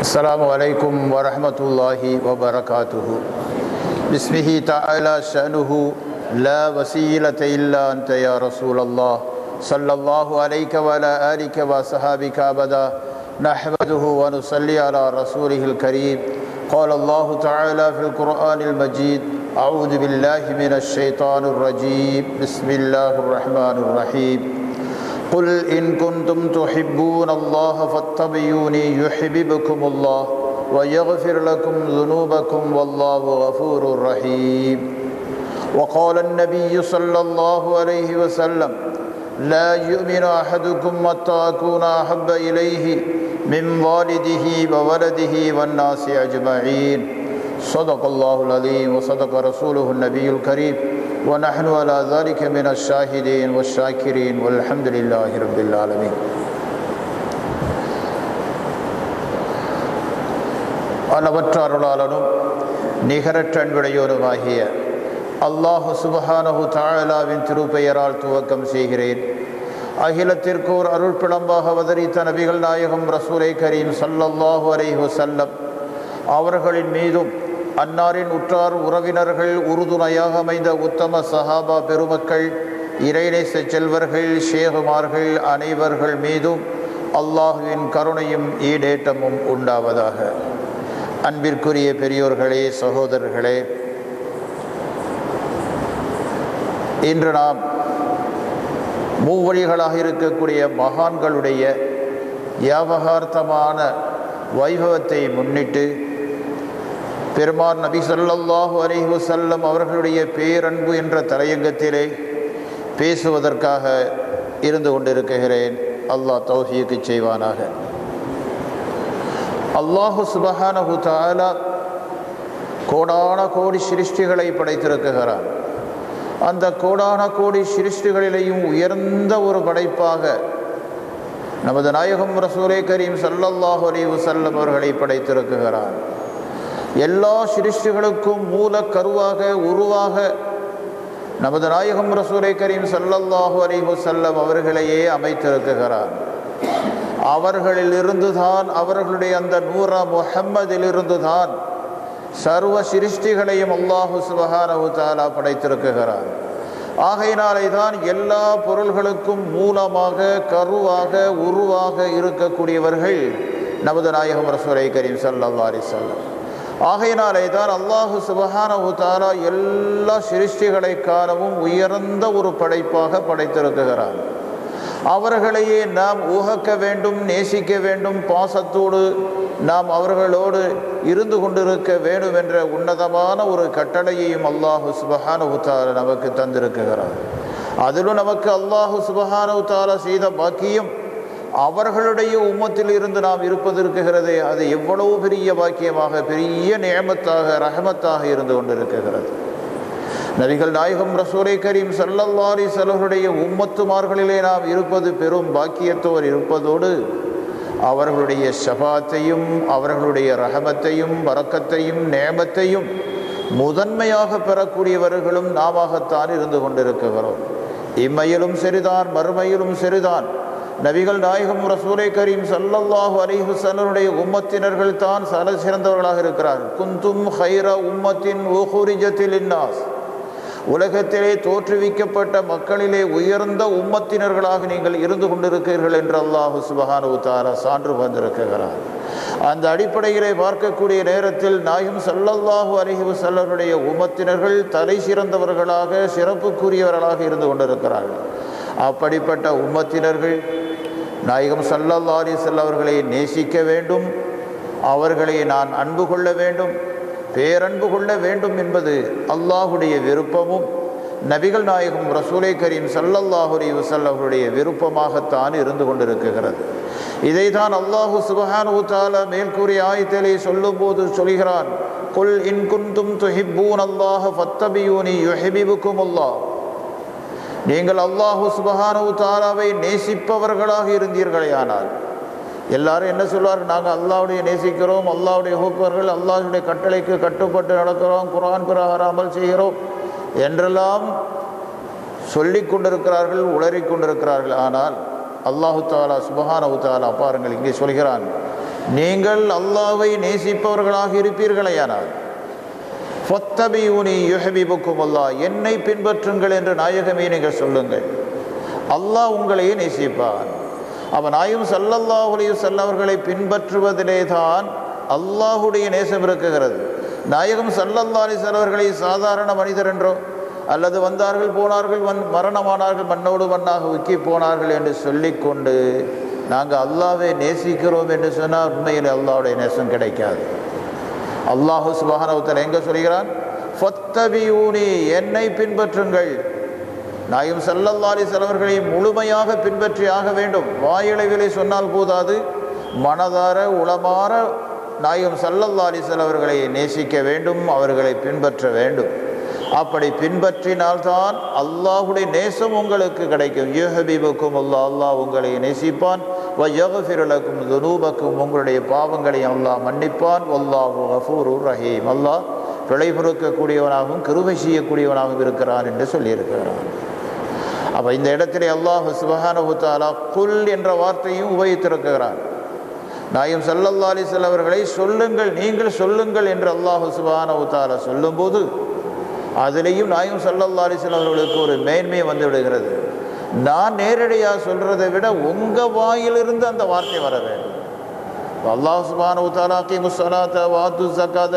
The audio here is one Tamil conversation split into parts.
السلام عليكم ورحمة الله وبركاته. بسمه تعالى شأنه لا وسيلة إلا أنت يا رسول الله صلى الله عليك وعلى آلك وصحابك أبدا. نحمده ونصلي على رسوله الكريم. قال الله تعالى في القرآن المجيد: أعوذ بالله من الشيطان الرجيم. بسم الله الرحمن الرحيم. قل إن كنتم تحبون الله فاتبعوني يحببكم الله ويغفر لكم ذنوبكم والله غفور رحيم. وقال النبي صلى الله عليه وسلم: لا يؤمن أحدكم حتى أكون أحب إليه من والده وولده والناس أجمعين. صدق الله العظيم وصدق رسوله النبي الكريم ونحن على ذلك من الشاهدين والشاكرين والحمد لله رب العالمين. அளவற்ற அருளாளனும் நிகரற்ற அன்புடையோருமாகிய அல்லாஹ் சுப்ஹானஹு தஆலாவின் திருப்பெயரால் துவக்கம் செய்கிறேன். அகிலத்திற்கோர் அருள் பிளம்பாக அவதரித்த நபிகள் நாயகம் ரசூலை கரீம் ஸல்லல்லாஹு அலைஹி வஸல்லம் அவர்களின் மீதும் அன்னாரின் உற்றார் உறவினர்கள் உறுதுணையாக அமைந்த உத்தம சஹாபா பெருமக்கள் இறைநேச செல்வர்கள் ஷேகுமார்கள் அனைவர்கள் மீதும் அல்லாஹுவின் கருணையும் ஈடேற்றமும் உண்டாவதாக. அன்பிற்குரிய பெரியோர்களே, சகோதரர்களே, இன்று நாம் மூவழிகளாக இருக்கக்கூடிய மகான்களுடைய ஞாபகார்த்தமான வைபவத்தை முன்னிட்டு பெருமான் நபி ஸல்லல்லாஹு அலைஹி வஸல்லம் அவர்களுடைய பேரன்பு என்ற தலையங்கத்திலே பேசுவதற்காக இருந்து கொண்டிருக்கிறேன். அல்லாஹ் தௌஃபீக் செய்வானாக. அல்லாஹு சுப்ஹானஹு தஆலா கோடான கோடி சிருஷ்டிகளை படைத்திருக்கிறான். அந்த கோடான கோடி சிருஷ்டிகளிலேயும் உயர்ந்த ஒரு படைப்பாக நமது நாயகம் ரசூலே கரீம் ஸல்லல்லாஹு அலைஹி வஸல்லம் அவர்களை படைத்திருக்கிறான். எல்லா சிருஷ்டிகளுக்கும் மூல கருவாக உருவாக நமது நாயகம் ரசூலை கரீம் ஸல்லல்லாஹு அலைஹி வஸல்லம் அவர்களையே அமைத்திருக்கிறான். அவர்களிலிருந்து தான், அவர்களுடைய அந்த நூரா முஹம்மதிலிருந்து தான் சர்வ சிருஷ்டிகளையும் அல்லாஹு சுப்ஹானஹு தஆலா படைத்திருக்கிறான். ஆகையினாலே தான் எல்லா பொருள்களுக்கும் மூலமாக கருவாக உருவாக இருக்கக்கூடியவர்கள் நமது நாயகம் ரசூலை கரீம் ஸல்லல்லாஹு அலைஹி வஸல்லம். ஆகையினாலே தான் அல்லாஹு சுப்ஹானஹு தஆலா எல்லா சிருஷ்டிகளை காணவும் உயர்ந்த ஒரு படைப்பாக படைத்திருக்கிறான். அவர்களையே நாம் ஊகக்க வேண்டும், நேசிக்க வேண்டும், பாசத்தோடு நாம் அவர்களோடு இருந்து கொண்டிருக்க வேண்டும் என்ற உன்னதமான ஒரு கட்டளையையும் அல்லாஹு சுப்ஹானஹு தஆலா நமக்கு தந்திருக்கிறார். அதிலும் நமக்கு அல்லாஹு சுப்ஹானஹு தஆலா செய்த பாக்கியம் அவர்களுடைய உம்மத்தில் இருந்து நாம் இருப்பது இருக்கிறதே, அது எவ்வளவு பெரிய பாக்கியமாக, பெரிய நியமத்தாக, ரஹமத்தாக இருந்து கொண்டிருக்கிறது. நபிகள் நாயகம் ரசூலை கரீம் ஸல்லல்லாஹு அலைஹி வஸல்லம் உம்மத்துமார்களிலே நாம் இருப்பது பெரும் பாக்கியத்தோடு இருப்பதோடு அவர்களுடைய ஷஃபாத்தையும் அவர்களுடைய ரஹமத்தையும் பரக்கத்தையும் நியமத்தையும் முதன்மையாக பெறக்கூடியவர்களும் நாமத்தான் இருந்து கொண்டிருக்கிறோம். இம்மையிலும் சரிதான், மறுமையிலும் சரிதான். நபிகள் நாயகம் ரசூலை கரீம் ஸல்லல்லாஹு அலைஹி வஸல்லம் உம்மத்தினர்கள் தான் சால சிறந்தவர்களாக இருக்கிறார்கள். குந்தும் ஹைர உம்மத்தின் உஹ்ரிஜத் லின்னாஸ், உலகத்திலே தோற்றுவிக்கப்பட்ட மக்களிலே உயர்ந்த உம்மத்தினர்களாக நீங்கள் இருந்து கொண்டிருக்கிறீர்கள் என்று அல்லாஹு சுப்ஹானஹு தஆலா சான்று வந்திருக்கிறார். அந்த அடிப்படையிலே பார்க்கக்கூடிய நேரத்தில் நாயகம் ஸல்லல்லாஹு அலைஹி வஸல்லம் உம்மத்தினர்கள் தலை சிறந்தவர்களாக, சிறப்புக்குரியவர்களாக இருந்து கொண்டிருக்கிறார்கள். அப்படிப்பட்ட உம்மத்தினர்கள் நாயகம் ஸல்லல்லாஹு அலைஹி வஸல்லம் அவர்களை நேசிக்க வேண்டும், அவர்களை நான் அன்பு கொள்ள வேண்டும், பேரன்பு கொள்ள வேண்டும் என்பது அல்லாஹுடைய விருப்பமும் நபிகள் நாயகம் ரசூலை கரீம் ஸல்லல்லாஹு அலைஹி வஸல்லம் அவருடைய விருப்பமாகத்தான் இருந்து கொண்டிருக்கிறது. இதைதான் அல்லாஹு சுப்ஹானஹு தஆலா மேற்கூறிய ஆயத்திலே சொல்லும்போது சொல்கிறான்: குல் இன் குன்தும் துஹிப்பூனல்லாஹ ஃபத்தபியூனி யுஹிப்புக்குமுல்லாஹ். நீங்கள் அல்லாஹு சுப்ஹானஹு தஆலாவை நேசிப்பவர்களாக இருந்தீர்களேயானால், எல்லாரும் என்ன சொல்வார்கள்? நாங்கள் அல்லாஹ்வுடைய நேசிக்கிறோம், அல்லாஹ்வுடைய ஹுக்மர்கள், அல்லாஹ்வுடைய கட்டளைக்கு கட்டுப்பட்டு நடக்கிறோம், குர்ஆன் பிரகாரம் அமல் செய்கிறோம் என்றெல்லாம் சொல்லி கொண்டிருக்கிறார்கள், உளறி கொண்டிருக்கிறார்கள். ஆனால் அல்லாஹு தஆலா சுப்ஹானஹு தஆலா பாருங்கள், இங்கே சொல்கிறான்: நீங்கள் அல்லாஹ்வை நேசிப்பவர்களாக இருப்பீர்களேயானால் ஃபத்தபியூனி யுஹ்பிபுக்கும் அல்லாஹ், என்னை பின்பற்றுங்கள் என்று நாயகமே நீங்கள் சொல்லுங்கள், அல்லாஹ் உங்களையே நேசிப்பான். அவன் நாயகம் ஸல்லல்லாஹு அலைஹி வஸல்லம் அவர்களை பின்பற்றுவதிலே தான் அல்லாஹுடைய நேசம் இருக்குகிறது. நாயகம் ஸல்லல்லாஹு அலைஹி வஸல்லம் அவர்களை சாதாரண மனிதர் என்றோ அல்லது வந்தார்கள் போனார்கள் மரணமானார்கள் மண்ணோடு மண்ணாக உக்கி போனார்கள் என்று சொல்லிக்கொண்டு நாங்கள் அல்லாஹ்வை நேசிக்கிறோம் என்று சொன்னால் உண்மையில் அல்லாஹ்வுடைய நேசம் கிடைக்காது. அல்லாஹ் சுப்ஹானஹு வ தஆலா எங்கே சொல்கிறான்? ஃபத்தபியூனி, என்னை பின்பற்றுங்கள். நாயகம் ஸல்லல்லாஹு அலைஹி வஸல்லம் அவர்களை முழுமையாக பின்பற்றி ஆக வேண்டும். வாயளவிலே சொன்னால் போதாது, மனதார உளமாற நாயகம் ஸல்லல்லாஹு அலைஹி வஸல்லம் அவர்களை நேசிக்க வேண்டும், அவர்களை பின்பற்ற வேண்டும். அப்படி பின்பற்றினால்தான் அல்லாஹுடைய நேசம் உங்களுக்கு கிடைக்கும். யுஹ்பிபுக்கும் அல்லாஹ், அல்லாஹ் உங்களை நேசிப்பான். வ யக்ஃபிரு லக்கும் துனூபக்கும், உங்களுடைய பாவங்களை அல்லாஹ் மன்னிப்பான். வல்லாஹு கஃபூருர் ரஹீம், அல்லாஹ் பிழை பொறுக்கக்கூடியவனாகவும் கிருபை செய்யக்கூடியவனாகவும் இருக்கிறான் என்று சொல்லியிருக்கிறான். அப்போ இந்த இடத்திலே அல்லாஹ் சுப்ஹானஹு வ தஆலா குல் என்ற வார்த்தையும் உபயோகித்திருக்கிறான். நாயகம் ஸல்லல்லாஹு அலைஹி வஸல்லம் அவர்களை சொல்லுங்கள், நீங்கள் சொல்லுங்கள் என்று அல்லாஹ் சுப்ஹானஹு வ தஆலா சொல்லும்போது அதிலேயும் நாயகம் ஸல்லல்லாஹு அலைஹி வஸல்லம் அவர்களுக்கு ஒரு மேன்மை வந்து விடுகிறது. நான் நேரடியாக சொல்கிறதை விட உங்கள் வாயிலிருந்து அந்த வார்த்தை வர வேண்டும். அல்லாஹ் சுப்ஹானஹு வ தஆலா அகீமுஸ் ஸலாத்த வ ஆத்துஸ் ஸகாத,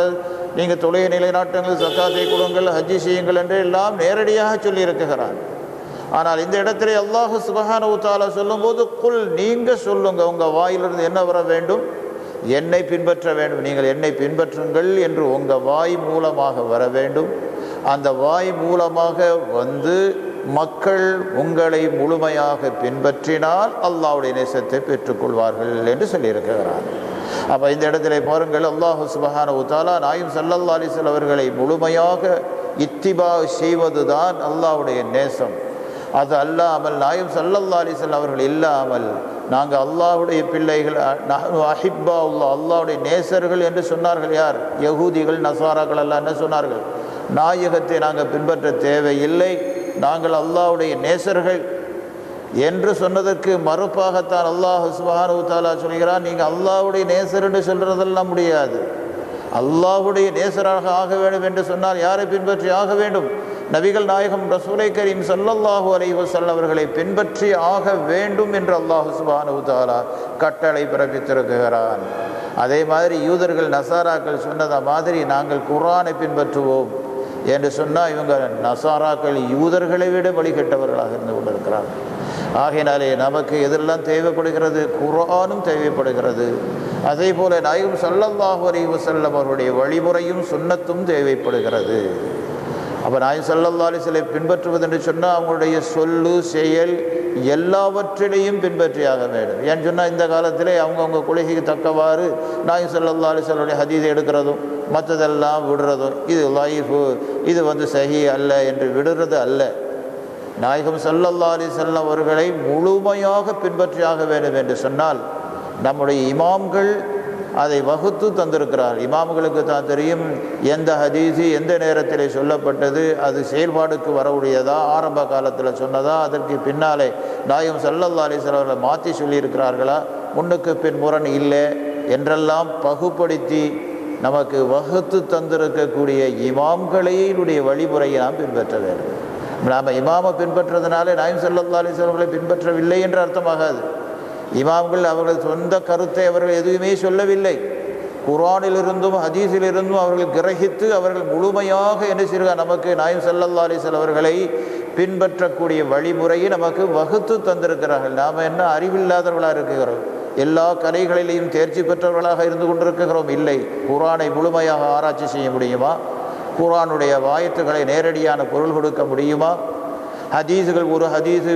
நீங்கள் தொழுகை நிலைநாட்டுங்கள், ஸகாத்தை கொடுங்கள், ஹஜ்ஜி செய்யுங்கள் என்று எல்லாம் நேரடியாக சொல்லியிருக்கிறான். ஆனால் இந்த இடத்திலே அல்லாஹ் சுப்ஹானஹு வ தஆலா சொல்லும்போது குல், நீங்கள் சொல்லுங்க, உங்கள் வாயிலிருந்து என்ன வர வேண்டும்? என்னை பின்பற்ற வேண்டும், நீங்கள் என்னை பின்பற்றுங்கள் என்று உங்கள் வாய் மூலமாக வர வேண்டும். அந்த வாய் மூலமாக வந்து மக்கள் உங்களை முழுமையாக பின்பற்றினால் அல்லாஹ்வுடைய நேசத்தை பெற்றுக்கொள்வார்கள் என்று சொல்லியிருக்கிறார். அப்போ இந்த இடத்திலே பாருங்கள், அல்லாஹ் சுப்ஹானஹு வ தஆலா நாயகம் ஸல்லல்லாஹு அலைஹி வஸல்லம் அவர்களை முழுமையாக இத்திபா செய்வது தான் அல்லாஹ்வுடைய நேசம். அது அல்லாமல் நாயகம் ஸல்லல்லாஹு அலைஹி வஸல்லம் அவர்கள் இல்லாமல் நாங்கள் அல்லாஹ்வுடைய பிள்ளைகள், அஹிப்பா அல்லாஹ், அல்லாஹ்வுடைய நேசர்கள் என்று சொன்னார்கள். யார்? யகூதிகள், நசாராக்கள் எல்லாம் என்ன சொன்னார்கள்? நாயகத்தை நாங்கள் பின்பற்ற தேவையில்லை, நாங்கள் அல்லாஹ்வுடைய நேசர்கள் என்று சொன்னதற்கு மறுப்பாகத்தான் அல்லாஹ் சுப்ஹானஹு வ தஆலா சொல்கிறான், நீங்கள் அல்லாஹ்வுடைய நேசர் என்று சொல்கிறதெல்லாம் முடியாது. அல்லாஹ்வுடைய நேசராக ஆக வேண்டும் என்று சொன்னால் யாரை பின்பற்றி ஆக வேண்டும்? நபிகள் நாயகம் ரசூலை கரீம் ஸல்லல்லாஹு அலைஹி வஸல்லம் அவர்களை பின்பற்றி ஆக வேண்டும் என்று அல்லாஹ் சுப்ஹானஹு வ தஆலா கட்டளை பிறப்பித்திருக்கிறான். அதே மாதிரி யூதர்கள் நசாராக்கள் சொன்னதை மாதிரி நாங்கள் குர்ஆனை பின்பற்றுவோம் என்று சொன்னால் இவங்க நசாராக்கள் யூதர்களை விட வழிகட்டவர்களாக இருந்து கொண்டிருக்கிறார்கள். ஆகையினாலே நமக்கு எதெல்லாம் தேவைப்படுகிறது? குர்ஆனும் தேவைப்படுகிறது. அதே போல நாயகம் ஸல்லல்லாஹு அலைஹி வஸல்லம் அவருடைய வழிமுறையும் சுன்னத்தும் தேவைப்படுகிறது. அப்போ நாயகம் ஸல்லல்லாஹு அலைஹி வஸல்லம் பின்பற்றுவது என்று சொன்னால் அவங்களுடைய சொல்லு செயல் எல்லாவற்றிலையும் பின்பற்றியாக வேண்டும். ஏன்னு சொன்னால் இந்த காலத்திலே அவங்கவுங்க கொள்கைக்கு தக்கவாறு நாயகம் ஸல்லல்லாஹு அலைஹி வஸல்லம் ஹதீஸை எடுக்கிறதும் மற்றதெல்லாம் விடுறதும், இது லைஃபு, இது சஹி அல்ல என்று விடுறது அல்ல. நாயகம் ஸல்லல்லாஹு அலைஹி வஸல்லம் அவர்களை முழுமையாக பின்பற்றியாக வேண்டும் என்று சொன்னால் நம்முடைய இமாம்கள் அதை வகுத்து தந்திருக்கிறார். இமாம்களுக்கு தான் தெரியும் எந்த ஹதீஸு எந்த நேரத்தில் சொல்லப்பட்டது, அது செயல்பாடுக்கு வரக்கூடியதா, ஆரம்ப காலத்தில் சொன்னதா, அதற்கு பின்னாலே நாயகம் ஸல்லல்லாஹு அலைஹி வஸல்லம் அவர்களை மாற்றி சொல்லியிருக்கிறார்களா, முன்னுக்கு பின் முரண் இல்லை என்றெல்லாம் பகுப்படுத்தி நமக்கு வகுத்து தந்திருக்கக்கூடிய இமாம்களினுடைய வழிமுறையை நாம் பின்பற்ற வேண்டும். நாம் இமாமை பின்பற்றுறதுனால நாயகம் ஸல்லல்லாஹு அலைஹி வஸல்லம் அவர்களை பின்பற்றவில்லை என்று அர்த்தமாகாது. இமாம்கள் அவர்கள் சொந்த கருத்தை அவர்கள் எதுவுமே சொல்லவில்லை. குர்ஆனிலிருந்தும் ஹதீஸிலிருந்தும் அவர்கள் கிரகித்து அவர்கள் முழுமையாக என்ன செய்கிறார், நமக்கு நாயகம் ஸல்லல்லாஹு அலைஹி வஸல்லம் அவர்களை பின்பற்றக்கூடிய வழிமுறையை நமக்கு வகுத்து தந்திருக்கிறார்கள். நாம் என்ன அறிவில்லாதவர்களாக இருக்கிறோம்? எல்லா கலைகளிலையும் தேர்ச்சி பெற்றவர்களாக இருந்து கொண்டிருக்கிறோம்? இல்லை. குர்ஆனை முழுமையாக ஆராய்ச்சி செய்ய முடியுமா? குர்ஆனுடைய வாயத்துக்களை நேரடியான பொருள் கொடுக்க முடியுமா? ஹதீஸுகள், ஒரு ஹதீஸு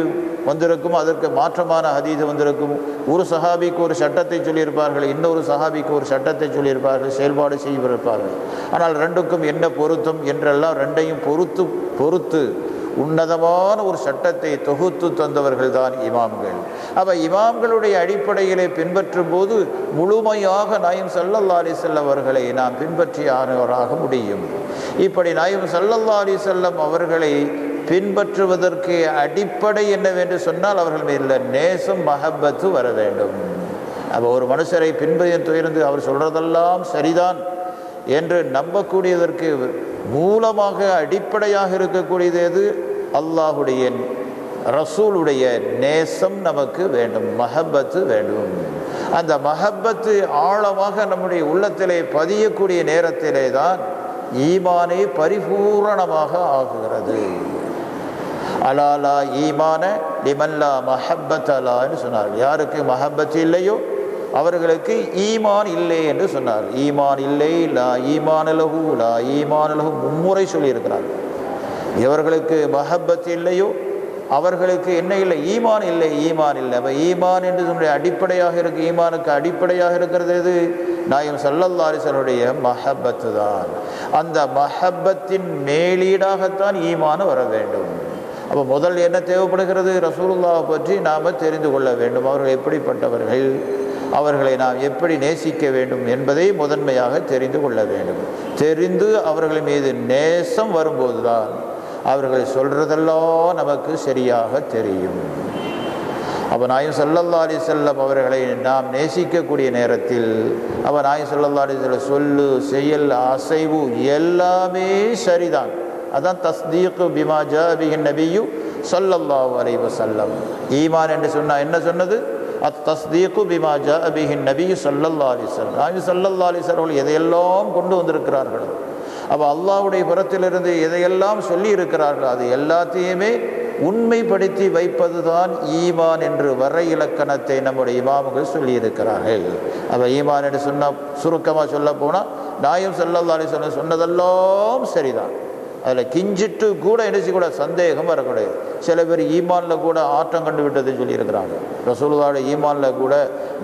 வந்திருக்கும், அதற்கு மாற்றமான ஹதீஸு வந்திருக்கும். ஒரு சஹாபிக்கு ஒரு சட்டத்தை சொல்லியிருப்பார்கள், இன்னொரு சஹாபிக்கு ஒரு சட்டத்தை சொல்லியிருப்பார்கள், செயல்பாடு செய்திருப்பார்கள். ஆனால் ரெண்டுக்கும் என்ன பொருத்தம் என்றெல்லாம் ரெண்டையும் பொறுத்து உன்னதமான ஒரு சட்டத்தை தொகுத்து தந்தவர்கள் தான் இமாம்கள். அப்போ இமாம்களுடைய அடிப்படையிலே பின்பற்றும் போது முழுமையாக நாயகம் ஸல்லல்லாஹு அலைஹி வஸல்லம் அவர்களை நாம் பின்பற்றியானவராக முடியும். இப்படி நாயகம் ஸல்லல்லாஹு அலைஹி வஸல்லம் அவர்களை பின்பற்றுவதற்கு அடிப்படை என்னவென்று சொன்னால் அவர்கள் மீது நேசம், மஹப்பத்து வர வேண்டும். அப்போ ஒரு மனுஷரை துயர்ந்து அவர் சொல்கிறதெல்லாம் சரிதான் என்று நம்பக்கூடியதற்கு மூலமாக அடிப்படையாக இருக்கக்கூடியது எது? அல்லாஹுடைய ரசூலுடைய நேசம் நமக்கு வேண்டும், மஹப்பத்து வேண்டும். அந்த மஹப்பத்து ஆழமாக நம்முடைய உள்ளத்திலே பதியக்கூடிய நேரத்திலே தான் ஈமானே பரிபூரணமாக ஆகுகிறது. அலாலா ஈமான லிமல்லா மஹப்பத் அலான்னு சொன்னார். யாருக்கு மஹப்பத் இல்லையோ அவர்களுக்கு ஈமான் இல்லை என்று சொன்னார். ஈமான் இல்லை, லா ஈமானலகு, லா ஈமானலகு மும்முறை சொல்லியிருக்கிறார். எவர்களுக்கு மஹப்பத் இல்லையோ அவர்களுக்கு என்ன இல்லை? ஈமான் இல்லை, ஈமான் இல்லை. அப்போ ஈமான் என்று சொல்லுடைய அடிப்படையாக இருக்கு. ஈமானுக்கு அடிப்படையாக இருக்கிறது எது? நாயகம் ஸல்லல்லாஹு அலைஹி வஸல்லம் மஹப்பத்து தான். அந்த மஹப்பத்தின் மேலீடாகத்தான் ஈமான் வர வேண்டும். அப்போ முதல் என்ன தேவைப்படுகிறது? ரசூலுல்லாஹ் பற்றி நாம் தெரிந்து கொள்ள வேண்டும். அவர்கள் எப்படிப்பட்டவர்கள், அவர்களை நாம் எப்படி நேசிக்க வேண்டும் என்பதை முதன்மையாக தெரிந்து கொள்ள வேண்டும். தெரிந்து அவர்கள் மீது நேசம் வரும்போது தான் அவர்கள் சொல்கிறதெல்லாம் நமக்கு சரியாக தெரியும். அப்போ நாயகம் ஸல்லல்லாஹு அலைஹி வஸல்லம் அவர்களை நாம் நேசிக்கக்கூடிய நேரத்தில் நாயகம் ஸல்லல்லாஹு அலைஹி வஸல்லம் சொல்லு, செயல், அசைவு எல்லாமே சரிதான். அதான் தஸ்தீக் பிமா ஜா பிஹி நபியு ஸல்லல்லாஹு அலைஹி வஸல்லம். ஈமான் என்று சொன்னால் என்ன சொன்னது? அத்தஸ்தீக்கு பிமா ஜா பிஹி நபியு ஸல்லல்லாஹு அலைஹி வஸல்லம். நாயகம் ஸல்லல்லாஹு அலைஹி வஸல்லம் எதையெல்லாம் கொண்டு வந்திருக்கிறார்கள், அப்போ அல்லாஹ்வுடைய புறத்திலிருந்து எதையெல்லாம் சொல்லி இருக்கிறார்கள், அது எல்லாத்தையுமே உண்மைப்படுத்தி வைப்பது தான் ஈமான் என்று வரை இலக்கணத்தை நம்முடைய இமாம்கள் சொல்லியிருக்கிறார்கள். அப்போ ஈமான் என்று சொன்னால் சுருக்கமாக சொல்ல போனால் நாயகம் ஸல்லல்லாஹு அலைஹி வஸல்லம் சொன்னதெல்லாம் சரிதான். அதில் கிஞ்சிட்டு கூட கூட சந்தேகம் வரக்கூடாது. சில பேர் ஈமானில் கூட ஆட்டம் கண்டு விட்டது சொல்லியிருக்கிறாங்க. ரசூலுல்லாஹ்வுடைய ஈமானில் கூட,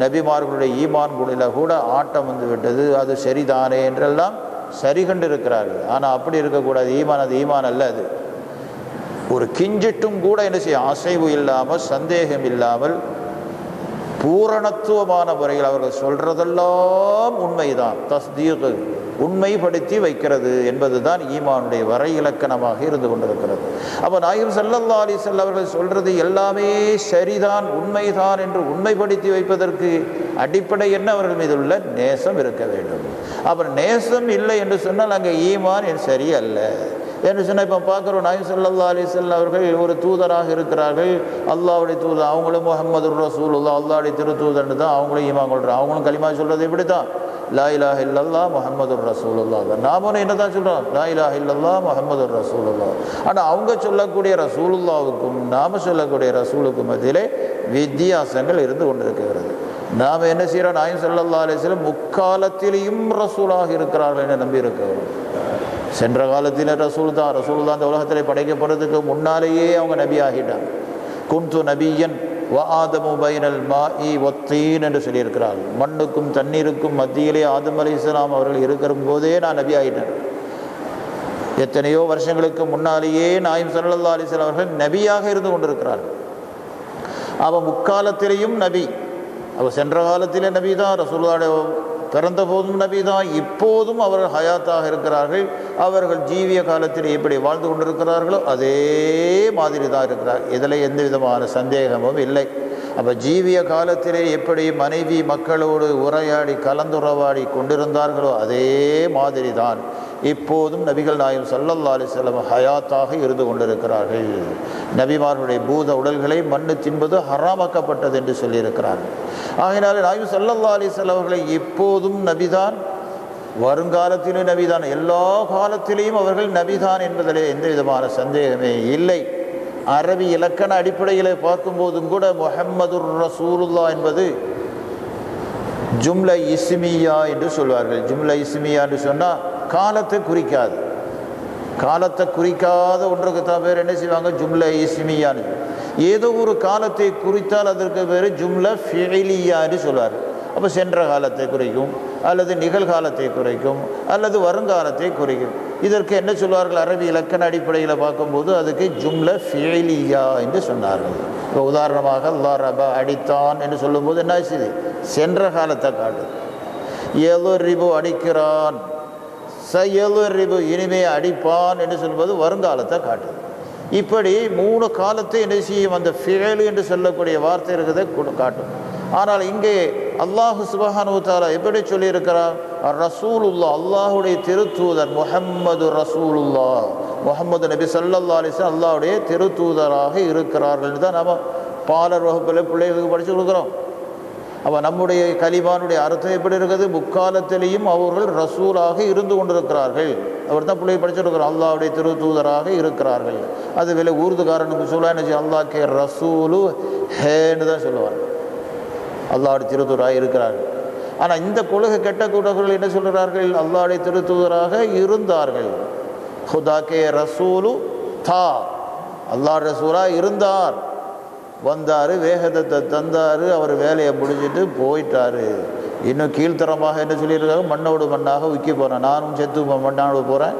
நபிமார்களுடைய ஈமான்களில் கூட ஆட்டம் வந்து விட்டது, அது சரிதானே என்றெல்லாம் சரி கண்டு இருக்கிறார்கள். ஆனால் அப்படி இருக்கக்கூடாது. ஈமான் அது ஈமான் அல்ல. அது ஒரு கிஞ்சிட்டும் கூட அசைவு இல்லாமல், சந்தேகம் இல்லாமல், பூரணத்துவமான முறையில் அவர்கள் சொல்றதெல்லாம் உண்மைதான். தஸ்தீக் உண்மைப்படுத்தி வைக்கிறது என்பது தான் ஈமானுடைய வரை இலக்கணமாக இருந்து கொண்டிருக்கிறது. அப்போ நாயகம் ஸல்லல்லாஹு அலைஹி வஸல்லம் அவர்கள் சொல்றது எல்லாமே சரிதான், உண்மைதான் என்று உண்மைப்படுத்தி வைப்பதற்கு அடிப்படை என்ன? அவர்கள் மீது உள்ள நேசம் இருக்க வேண்டும். அப்புறம் நேசம் இல்லை என்று சொன்னால் அங்கே ஈமான் சரி அல்ல என்று சொன்னால், இப்போ பார்க்குறோம் நாயகம் ஸல்லல்லாஹு அலைஹி வஸல்லம் அவர்கள் ஒரு தூதராக இருக்கிறார்கள், அல்லாஹ்வுடைய தூதர். அவங்களும் முஹம்மது ரசூலுல்லாஹ் அல்லாஹ்வுடைய திருத்தூதர்னு தான் அவங்களும் ஈமான் கொள்கிறாங்க. அவங்களும் கலிமா சொல்கிறது இப்படி தான், லா இலாஹ இல்லல்லாஹ் முஹம்மதுர் ரசூலுல்லாஹ். நாமளும் என்ன தான் சொல்கிறோம்? லா இலாஹ இல்லல்லாஹ் முஹம்மதுர் ரசூலுல்லாஹ். ஆனால் அவங்க சொல்லக்கூடிய ரசூலுல்லாவுக்கும் நாம் சொல்லக்கூடிய ரசூலுக்கும் மத்தியிலே வித்தியாசங்கள் இருந்து கொண்டிருக்கிறது. நாம் என்ன செய்கிறோம்? நாயகம் ஸல்லல்லாஹு அலைஹி வஸல்லம் முக்காலத்திலேயும் ரசூலாக இருக்கிறார்கள் என்று நம்பி இருக்கிறோம். சென்ற காலத்தில் ரசூல் தான் இந்த உலகத்தில் படைக்கப்படுறதுக்கு முன்னாலேயே அவங்க நபி ஆகிட்டாங்க. குன்து நபியன் வ ஆதமு பைனல் மாஇ வத்தீன் என்று சொல்லியிருக்கிறார்கள். மண்ணுக்கும் தண்ணீருக்கும் மத்தியிலே ஆதம் அலைஹிஸ்ஸலாம் அவர்கள் இருக்கிற போதே நான் நபி ஆகிட்டேன். எத்தனையோ வருஷங்களுக்கு முன்னாலேயே நாயகம் ஸல்லல்லாஹு அலைஹி வஸல்லம் அவர்கள் நபியாக இருந்து கொண்டிருக்கிறார்கள். அவன் முக்காலத்திலேயும் நபி. அவள் சென்ற காலத்திலே நபி தான், ரசூலுல்லாஹ் பிறந்த போதும் நபி தான், இப்போதும் அவர்கள் ஹயாத்தாக இருக்கிறார்கள். அவர்கள் ஜீவிய காலத்தில் எப்படி வாழ்ந்து கொண்டிருக்கிறார்களோ அதே மாதிரி தான் இருக்கிறார். இதில் எந்த விதமான சந்தேகமும் இல்லை. அப்போ ஜீவிய காலத்திலே எப்படி மனைவி மக்களோடு உரையாடி கலந்துறவாடி கொண்டிருந்தார்களோ அதே மாதிரி தான் இப்போதும் நபிகள் நாயகம் ஸல்லல்லாஹு அலைஹி வஸல்லம் ஹயாத்தாக இருந்து கொண்டிருக்கிறார்கள். நபிமார்களுடைய பூத உடல்களை மண்ணு தின்பது ஹராமாக்கப்பட்டது என்று சொல்லியிருக்கிறார்கள். ஆகையினாலே நாயகம் ஸல்லல்லாஹு அலைஹி வஸல்லம் அவர்களை இப்போதும் நபிதான், வருங்காலத்திலும் நபிதான், எல்லா காலத்திலேயும் அவர்கள் நபிதான் என்பதிலே எந்த விதமான சந்தேகமே இல்லை. அரபி இலக்கண அடிப்படையில் பார்க்கும்போதும் கூட முஹம்மதுர் ரசூலுல்லாஹ் என்பது ஜும்ல இஸ்மியா என்று சொல்வார்கள். ஜும்ல இஸ்மியா என்று சொன்னால் காலத்தை குறிக்காது. காலத்தை குறிக்காத ஒன்றுக்கு தான் பேர் என்ன செய்வாங்க? ஜும்ல இஸ்மியான்னு. ஏதோ ஒரு காலத்தை குறித்தால் அதற்கு பேர் ஜும்ல ஃபிஇலியா என்று சொல்வார்கள். அப்போ சென்ற காலத்தை குறிக்கும், அல்லது நிகழ்காலத்தை குறைக்கும், அல்லது வருங்காலத்தை குறிக்கும். இதற்கு என்ன சொல்வார்கள்? அரபி இலக்கண அடிப்படையில் பார்க்கும்போது அதுக்கு ஜும்ல ஃபிஇலியா என்று சொன்னார்கள். இப்போ உதாரணமாக லரபா அடித்தான் என்று சொல்லும்போது என்ன ஆச்சு? சென்ற காலத்தை காட்டு. எலுரிபு அடிக்கிறான், சயலுரிபு இனிமே அடிப்பான் என்று சொல்லும்போது வருங்காலத்தை காட்டு. இப்படி மூணு காலத்தை என்ன செய்யும்? அந்த ஃபிஇல் என்று சொல்லக்கூடிய வார்த்தை இருக்கிறதை காட்டும். ஆனால் இங்கே அல்லாஹு சுப்ஹானஹு வ தஆலா எப்படி சொல்லியிருக்கிறார்? ரசூலுல்லாஹ், அல்லாஹுடைய திருத்தூதர் முஹம்மது ரசூலுல்லாஹ், முஹம்மது நபி ஸல்லல்லாஹு அலைஹி வஸல்லம் அல்லாஹுடைய திருத்தூதராக இருக்கிறார்கள் தான் நம்ம பாலர் வகுப்பில் பிள்ளைகளுக்கு படித்து கொடுக்குறோம். அப்போ நம்முடைய கலிமானுடைய அர்த்தம் எப்படி இருக்குது? முக்காலத்திலேயும் அவர்கள் ரசூலாக இருந்து கொண்டிருக்கிறார்கள். அவர் தான் பிள்ளையை படிச்சுருக்கிறோம், அல்லாஹுடைய திருத்தூதராக இருக்கிறார்கள். அது வேலை ஊர்துகாரனுக்கு சொல்ல என்ன செய்ய, அல்லாஹ்கே ரசூலு ஹேன்னு தான் சொல்லுவார், அல்லாஹுடைய திருத்தூதராக இருக்கிறார்கள். ஆனால் இந்த கொள்கை கெட்ட கூட்டவர்கள் என்ன சொல்கிறார்கள்? அல்லாஹுடைய திருத்தூதராக இருந்தார்கள். ஹுதாக்கே ரசூலு தா, அல்லாஹ் ரசூலாக இருந்தார், வந்தார், வேகத்தை தந்தார், அவர் வேலையை முடிஞ்சிட்டு போயிட்டார். இன்னும் கீழ்த்தரமாக என்ன சொல்லியிருக்காங்க? மண்ணோடு மண்ணாக உக்கி போகிறேன், நானும் செத்து மண்ணோடு போகிறேன்,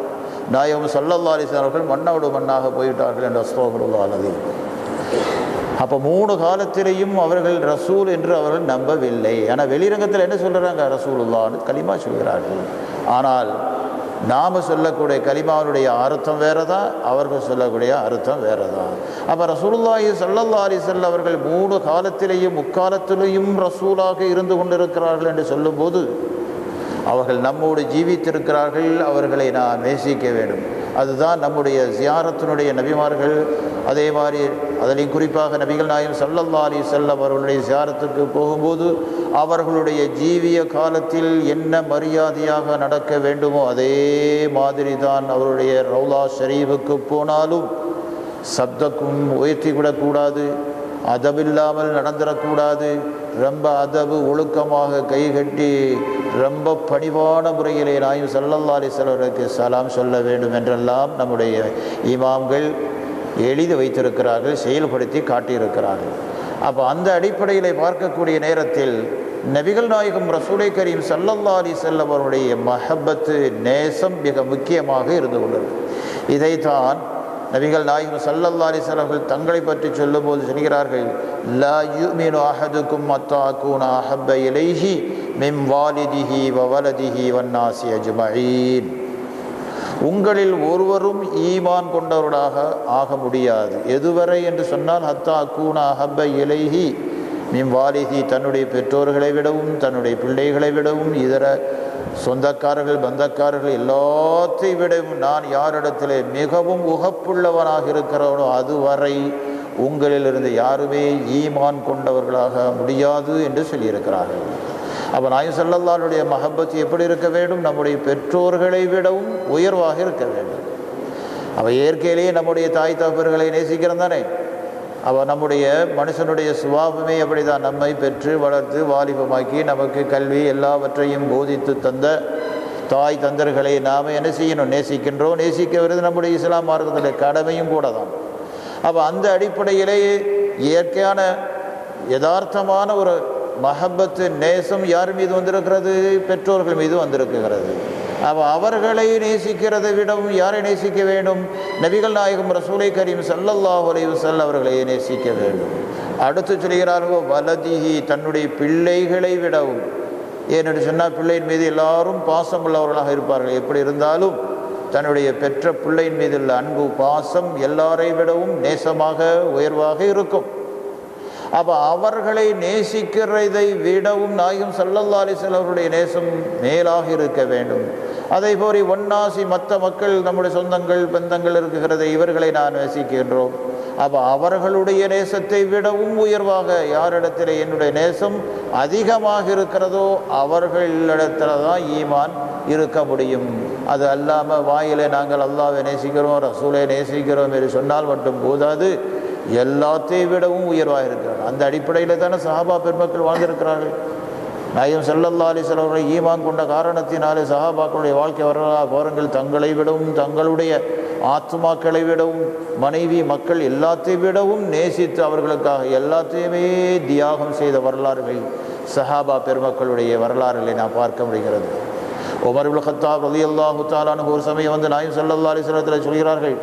நாயகம் ஸல்லல்லாஹு அலைஹி வஸல்லம் அவர்கள் மண்ணோடு மண்ணாக போயிட்டார்கள் என்று அஸ்தக்ஃபிருல்லாஹ் அலீம். அப்போ 3 காலத்திலேயும் அவர்கள் ரசூல் என்று அவர்கள் நம்பவில்லை. ஆனால் வெளிரங்கத்தில் என்ன சொல்கிறாங்க? ரசூலுல்லாஹ்னு கலிமா சொல்கிறார்கள். ஆனால் நாம் சொல்லக்கூடிய கலிமாவுடைய அர்த்தம் வேறு தான், அவர்கள் சொல்லக்கூடிய அர்த்தம் வேறு தான். அப்போ ரசூலுல்லாஹி ஸல்லல்லாஹு அலைஹி வஸல்லம் அவர்கள் 3 காலத்திலேயும் முக்காலத்திலேயும் ரசூலாக இருந்து கொண்டிருக்கிறார்கள் என்று சொல்லும்போது அவர்கள் நம்மோடு ஜீவித்திருக்கிறார்கள், அவர்களை நாம் நேசிக்க வேண்டும். அதுதான் நம்முடைய ஜியாரத்தினுடைய நபிமார்கள். அதே மாதிரி அதிலையும் குறிப்பாக நபிகள் நாயகம் ஸல்லல்லாஹு அலைஹி வஸல்லம் அவர்களுடைய ஜியாரத்துக்கு போகும்போது அவர்களுடைய ஜீவிய காலத்தில் என்ன மரியாதையாக நடக்க வேண்டுமோ அதே மாதிரி தான் அவருடைய ரௌலா ஷரீஃபுக்கு போனாலும் சப்தக்கும் உயர்த்தி விடக்கூடாது, அதபில்லாமல் நடந்துடக்கூடாது, ரொம்ப அதபு ஒழுக்கமாக கைகட்டி ரொம்ப பணிவான முறையிலே நாயகம் ஸல்லல்லாஹு அலைஹி வஸல்லம் சலாம் சொல்ல வேண்டும் என்றெல்லாம் நம்முடைய இமாம்கள் எழுதி வைத்திருக்கிறார்கள், செயல்படுத்தி காட்டியிருக்கிறார்கள். அப்போ அந்த அடிப்படையில் பார்க்கக்கூடிய நேரத்தில் நபிகள் நாயகம் ரசூலை கரீம் ஸல்லல்லாஹு அலைஹி வஸல்லம் அவருடைய மஹப்பத்து நேசம் மிக முக்கியமாக இருந்து கொண்டது. இதைத்தான் நபிகள் நாயகம் ஸல்லல்லாஹு அலைஹி வஸல்லம் அவர்கள் தங்களை பற்றி சொல்லும்போது சொல்கிறார்கள், லா யுமினு அஹதுக்கும் ஹத்தா அகூன அஹப்ப இலைஹி மின் வாலிதிஹி வ வலதிஹி வன்னாஸி அஜ்மஈன். உங்களில் ஒருவரும் ஈமான் கொண்டவர்களாக ஆக முடியாது. எதுவரை என்று சொன்னால் ஹத்தா அகூன அஹப்ப இலைஹி மின் வாலிதி, தன்னுடைய பெற்றோர்களை விடவும் தன்னுடைய பிள்ளைகளை விடவும் இதர சொந்தக்காரர்கள் பந்தக்காரர்கள் எல்லாத்தையும் விடவும் நான் யாரிடத்தில் மிகவும் உகப்புள்ளவனாக இருக்கிறவனோ அதுவரை உங்களிலிருந்து யாருமே ஈமான் கொண்டவர்களாக முடியாது என்று சொல்லியிருக்கிறார்கள். அப்போ நாயகம் ஸல்லல்லாஹு அலைஹி வஸல்லம் மஹப்பத் எப்படி இருக்க வேண்டும்? நம்முடைய பெற்றோர்களை விடவும் உயர்வாக இருக்க வேண்டும். அவ இயற்கையிலேயே நம்முடைய தாய் தகப்பர்களை நேசிக்கிறோம் தானே. அவள் நம்முடைய மனுஷனுடைய சுபாவமே அப்படி தான், நம்மை பெற்று வளர்த்து வாலிபமாக்கி நமக்கு கல்வி எல்லாவற்றையும் போதித்து தந்த தாய் தந்தர்களை நாம் என்ன செய்யணும்? நேசிக்கின்றோம். நேசிக்க வருது நம்முடைய இஸ்லாம் மார்க்கத்தில் கடமையும் கூட தான். அப்போ அந்த அடிப்படையிலேயே இயற்கையான யதார்த்தமான ஒரு மஹப்பத்து நேசம் யார் மீது வந்திருக்கிறது? பெற்றோர்கள் மீது வந்திருக்கிறது. அப்போ அவர்களை நேசிக்கிறதை விடவும் யாரை நேசிக்க வேண்டும்? நபிகள் நாயகம் ரசூலை கரீம் ஸல்லல்லாஹு அலைஹி வஸல்லம் அவர்களை நேசிக்க வேண்டும். அடுத்து சொல்கிறார்கள் வலதிஹி, தன்னுடைய பிள்ளைகளை விடவும். ஏனென்று சொன்னால் பிள்ளையின் மீது எல்லாரும் பாசம் உள்ளவர்களாக இருப்பார்கள். எப்படி இருந்தாலும் தன்னுடைய பெற்ற பிள்ளையின் மீது உள்ள அன்பு பாசம் எல்லாரை விடவும் நேசமாக உயர்வாக இருக்கும். அப்போ அவர்களை நேசிக்கிறதை விடவும் நாயகம் ஸல்லல்லாஹு அலைஹி வஸல்லம் அவருடைய நேசம் மேலாக இருக்க வேண்டும். அதே போல் ஒன்னாசி, மற்ற மக்கள் நம்முடைய சொந்தங்கள் பந்தங்கள் இருக்கிறது, இவர்களை நான் நேசிக்கின்றோம். அப்போ அவர்களுடைய நேசத்தை விடவும் உயர்வாக யாரிடத்தில் என்னுடைய நேசம் அதிகமாக இருக்கிறதோ அவர்களிடத்துல தான் ஈமான் இருக்க முடியும். அது அல்லாமல் வாயிலே நாங்கள் அல்லாஹ்வை நேசிக்கிறோம் ரசூலை நேசிக்கிறோம் என்று சொன்னால் மட்டும் போதாது, எல்லாத்தையும் விடவும் உயர்வாக இருக்கிறார். அந்த அடிப்படையில் தானே சஹாபா பெருமக்கள் வாழ்ந்திருக்கிறார்கள். நாயகம் ஸல்லல்லாஹு அலைஹி வஸல்லம் அவர்கள் ஈமான் கொண்ட காரணத்தினாலே சஹாபாக்களுடைய வாழ்க்கை வரலாறுகள் தங்களை விடவும் தங்களுடைய ஆத்மாக்களை விடவும் மனைவி மக்கள் எல்லாத்தையும் விடவும் நேசித்து அவர்களுக்காக எல்லாத்தையுமே தியாகம் செய்த வரலாறுகள் சஹாபா பெருமக்களுடைய வரலாறுகளை நாம் பார்க்க முடிகிறது. உமர் இப்னு கத்தாப் ரலியல்லாஹு தஆலா அன்ஹு ஒரு சமயம் வந்து நாயகம் ஸல்லல்லாஹு அலைஹி வஸல்லம் சொல்கிறார்கள்,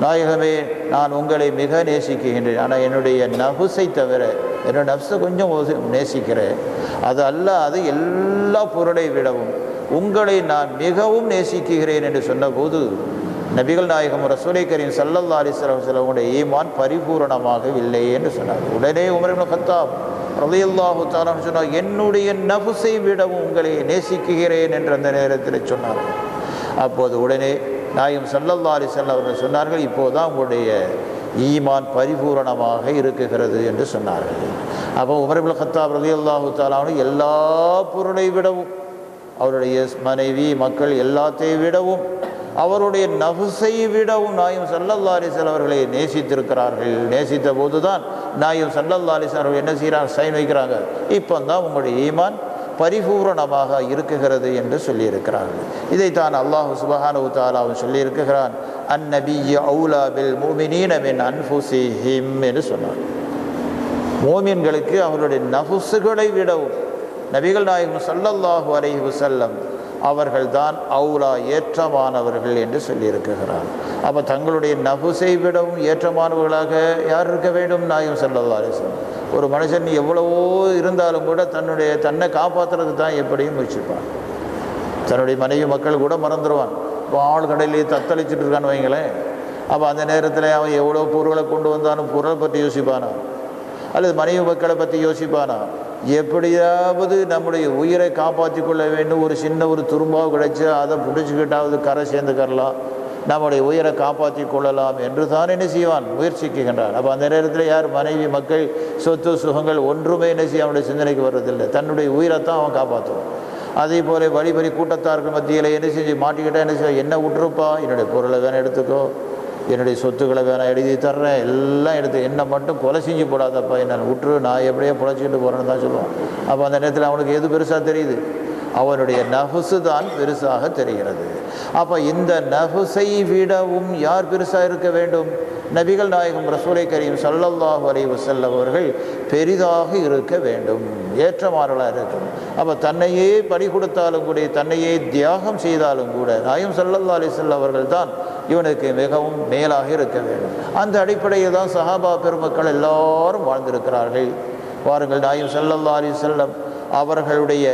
நாயகமே நான் உங்களை மிக நேசிக்கின்றேன், ஆனால் என்னுடைய நஃப்ஸை தவிர என்னோட நஃப்ஸை கொஞ்சம் நேசிக்கிறேன், அது அல்ல அது எல்லா பொருளை விடவும் உங்களை நான் மிகவும் நேசிக்கிறேன் என்று சொன்னபோது நபிகள் நாயகம் ரசூலை கரீம் ஸல்லல்லாஹு அலைஹி வஸல்லம் ஈமான் பரிபூரணமாக இல்லை என்று சொன்னார். உடனே உமர் இப்னு கத்தாப் ரலியல்லாஹு தஆலா சொன்னார், என்னுடைய நஃப்ஸை விடவும் உங்களை நேசிக்கிறேன் என்று அந்த நேரத்தில் சொன்னார்கள். அப்போது உடனே நாயகம் ஸல்லல்லாஹு அலைஹி வஸல்லம் அவர்கள் சொன்னார்கள், இப்போதான் உங்களுடைய ஈமான் பரிபூரணமாக இருக்குகிறது என்று சொன்னார்கள். அப்போ உமர் இப்னு கத்தாப் ரலியல்லாஹு தஆலா எல்லா பொருளை விடவும், அவருடைய மனைவி மக்கள் எல்லாத்தையும் விடவும், அவருடைய நஃப்ஸை விடவும் நாயகம் ஸல்லல்லாஹு அலைஹி வஸல்லம் அவர்களை நேசித்திருக்கிறார்கள். நேசித்த போது தான் நாயகம் ஸல்லல்லாஹு அலைஹி வஸல்லம் என்ன செய்கிறாங்க, சைன் வைக்கிறாங்க, இப்போ தான் உங்களுடைய ஈமான் பரிபூரணமாக இருக்குகிறது என்று சொல்லியிருக்கிறார்கள். இதைத்தான் அல்லாஹ் சுப்ஹானஹு வ தஆலா சொல்லியிருக்கிறான், அந்நபிய்யு அவுலா பில் முஃமினீன மின் அன்ஃபுஸிஹிம் என்று சொன்னார். மோமின்களுக்கு அவருடைய நஃப்ஸுகளை விடவும் நபிகள் நாயகம் ஸல்லல்லாஹு அலைஹி வஸல்லம் அவர்கள் தான் அவுலா ஏற்றமானவர்கள் என்று சொல்லியிருக்கிறார். அப்போ தங்களுடைய நஃப்ஸை விடவும் ஏற்றமானவர்களாக யார் இருக்க வேண்டும்? நாயகம் ஸல்லல்லாஹு அலைஹி வஸல்லம். ஒரு மனுஷன் எவ்வளவோ இருந்தாலும் கூட தன்னை காப்பாற்றுறதுக்கு தான் எப்படியும் முயற்சிப்பான். தன்னுடைய மனைவி மக்கள் கூட மறந்துடுவான். இப்போ ஆள் கடையிலேயே தத்தளிச்சுட்டு இருக்கான்னு வைங்களேன். அப்போ அந்த நேரத்தில் அவன் எவ்வளோ பொருளை கொண்டு வந்தாலும் பொருளை பற்றி யோசிப்பானா, அல்லது மனைவி மக்களை பற்றி யோசிப்பானா? எப்படியாவது நம்முடைய உயிரை காப்பாற்றி கொள்ள வேண்டும். ஒரு சின்ன ஒரு துரும்பாக கிடைச்சா அதை பிடிச்சிக்கிட்டாவது கரை சேர்ந்துக்கரலாம், நம்முடைய உயிரை காப்பாற்றி கொள்ளலாம் என்று தான் என்ன செய்வான், முயற்சிக்கின்றான். அப்போ அந்த நேரத்தில் யார் மனைவி மக்கள் சொத்து சுகங்கள் ஒன்றுமே என்ன செய்ய அவனுடைய சிந்தனைக்கு வர்றதில்லை. தன்னுடைய உயிரைத்தான் அவன் காப்பாற்றுவான். அதே போல வழிபறி கூட்டத்தார்கள் மத்தியில் என்ன செஞ்சு மாட்டிக்கிட்டா என்ன செய்ய, என்ன விட்டுருப்பா, என்னுடைய பொருளை வேணால் எடுத்துக்கோ, என்னுடைய சொத்துக்களை வேணால் எழுதி தர்றேன், எல்லாம் எடுத்து என்னை மட்டும் கொலை செஞ்சு போடாதப்பா, என்ன விட்டுரு, நான் எப்படியே புழைச்சிக்கிட்டு போகிறேன்னு தான் சொல்லுவான். அப்போ அந்த நேரத்தில் அவனுக்கு எது பெருசாக தெரியுது? அவனுடைய நஃப்ஸு தான் பெருசாக தெரிகிறது. அப்போ இந்த நஃப்ஸை விடவும் யார் பெருசாக இருக்க வேண்டும்? நபிகள் நாயகம் ரசூலை கரீம் ஸல்லல்லாஹு அலைஹி வஸல்லம் அவர்கள் பெரிதாக இருக்க வேண்டும், ஏற்றமானவர்களாக இருக்கணும். அப்போ தன்னையே பறி கொடுத்தாலும் கூட, தன்னையே தியாகம் செய்தாலும் கூட நாயகம் ஸல்லல்லாஹு அலைஹி வஸல்லம் அவர்கள் தான் இவனுக்கு மிகவும் மேலாக இருக்க வேண்டும். அந்த அடிப்படையில் தான் சஹாபா பெருமக்கள் எல்லாரும் வாழ்ந்திருக்கிறார்கள். பாருங்கள், நாயகம் ஸல்லல்லாஹு அலைஹி வஸல்லம் அவர்களுடைய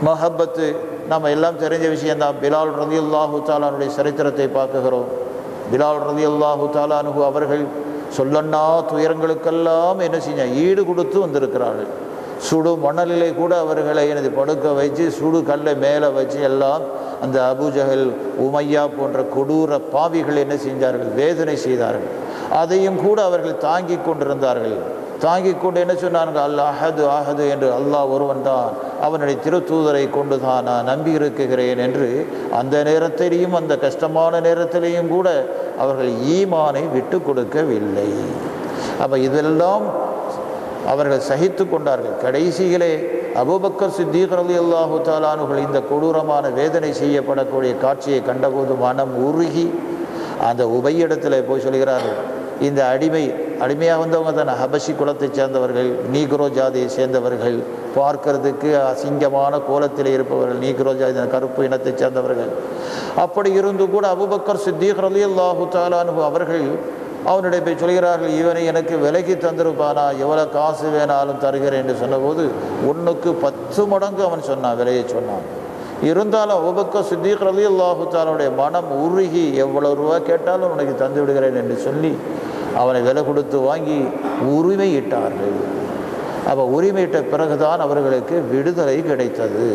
மஹப்பத்து நம்ம எல்லாம் தெரிஞ்ச விஷயந்தான். பிலால் ரலியல்லாஹு தஆலாவுடைய சரித்திரத்தை பார்க்குகிறோம். பிலால் ரலியல்லாஹு தஆலா அன்ஹு அவர்கள் சொல்லன்னா துயரங்களுக்கெல்லாம் என்ன செஞ்ச ஈடு கொடுத்து வந்திருக்கிறார்கள். சுடு மணலிலே கூட அவர்களை எனது படுக்க வச்சு, சுடு கல்லை மேலே வச்சு எல்லாம் அந்த அபூஜஹல் உமையா போன்ற கொடூர பாவிகள் என்ன செஞ்சார்கள், வேதனை செய்தார்கள். அதையும் கூட அவர்கள் தாங்கி கொண்டிருந்தார்கள். தாங்கிக் கொண்டு என்ன சொன்னாங்க, அல்லாஹ் அஹது அஹது என்று, அல்லாஹ் ஒருவன் தான், அவனுடைய திருத்தூதரை கொண்டு தான் நான் நம்பி இருக்குகிறேன் என்று அந்த நேரத்திலேயும் அந்த கஷ்டமான நேரத்திலேயும் கூட அவர்கள் ஈமானை விட்டு கொடுக்கவில்லை. அப்போ இதெல்லாம் அவர்கள் சகித்து கொண்டார்கள். கடைசியிலே அபூபக்கர் சித்தீக் ரலியல்லாஹு தஆலா அன்ஹு இந்த கொடூரமான வேதனை செய்யப்படக்கூடிய காட்சியை கண்டபோது மனம் உருகி அந்த உபையிடத்தில் போய் சொல்கிறார்கள், இந்த அடிமையாக வந்தவங்க தானே, ஹபஷி குலத்தை சேர்ந்தவர்கள், நீக்ரோ ஜாதியை சேர்ந்தவர்கள், பார்க்கறதுக்கு அசிங்கமான கோலத்தில் இருப்பவர்கள், நீக்ரோ ஜாதி கருப்பு இனத்தை சேர்ந்தவர்கள். அப்படி இருந்து கூட அபூபக்கர் சித்தீக் ரலியல்லாஹு தஆலா அன்ஹு அவர்கள் அவனுடைய போய் சொல்கிறார்கள், இவனை எனக்கு விலைக்கு தந்திருப்பானா, எவ்வளோ காசு வேணாலும் தருகிறேன் என்று சொன்னபோது 1க்கு 10 மடங்கு அவன் சொன்னான், விலையை சொன்னான். இருந்தாலும் அபூபக்கர் சித்தீக் ரலியல்லாஹு தஆலாவுடைய மனம் உருகி எவ்வளவு ரூபா கேட்டாலும் உனக்கு தந்து விடுகிறேன் என்று சொல்லி அவனை விலை கொடுத்து வாங்கி உரிமையிட்டார்கள். அப்போ உரிமையிட்ட பிறகுதான் அவர்களுக்கு விடுதலை கிடைத்தது.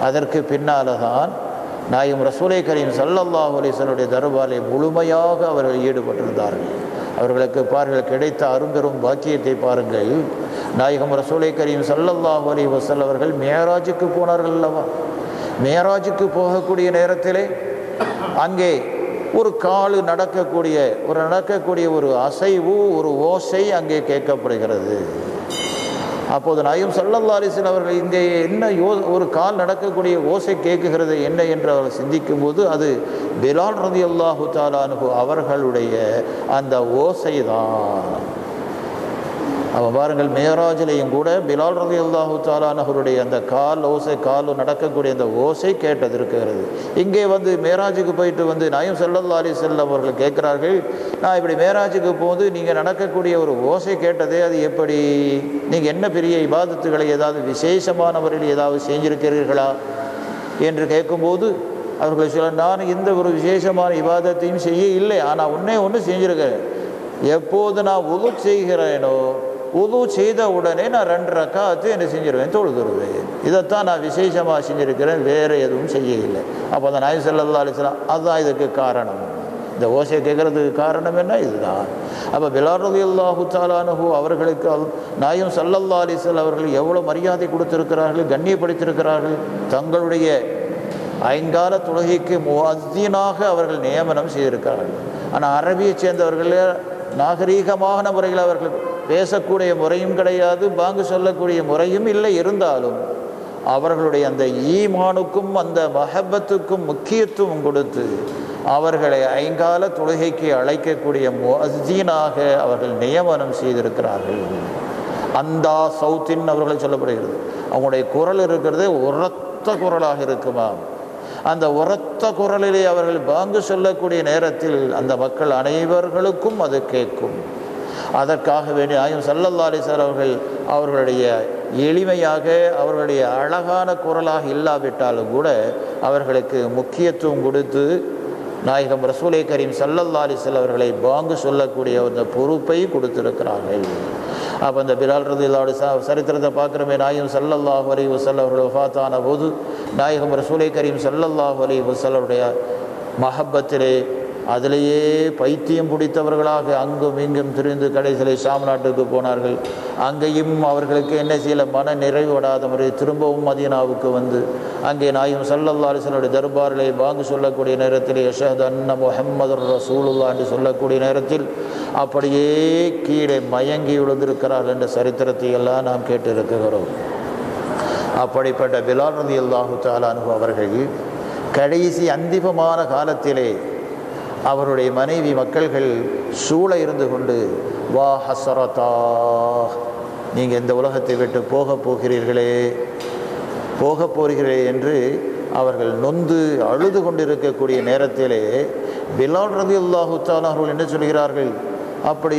அதற்கு பின்னால் தான் நாயகம் ரசூலை கரீம் ஸல்லல்லாஹு அலைஹி வஸல்லம் தர்பாரிலே முழுமையாக அவர்கள் ஈடுபட்டிருந்தார்கள். அவர்களுக்கு பாருங்கள், கிடைத்த அரும்பெரும் பாக்கியத்தை பாருங்கள். நாயகம் ரசூலை கரீம் ஸல்லல்லாஹு அலைஹி வஸல்லம் அவர்கள் மேராஜுக்கு போனார்கள் அல்லவா? மேராஜுக்கு போகக்கூடிய நேரத்திலே அங்கே ஒரு கால் நடக்கக்கூடிய ஒரு அசைவு, ஒரு ஓசை அங்கே கேட்கப்படுகிறது. அப்போது நாயகம் ஸல்லல்லாஹு அலைஹி வஸல்லம் அவர்கள் இங்கே என்ன ஒரு கால் நடக்கக்கூடிய ஓசை கேட்குகிறது என்ன என்று அவர்கள் சிந்திக்கும் போது அது பிலால் ரலியல்லாஹு தஆலா அன்ஹு அவர்களுடைய அந்த ஓசை தான். அவன் பாருங்கள், மேராஜிலையும் கூட பிலால் ரலியல்லாஹு தஆலா அன்ஹுடைய அந்த கால் நடக்கக்கூடிய அந்த ஓசை கேட்டது இருக்கிறது. இங்கே வந்து மேராஜுக்கு போயிட்டு நாயகம் ஸல்லல்லாஹு அலைஹி வஸல்லம் அவர்கள் கேட்கிறார்கள், நான் இப்படி மேராஜுக்கு போது நீங்கள் நடக்கக்கூடிய ஒரு ஓசை கேட்டதே, அது எப்படி? நீங்கள் என்ன பெரிய இபாதத்துகளை ஏதாவது விசேஷமானவர்கள் ஏதாவது செஞ்சிருக்கிறீர்களா என்று கேட்கும்போது அவர்கள் சொல்ல, நான் இந்த ஒரு விசேஷமான இபாதத்தையும் செய்ய இல்லை, ஆனால் ஒன்று செஞ்சுருக்கிறேன். எப்போது நான் உது செய்கிறேனோ உது செய்த உடனே நான் 2 ரக்காத்து என்ன செஞ்சிருவேன், தொழுதுருவேன். இதைத்தான் நான் விசேஷமாக செஞ்சுருக்கிறேன், வேறு எதுவும் செய்ய இல்லை. அப்போ அந்த நாயகம் ஸல்லல்லாஹு அலைஹி வஸல்லம் அதுதான் இதுக்கு காரணம். இந்த ஓசையை கேட்குறதுக்கு காரணம் என்ன, இதுதான். அப்போ பிலால் ரலியல்லாஹு தஆலா அன்ஹு அவர்களுக்கு நாயகம் ஸல்லல்லாஹு அலைஹி வஸல்லம் அவர்கள் எவ்வளோ மரியாதை கொடுத்திருக்கிறார்கள், கண்ணியப்படுத்தியிருக்கிறார்கள். தங்களுடைய 5 கால தொழுகைக்கு முஅஸ்ஸினாக அவர்கள் நியமனம் செய்திருக்கிறார்கள். ஆனால் அரபியை சேர்ந்தவர்கள் நாகரீகமான முறையில் அவர்கள் பேசக்கூடிய முறையும் கிடையாது, பாங்கு சொல்லக்கூடிய முறையும் இல்லை. இருந்தாலும் அவர்களுடைய அந்த ஈமானுக்கும் அந்த மஹப்பத்துக்கும் முக்கியத்துவம் கொடுத்து அவர்களை 5 கால தொழுகைக்கு அழைக்கக்கூடிய முஅஸ்ஸினாக அவர்கள் நியமனம் செய்திருக்கிறார்கள். அந்தா சவுத்தின் அவர்கள் சொல்லப்படுகிறது. அவங்களுடைய குரல் இருக்கிறது உரத்த குரலாக இருக்குமா. அந்த உரத்த குரலிலே அவர்கள் பாங்கு சொல்லக்கூடிய நேரத்தில் அந்த மக்கள் அனைவர்களுக்கும் அது கேட்கும். அதற்காக வேண்டிய நாயகம் ஸல்லல்லாஹு அலைஹி வஸல்லம் அவர்களுடைய எளிமையாக அவர்களுடைய அழகான குரலாக இல்லாவிட்டாலும் கூட அவர்களுக்கு முக்கியத்துவம் கொடுத்து நாயகம் ரசூலை கரீம் ஸல்லல்லாஹு அலைஹி வஸல்லம் அவர்களை பாங்கு சொல்லக்கூடிய அந்த பொறுப்பை கொடுத்திருக்கிறார்கள். அப்போ அந்த பிலால் ரலியல்லாஹு அன்ஹு சரித்திரத்தை பார்க்குறமே, நாயகம் ஸல்லல்லாஹு அலைஹி வஸல்லம் அவர்கள் வஃபாத்தான போது நாயகம் ரசூலை கரீம் ஸல்லல்லாஹு அலைஹி வஸல்லமுடைய மஹப்பத்திலே அதிலேயே பைத்தியம் பிடித்தவர்களாக அங்கும் இங்கும் திரிந்து கடைசியிலே ஷாம் நாட்டுக்கு போனார்கள். அங்கேயும் அவர்களுக்கு என்ன செய்யல, மன நிறைவடாத முறை திரும்பவும் மதீனாவுக்கு வந்து அங்கே நாயகம் ஸல்லல்லாஹு அலைஹி வஸல்லம் தர்பாரிலே பாங்கு சொல்லக்கூடிய நேரத்தில் அஷ்ஹது அன்ன முஹம்மதுர் ரசூலுல்லாஹ் என்று சொல்லக்கூடிய நேரத்தில் அப்படியே கீழே மயங்கி விழுந்திருக்கிறார்கள் என்ற சரித்திரத்தை எல்லாம் நாம் கேட்டிருக்கிறோம். அப்படிப்பட்ட பிலால் ரலியல்லாஹு தஆலா அன்ஹு அவர்கள் கடைசி அந்திமமான காலத்திலே அவருடைய மனைவி மக்கள்கள் சூழ இருந்து கொண்டு, வா ஹஸ்ரதா, நீங்கள் இந்த உலகத்தை விட்டு போக போகிறீர்களே என்று அவர்கள் நொந்து அழுது கொண்டிருக்கக்கூடிய நேரத்திலே பிலால் ரலியல்லாஹு தஆலா அவர்கள் என்ன சொல்கிறார்கள், அப்படி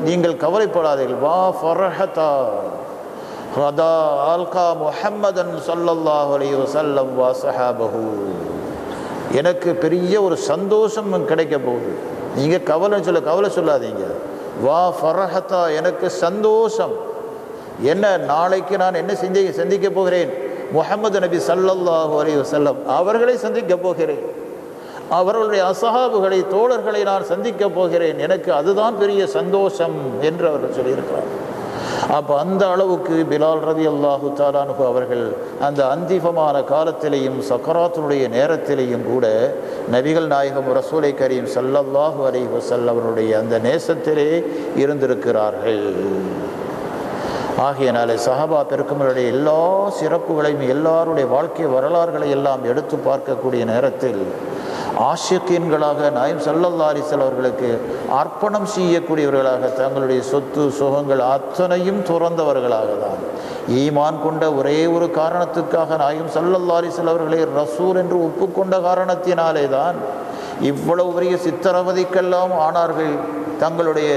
நீங்கள் கவலைப்படாதீர்கள், வா ஃபர்ஹதா ரதா ஆல்கா முஹம்மதன் ஸல்லல்லாஹு அலைஹி வஸல்லம் வா ஸஹாபஹு, எனக்கு பெரிய ஒரு சந்தோஷம் கிடைக்க போகுது. நீங்கள் கவலை சொல்லாதீங்க. வா ஃபர்ஹதா, எனக்கு சந்தோஷம். என்ன, நாளைக்கு நான் என்ன சந்திக்க போகிறேன், முஹம்மது நபி ஸல்லல்லாஹு அலைஹி வஸல்லம் அவர்களை சந்திக்க போகிறேன். அவர்களுடைய அஸஹாபுகளை, தோழர்களை நான் சந்திக்க போகிறேன். எனக்கு அதுதான் பெரிய சந்தோஷம் என்று அவர்கள் சொல்லியிருக்கிறார். அப்போ அந்த அளவுக்கு பிலால் ரலியல்லாஹு தஆலா அன்ஹு அவர்கள் அந்த அந்திமமான காலத்திலேயும் சக்கராத்துடைய நேரத்திலேயும் கூட நபிகள் நாயகம் ரசூலை கரீம் ஸல்லல்லாஹு அலைஹி வஸல்லம் அவருடைய அந்த நேசத்திலே இருந்திருக்கிறார்கள். ஆகையினாலே சஹாபா பெருக்கங்களுடைய எல்லா சிறப்புகளையும் எல்லாருடைய வாழ்க்கை வரலாறுகளை எல்லாம் எடுத்து பார்க்கக்கூடிய நேரத்தில் ஆஷிகீன்களாக நாயகம் ஸல்லல்லாஹு அலைஹி வஸல்லம் அவர்களுக்கு அர்ப்பணம் செய்யக்கூடியவர்களாக தங்களுடைய சொத்து சுகங்கள் அத்தனையும் துறந்தவர்களாக தான், ஈமான் கொண்ட ஒரே ஒரு காரணத்துக்காக நாயகம் ஸல்லல்லாஹு அலைஹி வஸல்லம் அவர்களை ரசூல் என்று ஒப்புக்கொண்ட காரணத்தினாலே தான் இவ்வளவு பெரிய சித்திரவதைக்கெல்லாம் ஆனார்கள். தங்களுடைய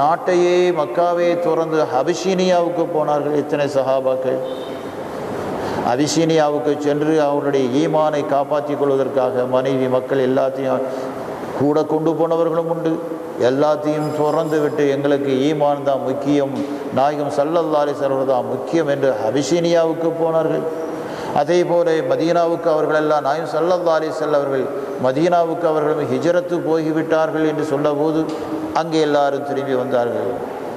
நாட்டையே மக்காவே துறந்து அபிஷீனியாவுக்கு போனார்கள். இத்தனை சஹாபாக்கள் அபிஷீனியாவுக்கு சென்று அவருடைய ஈமானை காப்பாற்றிக் கொள்வதற்காக மனைவி மக்கள் எல்லாத்தையும் கூட கொண்டு போனவர்களும் உண்டு. எல்லாத்தையும் துறந்து விட்டு எங்களுக்கு ஈமான் தான் முக்கியம், நாயகம் ஸல்லல்லாஹு அலைஹி வஸல்லம் தான் முக்கியம் என்று அபிஷீனியாவுக்கு போனார்கள். அதே போல மதீனாவுக்கு அவர்கள் எல்லாம் நாயகம் ஸல்லல்லாஹு அலைஹி வஸல்லம் அவர்கள் மதீனாவுக்கு அவர்களும் ஹிஜ்ரத்து போய்விட்டார்கள் என்று சொன்னபோது அங்கே எல்லாரும் திரும்பி வந்தார்கள்.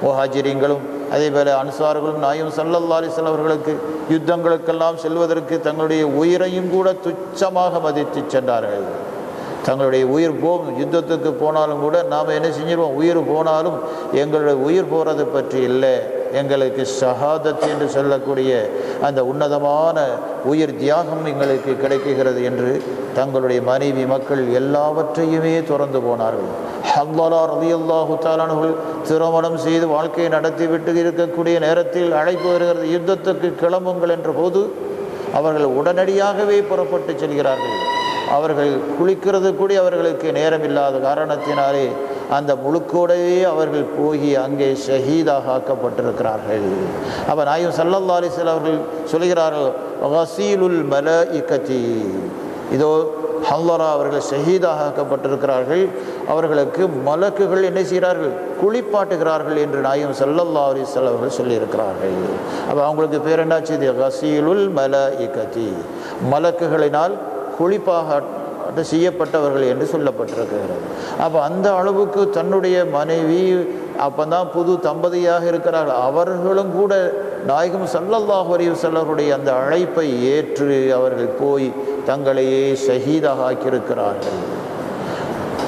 முஹாஜிரிங்களும் அதே போல அன்சார்களும் நாயகம் ஸல்லல்லாஹு அலைஹி வஸல்லம் அவர்களுக்கு யுத்தங்களுக்கெல்லாம் செல்வதற்கு தங்களுடைய உயிரையும் கூட துச்சமாக மதித்து சென்றார்கள். தங்களுடைய உயிர் யுத்தத்துக்கு போனாலும் கூட நாம் என்ன செஞ்சிருவோம், உயிர் போனாலும் எங்களுடைய உயிர் போகிறது பற்றி இல்லை, எங்களுக்கு ஷஹாதத் என்று சொல்லக்கூடிய அந்த உன்னதமான உயிர் தியாகம் எங்களுக்கு கிடைக்குகிறது என்று தங்களுடைய மனைவி மக்கள் எல்லாவற்றையுமே துறந்து போனார்கள். ஹன்ஸலா ரலியல்லாஹு தஆலா அன்ஹு திருமணம் செய்து வாழ்க்கையை நடத்திவிட்டு இருக்கக்கூடிய நேரத்தில் அழைப்பு வருகிறது, யுத்தத்துக்கு கிளம்புங்கள் என்ற போது அவர்கள் உடனடியாகவே புறப்பட்டு செல்கிறார்கள். அவர்கள் குளிக்கிறது கூட அவர்களுக்கு நேரம் இல்லாத காரணத்தினாலே அந்த முழுக்கோடையே அவர்கள் போய் அங்கே ஷஹீதாக ஆக்கப்பட்டிருக்கிறார்கள். அப்போ நாயகம் ஸல்லல்லாஹு அலைஹி வஸல்லம் அவர்கள் சொல்கிறார்கள், வஸீலுல் மலாயிகதி, இதோ ஹல்லரா அவர்கள் ஷஹீதாக ஆக்கப்பட்டிருக்கிறார்கள், அவர்களுக்கு மலக்குகள் என்ன செய்கிறார்கள், குளிப்பாட்டுகிறார்கள் என்று நாயகம் ஸல்லல்லாஹு அலைஹி வஸல்லம் அவர்கள் சொல்லியிருக்கிறார்கள். அப்போ அவங்களுக்கு பேர் என்னாச்சு, இது கசீலுல் மலாயிகதி, மலக்குகளினால் குளிப்பாக செய்யப்பட்டவர்கள் என்று சொல்லப்பட்டிருக்கிறது. அப்போ அந்த அளவுக்கு தன்னுடைய மனைவி அப்போ தான் புது தம்பதியாக இருக்கிறார்கள், அவர்களும் கூட நாயகம் ஸல்லல்லாஹு அலைஹி வஸல்லம் அந்த அழைப்பை ஏற்று அவர்கள் போய் தங்களையே ஷஹீதாக ஆக்கியிருக்கிறார்கள்.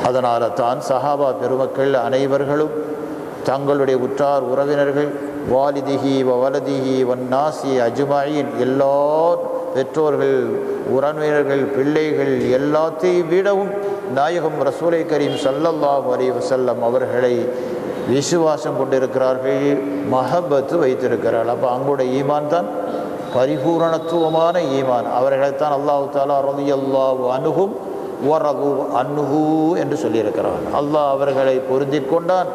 அதனால தான் சஹாபா பெருமக்கள் அனைவர்களும் தங்களுடைய உற்றார் உறவினர்கள் வாலிதிஹி வலதிஹி வன்னாசி அஜ்மாயின், எல்லா பெற்றோர்கள் உறவினர்கள் பிள்ளைகள் எல்லாத்தையும் விடவும் நாயகம் ரசூலை கரீம் ஸல்லல்லாஹு அலைஹி வஸல்லம் அவர்களை விசுவாசம் கொண்டிருக்கிறார்கள், மஹபத்து வைத்திருக்கிறார்கள். அப்போ அவங்களுடைய ஈமான் தான் பரிபூரணத்துவமான ஈமான். அவர்களைத்தான் அல்லாஹு தஆலா ரலியல்லாஹு அன்ஹும் வரது அன்ஹு என்று சொல்லியிருக்கிறார். அல்லாஹ் அவர்களை பொருந்தி கொண்டான்,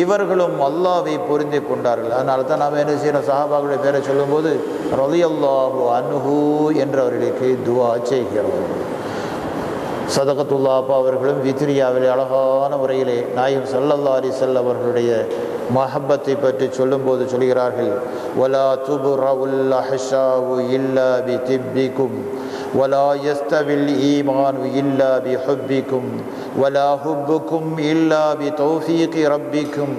இவர்களும் அல்லாஹ்வை பொருந்தி கொண்டார்கள். அதனால தான் நாம் என்ன செய்கிறோம், சஹாபாக்களுடைய பேரை சொல்லும்போது ரலியல்லாஹு அன்ஹு என்று அவர்களுக்கு துஆ செய்கிறோம். சதகத்துல்லா அப்பா அவர்களும் வித்ரியாவிலே அழகான முறையிலே நாயகம் ஸல்லல்லாஹு அலைஹி வஸல்லம் அவர்களுடைய மஹப்பத்தை பற்றி சொல்லும்போது சொல்கிறார்கள், வலா துபுரவுல் அஹ்ஷாவு இல்லா பி திப்பிக்கும் வலா யஸ்தவில் ஈமானு இல்லா பி ஹுப்பிக்கும் வலா ஹுப்புக்கும் இல்லா பி தௌஃபீகி ரப்பிக்கும்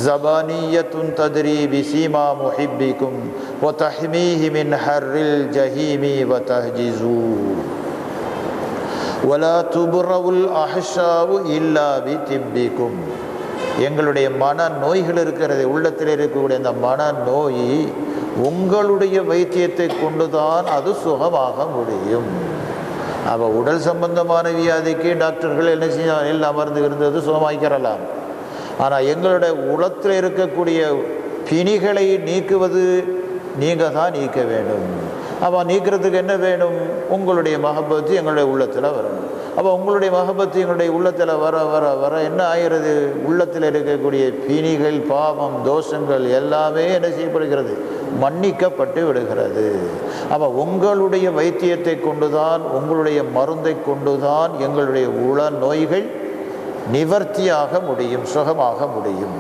ஜபானியத்துன் தத்ரி பி சீமா முஹிப்பிக்கும் வ தஹ்மீஹி மின் ஹர்ரில் ஜஹீமி வ தஹ்ஜிஸூ வலா துபுரவுல் அஹ்ஷாவு இல்லா பி திப்பிக்கும். எங்களுடைய மன நோய்கள் இருக்கிறது, உள்ளத்தில் இருக்கக்கூடிய அந்த மன நோய் உங்களுடைய வைத்தியத்தை கொண்டுதான் அது சுகமாக முடியும். அப்போ உடல் சம்பந்தமான வியாதிக்கு டாக்டர்கள் என்ன செய்ய எல்லாம் மருந்து இருந்தது சுகமாக்கிறலாம். ஆனால் எங்களுடைய உளத்தில் இருக்கக்கூடிய பிணிகளை நீக்குவது நீங்கள் தான் நீக்க வேண்டும். அப்போ நீக்கிறதுக்கு என்ன வேணும், உங்களுடைய மஹபத்து எங்களுடைய உள்ளத்தில் வரணும். அப்போ உங்களுடைய மஹபத்து எங்களுடைய உள்ளத்தில் வர வர வர என்ன ஆகிறது, உள்ளத்தில் இருக்கக்கூடிய பிணிகள் பாவம் தோஷங்கள் எல்லாமே என்ன செய்யப்படுகிறது, மன்னிக்கப்பட்டு விடுகிறது. அப்போ உங்களுடைய வைத்தியத்தை கொண்டுதான் உங்களுடைய மருந்தை கொண்டுதான் எங்களுடைய உள நோய்கள் நிவர்த்தியாக முடியும், சுகமாக முடியும்.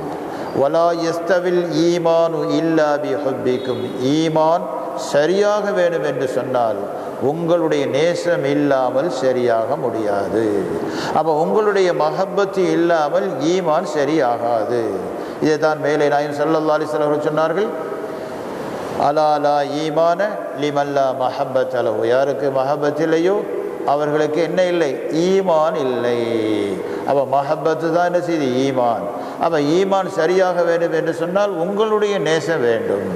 வலா யஸ்தவில் ஈமானு இல்லா பி ஹுப்பிக்கும், ஈமான் சரியாக வேண்டும் என்று சொன்னால் உங்களுடைய நேசம் இல்லாமல் சரியாக முடியாது. அப்போ உங்களுடைய மஹப்பத்து இல்லாமல் ஈமான் சரியாகாது. இதை தான் மேலே நாயகம் ஸல்லல்லாஹு அலைஹி வஸல்லம் சொன்னார்கள், அலா லா ஈமான லிமல்லா மஹப்பத் லஹு, யாருக்கு மஹப்பத் இல்லையோ அவர்களுக்கு என்ன இல்லை, ஈமான் இல்லை. அப்போ மஹப்பத்து தான் என்ன செய்து ஈமான். அப்போ ஈமான் சரியாக வேண்டும் என்று சொன்னால் உங்களுடைய நேசம் வேண்டும்.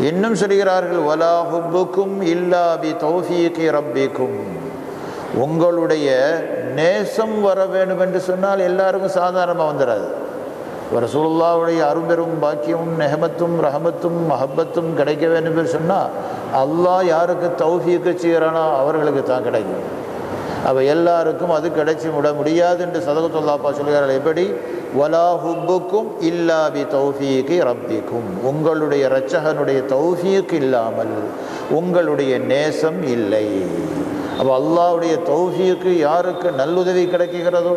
இன்னும் சொல்கிறார்கள், வலா ஹுப்புக்கும் இல்லா பி தௌஃபீகி ரப்பிக்கும், உங்களுடைய நேசம் வர வேண்டும் என்று சொன்னால் எல்லாருக்கும் சாதாரணமாக வந்துடாது. ரசூலுல்லாஹ்வுடைய அரும்பெரும் பாக்கியமும் நெஹமத்தும் ரஹமத்தும் மஹப்பத்தும் கிடைக்க வேண்டும் என்று சொன்னால் அல்லாஹ் யாருக்கு தௌஃபீக்கு செய்கிறானோ அவர்களுக்கு தான் கிடைக்கும். அப்போ எல்லாருக்கும் அது கிடைச்சி விட முடியாது என்று சதகத்துல்லாப்பா சொல்கிறார்கள். எப்படி, வலா ஹுப்புக்கும் இல்லா பி தௌஃபீகி ரப்பிக்கும், உங்களுடைய இரட்சகனுடைய தௌஃபீக் இல்லாமல் உங்களுடைய நேசம் இல்லை. அப்போ அல்லாஹ்வுடைய தௌஃபீக்கு யாருக்கு நல்லுதவி கிடைக்கிறதோ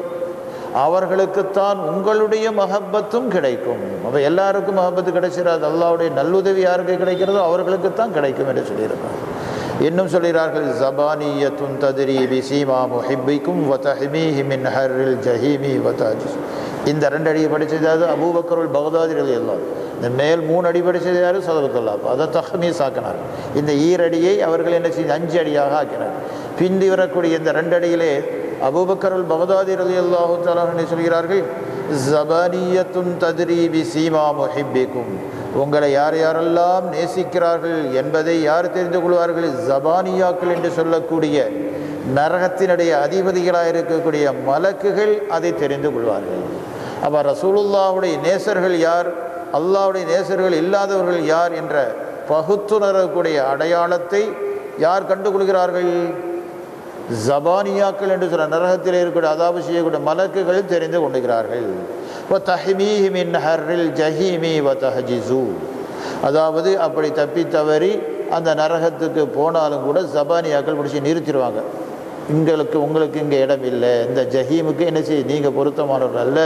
அவர்களுக்குத்தான் உங்களுடைய மஹப்பத்தும் கிடைக்கும். அப்போ எல்லாருக்கும் மஹப்பத்து கிடைச்சிடாது, அல்லாஹ்வுடைய நல்லுதவி யாருக்கு கிடைக்கிறதோ அவர்களுக்குத்தான் கிடைக்கும் என்று சொல்லியிருக்காங்க. இன்னும் சொல்கிறார்கள், ஜபானியத்துன் தத்ரி பி சீமா முஹிப்பிக்கும் வ தஹ்மீஹி மின் ஹர்ரில் ஜஹீமி வ தஹ்ஜிஸ். இந்த 2 அடியை படித்தது யாரு, அபூபக்கர் பக்தாதி ரலியல்லாஹு. இந்த மேல் 3 அடி படித்தது யாரு, சதகத்துல்லாஹ். அதை தஹ்மீஸ் ஆக்கினார். இந்த ஈரடியை அவர்கள் என்ன செய்து 5 அடியாக ஆக்கினார். பிந்தி வரக்கூடிய இந்த 2 அடியிலே அபூபக்கர் பக்தாதி ரலியல்லாஹு தஆலா சொல்கிறார்கள், ஜபானியத்துன் தத்ரி பி சீமா முஹிப்பிக்கும், உங்களை யார் யாரெல்லாம் நேசிக்கிறார்கள் என்பதை யார் தெரிந்து கொள்வார்கள், ஜபானியாக்கள் என்று சொல்லக்கூடிய நரகத்தினுடைய அதிபதிகளாக இருக்கக்கூடிய மலக்குகள் அதை தெரிந்து கொள்வார்கள். அப்போ ரசூலுல்லாஹ்வுடைய நேசர்கள் யார், அல்லாஹ்வுடைய நேசர்கள் இல்லாதவர்கள் யார் என்ற பகுத்துணரக்கூடிய அடையாளத்தை யார் கண்டுகொள்கிறார்கள், ஜபானியாக்கள் என்று சொல்ல நரகத்தில் இருக்கக்கூடிய அதாபு செய்யக்கூடிய மலக்குகள் தெரிந்து கொண்டுகிறார்கள். வதஹ்மீஹி மின் ஹர்ரில் ஜஹீமி வதஹ்ஜிஸூ, அதாவது அப்படி தப்பி தவறி அந்த நரகத்துக்கு போனாலும் கூட ஜபானியாக்கள் பிடிச்சி நிறுத்திடுவாங்க. உங்களுக்கு இங்கே இடம் இல்லை, இந்த ஜஹீமுக்கு என்ன செய்ய நீங்கள் பொருத்தமானவர்கள் அல்ல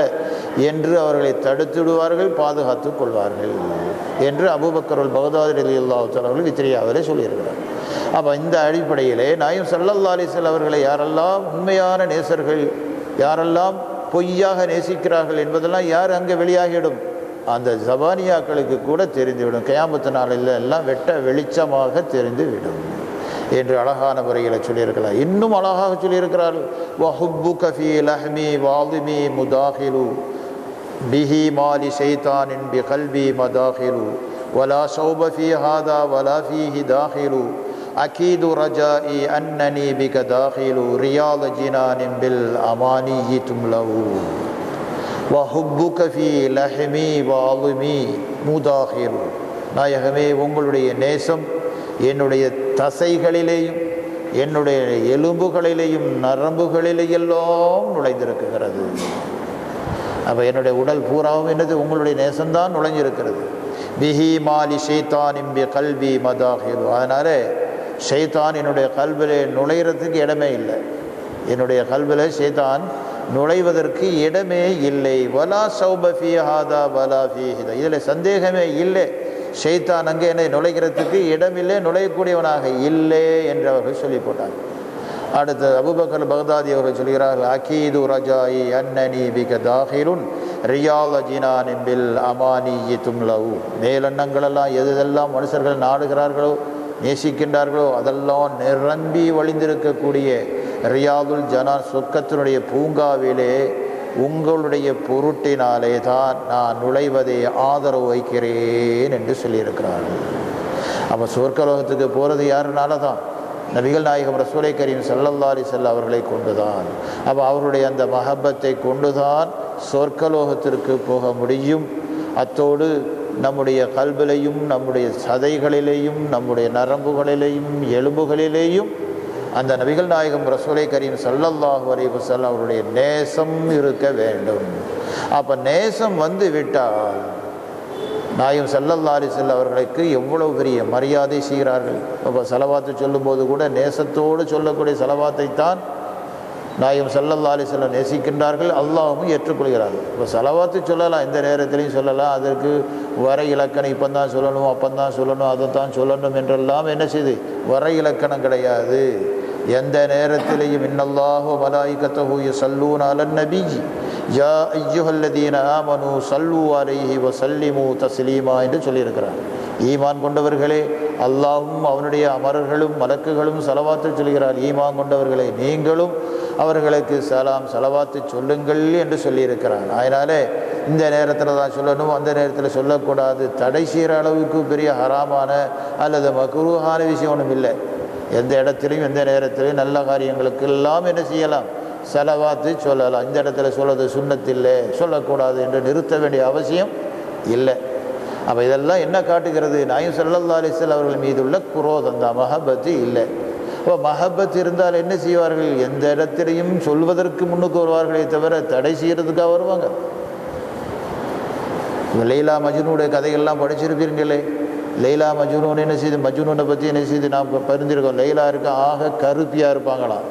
என்று அவர்களை தடுத்து விடுவார்கள், பாதுகாத்து கொள்வார்கள் என்று அபூபக்கர் பக்தாதி ரலியல்லாஹு தஆலா அவர்கள் வித்ரியாவிலே சொல்லியிருக்கிறார். அப்போ இந்த அடிப்படையிலே நாயகம் ஸல்லல்லாஹு அலைஹி வஸல்லம் அவர்களை யாரெல்லாம் உண்மையான நேசர்கள், யாரெல்லாம் பொய்யாக நேசிக்கிறார்கள் என்பதெல்லாம் யார் அங்கே வெளியாகிவிடும், அந்த ஜபானியாக்களுக்கு கூட தெரிந்துவிடும். கியாமத்து நாளில் எல்லாம் வெட்ட வெளிச்சமாக தெரிந்துவிடும் என்று அழகான முறையில் சொல்லியிருக்கிறார். இன்னும் அழகாக சொல்லியிருக்கிறார்கள், வஹுப்புக ஃபீ லஹ்மி வாலிமி முதாஹிலு பிஹி மாலி ஷைத்தானின் பிகல்பி மதாஹிலு வலா ஷௌப ஃபீ ஹாதா வலா ஃபீஹி தாஹிலு அகீது ரஜாஇ அன்னனி பிக தாஹிலு ரியாத ஜினானின் பில் அமானியி தும்லவு வஹுப்புக ஃபீ லஹ்மி வாலிமி முதாஹிலு. நாயகமே, உங்களுடைய நேசம் என்னுடைய தசைகளிலேயும் என்னுடைய எலும்புகளிலேயும் நரம்புகளிலேயெல்லாம் நுழைந்திருக்கிறது. அப்போ என்னுடைய உடல் பூராவும் என்னது உங்களுடைய நேசம்தான் நுழைஞ்சிருக்கிறது. பிஹி மாலி ஷைத்தானின் பி கல்வி மதாஹிலு. அதனால் ஷைத்தான் என்னுடைய கல்விலே நுழைகிறதுக்கு இடமே இல்லை, என்னுடைய கல்விலே ஷைத்தான் நுழைவதற்கு இடமே இல்லை. வலா ஷௌப ஃபீ ஹாதா வலா ஃபீஹிதா. இதில் சந்தேகமே இல்லை, ஷைத்தான் அங்கே என்னை நுழைகிறதுக்கு இடமில்லை, நுழையக்கூடியவனாக இல்லை என்று அவர்கள் சொல்லி போட்டார். அடுத்து அபூபக்கர் பக்தாதி அவர்கள் சொல்கிறார்கள், அகீது ரஜாயி அன்னனி பிக தாஹிலுன் ரியாத ஜினானின் பில் அமானியி தும்லவு. மேலெண்ணங்களெல்லாம் எதெல்லாம் மனுஷர்கள் நாடுகிறார்களோ நேசிக்கின்றார்களோ அதெல்லாம் நிரம்பி வழிந்திருக்கக்கூடிய ரியாதுல் ஜனான் சொர்க்கத்தினுடைய பூங்காவிலே உங்களுடைய பொருட்டினாலே தான் நான் நுழைவதை ஆதரவு வைக்கிறேன் என்று சொல்லியிருக்கிறார்கள். அப்போ சொர்க்கலோகத்துக்கு போகிறது யாருனால தான்? நபிகள் நாயகம் ரசூலை கரீம் ஸல்லல்லாஹு அலைஹி வஸல்லம் அவர்களை கொண்டுதான். அப்போ அவருடைய அந்த மஹப்பத்தை கொண்டுதான் சொர்க்கலோகத்திற்கு போக முடியும். அத்தோடு நம்முடைய கல்விலையும் நம்முடைய சதைகளிலேயும் நம்முடைய நரம்புகளிலேயும் எலும்புகளிலேயும் அந்த நபிகள் நாயகம் ரசூலை கரீம் ஸல்லல்லாஹு அலைஹி வஸல்லம் அவருடைய நேசம் இருக்க வேண்டும். அப்போ நேசம் வந்து விட்டால் நாயகம் ஸல்லல்லாஹு அலைஹி வஸல்லம் அவர்களுக்கு எவ்வளவு பெரிய மரியாதை செய்கிறார்கள். அப்போ சலவாத்து சொல்லும்போது கூட நேசத்தோடு சொல்லக்கூடிய சலவாத்தைத்தான் நாயகம் ஸல்லல்லாஹு அலைஹி வஸல்லம் நேசிக்கின்றார்கள், அல்லாஹ்வும் ஏற்றுக்கொள்கிறார்கள். இப்போ சலவாத்து சொல்லலாம், எந்த நேரத்திலையும் சொல்லலாம், அதற்கு வர இலக்கணம் இப்போ தான் சொல்லணும், அப்பந்தான் சொல்லணும், அதை தான் சொல்லணும் என்றெல்லாம் என்ன செய்து வர இலக்கணம் கிடையாது. எந்த நேரத்திலையும் இன்னல்லாஹு மலாயிகத்தஹு யஸல்லூன அலன் நபிய்யி யா அய்யுஹல்லதீன ஆமனூ ஸல்லூ அலைஹி வஸல்லிமூ தஸ்லீமா என்று சொல்லியிருக்கிறார். ஈமான் கொண்டவர்களே, அல்லாஹ்வும் அவனுடைய அமரர்களும் மலக்குகளும் சலவாத்து சொல்கிறார். ஈமான் கொண்டவர்களே, நீங்களும் அவர்களுக்கு சலவாத்து சொல்லுங்கள் என்று சொல்லியிருக்கிறார். அதனாலே இந்த நேரத்தில் தான் சொல்லணும், அந்த நேரத்தில் சொல்லக்கூடாது, தடை செய்கிற அளவுக்கு பெரிய ஹராமான அல்லது மக்ரூஹான விஷயம் ஒன்றும் இல்லை. எந்த இடத்துலையும் எந்த நேரத்திலையும் நல்ல காரியங்களுக்கு எல்லாம் என்ன செய்யலாம், சலவாத்து சொல்லலாம். இந்த இடத்துல சொல்வது சுன்னத்தில்லை, சொல்லக்கூடாது என்று நிறுத்த வேண்டிய அவசியம் இல்லை. அப்போ இதெல்லாம் என்ன காட்டுகிறது? நாயகம் ஸல்லல்லாஹு அலைஹி வஸல்லம் அவர்கள் மீது உள்ள குரோதம் தான், மஹப்பத்து இல்லை. இப்போ மஹப்பத் இருந்தால் என்ன செய்வார்கள்? எந்த இடத்திலையும் சொல்வதற்கு முன்னுக்கு வருவார்களே தவிர தடை செய்கிறதுக்காக வருவாங்க. லைலா மஜ்னூனுடைய கதைகள்லாம் படிச்சிருப்பீர்களே. லைலா மஜ்னூன் என்ன செய்து, மஜ்னூனை பற்றி என்ன செய்து நாம் பரிந்திருக்கோம். லைலா இருக்க ஆக கருப்பியாக இருப்பாங்களாம்.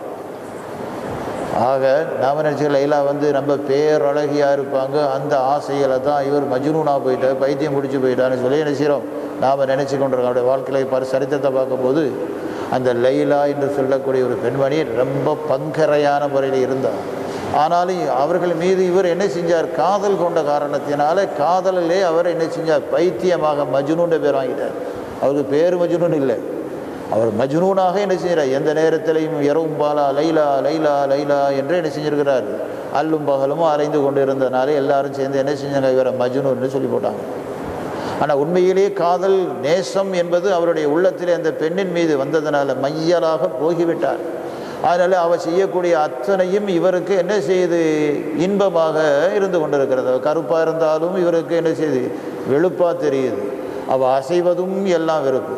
ஆக நாம் நினச்சி லைலா வந்து ரொம்ப பேரழகியாக இருப்பாங்க. அந்த ஆசைகளை தான் இவர் மஜ்னூனாக போயிட்டார், பைத்தியம் முடிச்சு போயிட்டான்னு சொல்லி என்ன செய்கிறோம் நாம் நினச்சி கொண்டிருக்கோம். அவருடைய வாழ்க்கையில் சரித்திரத்தை பார்க்கும்போது அந்த லைலா என்று சொல்லக்கூடிய ஒரு பெண்மணி ரொம்ப பங்கரையான முறையில் இருந்தார். ஆனாலும் அவர்கள் மீது இவர் என்ன செஞ்சார்? காதல் கொண்ட காரணத்தினால காதலிலே அவர் என்ன செஞ்சார்? பைத்தியமாக மஜ்னூன் பேர் வாங்கிட்டார். அவருக்கு பேர் மஜ்னூன் இல்லை, அவர் மஜ்னூனாக என்ன செய்கிறார்? எந்த நேரத்திலையும் இரவும் பாலா லைலா லைலா லைலா என்று என்ன செஞ்சிருக்கிறார்? அல்லும் பகலும் அரைந்து கொண்டு இருந்தனாலே எல்லாரும் சேர்ந்து என்ன செஞ்சாங்க? இவரை மஜ்னூன்னு சொல்லி போட்டாங்க. ஆனால் உண்மையிலேயே காதல் நேசம் என்பது அவருடைய உள்ளத்திலே அந்த பெண்ணின் மீது வந்ததனால மையலாக போகிவிட்டார். அதனால் அவர் செய்யக்கூடிய அத்தனையும் இவருக்கு என்ன செய்யுது? இன்பமாக இருந்து கொண்டிருக்கிறது. கருப்பாக இருந்தாலும் இவருக்கு என்ன செய்யுது? வெளுப்பாக தெரியுது. அவள் அசைவதும் எல்லாம் வெறுப்பு.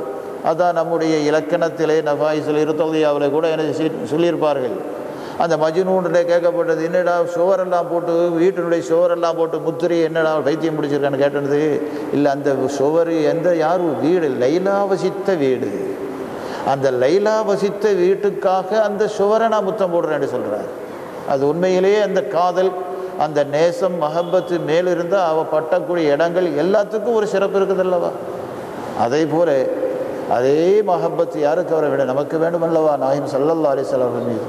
அதான் நம்முடைய இலக்கணத்திலே நஃபாயிஸில் இருத்தொல்லியாவில் கூட என்ன சொல்லியிருப்பார்கள். அந்த மஜ்னூன்ல கேட்கப்பட்டது, என்னடா சுவரெல்லாம் போட்டு வீட்டினுடைய சுவரெல்லாம் போட்டு முத்திரை என்னடா பைத்தியம் முடிச்சிருக்கான்னு கேட்டது. இல்லை, அந்த சுவர் எந்த யாரும் வீடு லைலா வசித்த வீடு. அந்த லைலா வசித்த வீட்டுக்காக அந்த சுவரை நான் முத்தம் போடுறேன்னு சொல்கிறார். அது உண்மையிலேயே அந்த காதல், அந்த நேசம், மஹப்பத்து மேலிருந்தால் அவள் பட்டக்கூடிய இடங்கள் எல்லாத்துக்கும் ஒரு சிறப்பு இருக்குது அல்லவா? அதே போல அதே மஹப்பத்து யாருக்கு அவரை விட நமக்கு வேண்டும் அல்லவா? நாயகம் ஸல்லல்லாஹு அலைஹி வஸல்லம் மீது.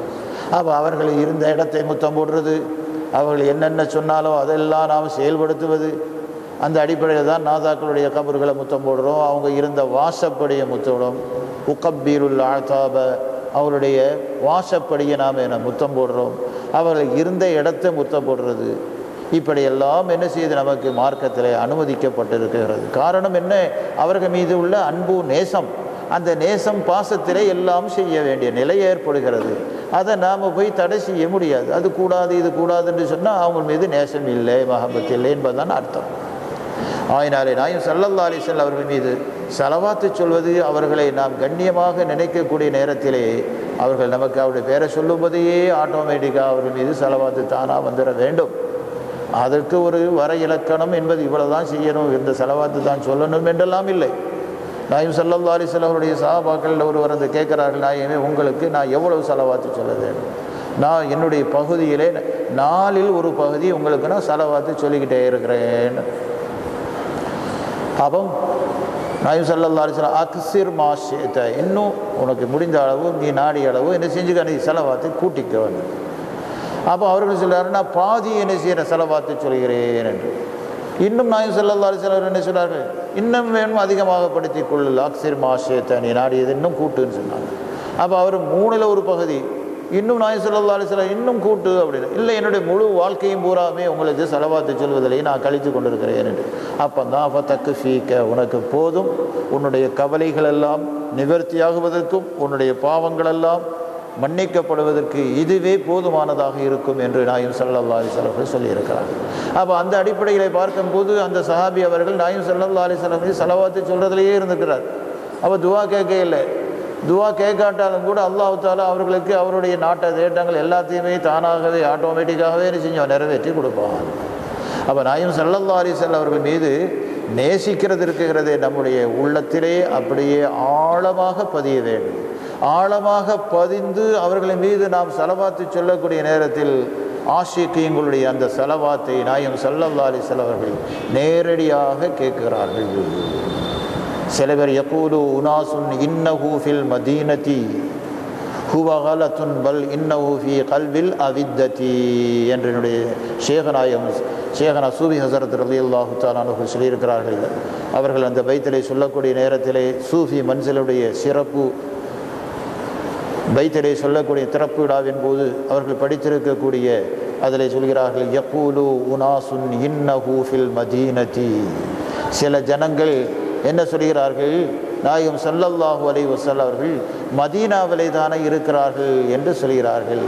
அப்போ அவர்கள் இருந்த இடத்தை முத்தம் போடுறது, அவர்கள் என்னென்ன சொன்னாலோ அதெல்லாம் நாம் செயல்படுத்துவது, அந்த அடிப்படையில் தான் நாதாக்களுடைய கபர்களை முத்தம் போடுறோம். அவங்க இருந்த வாசப்படியை முத்தம், உக்கப்பீருல் ஆதாப அவருடைய வாசப்படியை நாம் என்ன முத்தம் போடுறோம். அவர்கள் இருந்த இடத்தை முத்தம் போடுறது, இப்படியெல்லாம் என்ன செய்து நமக்கு மார்க்கத்தில் அனுமதிக்கப்பட்டிருக்கிறது. காரணம் என்ன? அவர்கள் மீது உள்ள அன்பு, நேசம். அந்த நேசம் பாசத்திலே எல்லாம் செய்ய வேண்டிய நிலை ஏற்படுகிறது. அதை நாம் போய் தடை செய்ய முடியாது. அது கூடாது இது கூடாதுன்னு சொன்னால் அவங்க மீது நேசம் இல்லை, மஹப்பத் இல்லை என்பதுதான் அர்த்தம். ஆயினாலே நாயகம் ஸல்லல்லாஹு அலைஹி வஸல்லம் அவர்கள் மீது ஸலவாத்து சொல்வது, அவர்களை நாம் கண்ணியமாக நினைக்கக்கூடிய நேரத்திலே அவர்கள் நமக்கு அவருடைய பேரை சொல்லும்போதையே ஆட்டோமேட்டிக்காக அவர்கள் மீது ஸலவாத்து தானாக வந்துட வேண்டும். அதற்கு ஒரு வர இலக்கணம் என்பது இவ்வளவு தான் செய்யணும், இந்த ஸலவாத்து தான் சொல்லணும் என்றெல்லாம் இல்லை. நாயகம் ஸல்லல்லாஹு அலைஹி வஸல்லம் அவருடைய சஹாபாக்கள் ஒருவர் வந்து கேட்குறார்கள், நாயகமே உங்களுக்கு நான் எவ்வளவு ஸலவாத்து சொல்ல வேண்டும்? நான் என்னுடைய பகுதியிலே 4இல் ஒரு பகுதி உங்களுக்கு நான் ஸலவாத்து சொல்லிக்கிட்டே இருக்கிறேன். அப்போ நாயகம் ஸல்லல்லாஹு அலைஹி வஸல்லம் அக்ஸிர் மா ஷி'த, இன்னும் உனக்கு முடிந்த அளவு நீ நாடிய அளவு என்ன செஞ்சுக்க, நீ ஸலவாத்தை கூட்டிக்க வேண்டும். அப்போ அவர்கள் சொல்கிறார், நான் பாதி என்ன செய்கிற ஸலவாத்தை சொல்கிறேன் என்று. இன்னும் நாயகம் ஸல்லல்லாஹு அலைஹி வஸல்லம் என்ன சொன்னார்கள், இன்னும் வேணும் அதிகமாக படுத்தி கொள்ளு, அக்ஸிர் மா ஷி'த, நீ நாடியது இன்னும் கூட்டுன்னு சொன்னாங்க. அப்போ அவர் 3இல் ஒரு பகுதி, இன்னும் நாயகம் ஸல்லல்லாஹு அலைஹி வஸல்லம் இன்னும் கூட்டு அப்படின்னு. இல்லை, என்னுடைய முழு வாழ்க்கையும் பூராமே உங்களுக்கு ஸலவாத்து சொல்வதிலேயே நான் கழித்து கொண்டிருக்கிறேன் என்று. அப்போ தான் அப்போ தக்கு ஃபீக்க, உனக்கு போதும், உன்னுடைய கவலைகள் எல்லாம் நிவர்த்தியாகுவதற்கும் உன்னுடைய பாவங்களெல்லாம் மன்னிக்கப்படுவதற்கு இதுவே போதுமானதாக இருக்கும் என்று நாயகம் ஸல்லல்லாஹு அலைஹி வஸல்லம் சொல்லியிருக்கிறார். அப்போ அந்த அடிப்படையில் பார்க்கும்போது அந்த சஹாபி அவர்கள் நாயகம் ஸல்லல்லாஹு அலைஹி வஸல்லம் ஸலவாத்து சொல்கிறதுலேயே இருந்துக்கிறார். அப்போ துவா கேட்க இல்லை, துவா கேட்காட்டாலும் கூட அல்லாஹ் தஆலா அவர்களுக்கு அவருடைய நாட்ட தேட்டங்கள் எல்லாத்தையுமே தானாகவே ஆட்டோமேட்டிக்காகவே செஞ்சோம் நிறைவேற்றி கொடுப்பான். அப்போ நாயகம் ஸல்லல்லாஹு அலைஹி வஸல்லம் அவர்கள் மீது நேசிக்கிறது இருக்கிறதே நம்முடைய உள்ளத்திலே அப்படியே ஆழமாக பதிய வேண்டும். ஆழமாக பதிந்து அவர்களின் மீது நாம் ஸலவாத்து சொல்லக்கூடிய நேரத்தில் ஆஷிகீங்களுடைய அந்த ஸலவாத்தை நாயகம் ஸல்லல்லாஹு அலைஹி வஸல்லம் அவர்கள் நேரடியாக கேட்கிறார்கள். சில பேர் யகூலு உனாசுன் இன்னஹு ஃபில் மதீனதி ஹுவ கலத்துன் பல் இன்னஹு ஃபி கல்பில் அவித்ததி என்று என்னுடைய ஷேகனா சூபி ஹஸரத் ரலியல்லாஹு தஆலா அவர்கள் சொல்லியிருக்கிறார்கள். அவர்கள் அந்த பைத்திலே சொல்லக்கூடிய நேரத்திலே சூஃபி மன்சிலுடைய சிறப்பு பைத்திலே சொல்லக்கூடிய திறப்பு விழாவின் போது அவர்கள் படித்திருக்கக்கூடிய அதில் சொல்கிறார்கள், யகூலு உனாசுன் இன்னஹு ஃபில் மதீனதி. சில ஜனங்கள் என்ன சொல்கிறார்கள், நாயகம் ஸல்லல்லாஹு அலைஹி வஸல்லம் அவர்கள் மதீனாவிலே தானே இருக்கிறார்கள் என்று சொல்கிறார்கள்.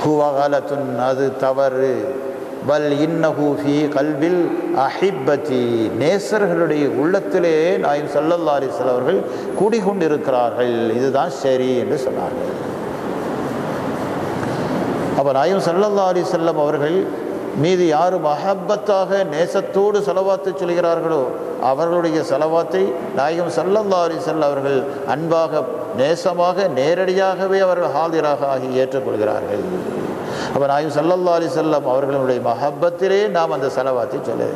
ஹுவ கலத்துன், அது தவறு. பல் இன்னஹு ஃபீ கல்பில் அஹிப்பதி, நேசர்களுடைய உள்ளத்திலே நாயகம் ஸல்லல்லாஹு அலைஹி வஸல்லம் அவர்கள் கூடிக்கொண்டிருக்கிறார்கள், இதுதான் சரி என்று சொன்னார்கள். அப்போ நாயகம் ஸல்லல்லாஹு அலைஹி வஸல்லம் அவர்கள் மீது யார் மஹப்பத்தாக நேசத்தோடு ஸலவாத்து சொல்கிறார்களோ அவர்களுடைய ஸலவாத்தை நாயகம் ஸல்லல்லாஹு அலைஹி வஸல்லம் அவர்கள் அன்பாக நேசமாக நேரடியாகவே அவர்கள் ஹாதிராக ஆகி ஏற்றுக்கொள்கிறார்கள். அப்போ நாயகம் ஸல்லல்லாஹு அலைஹி வஸல்லம் அவர்களுடைய மஹப்பத்திலே நாம் அந்த ஸலவாத்தை சொல்ல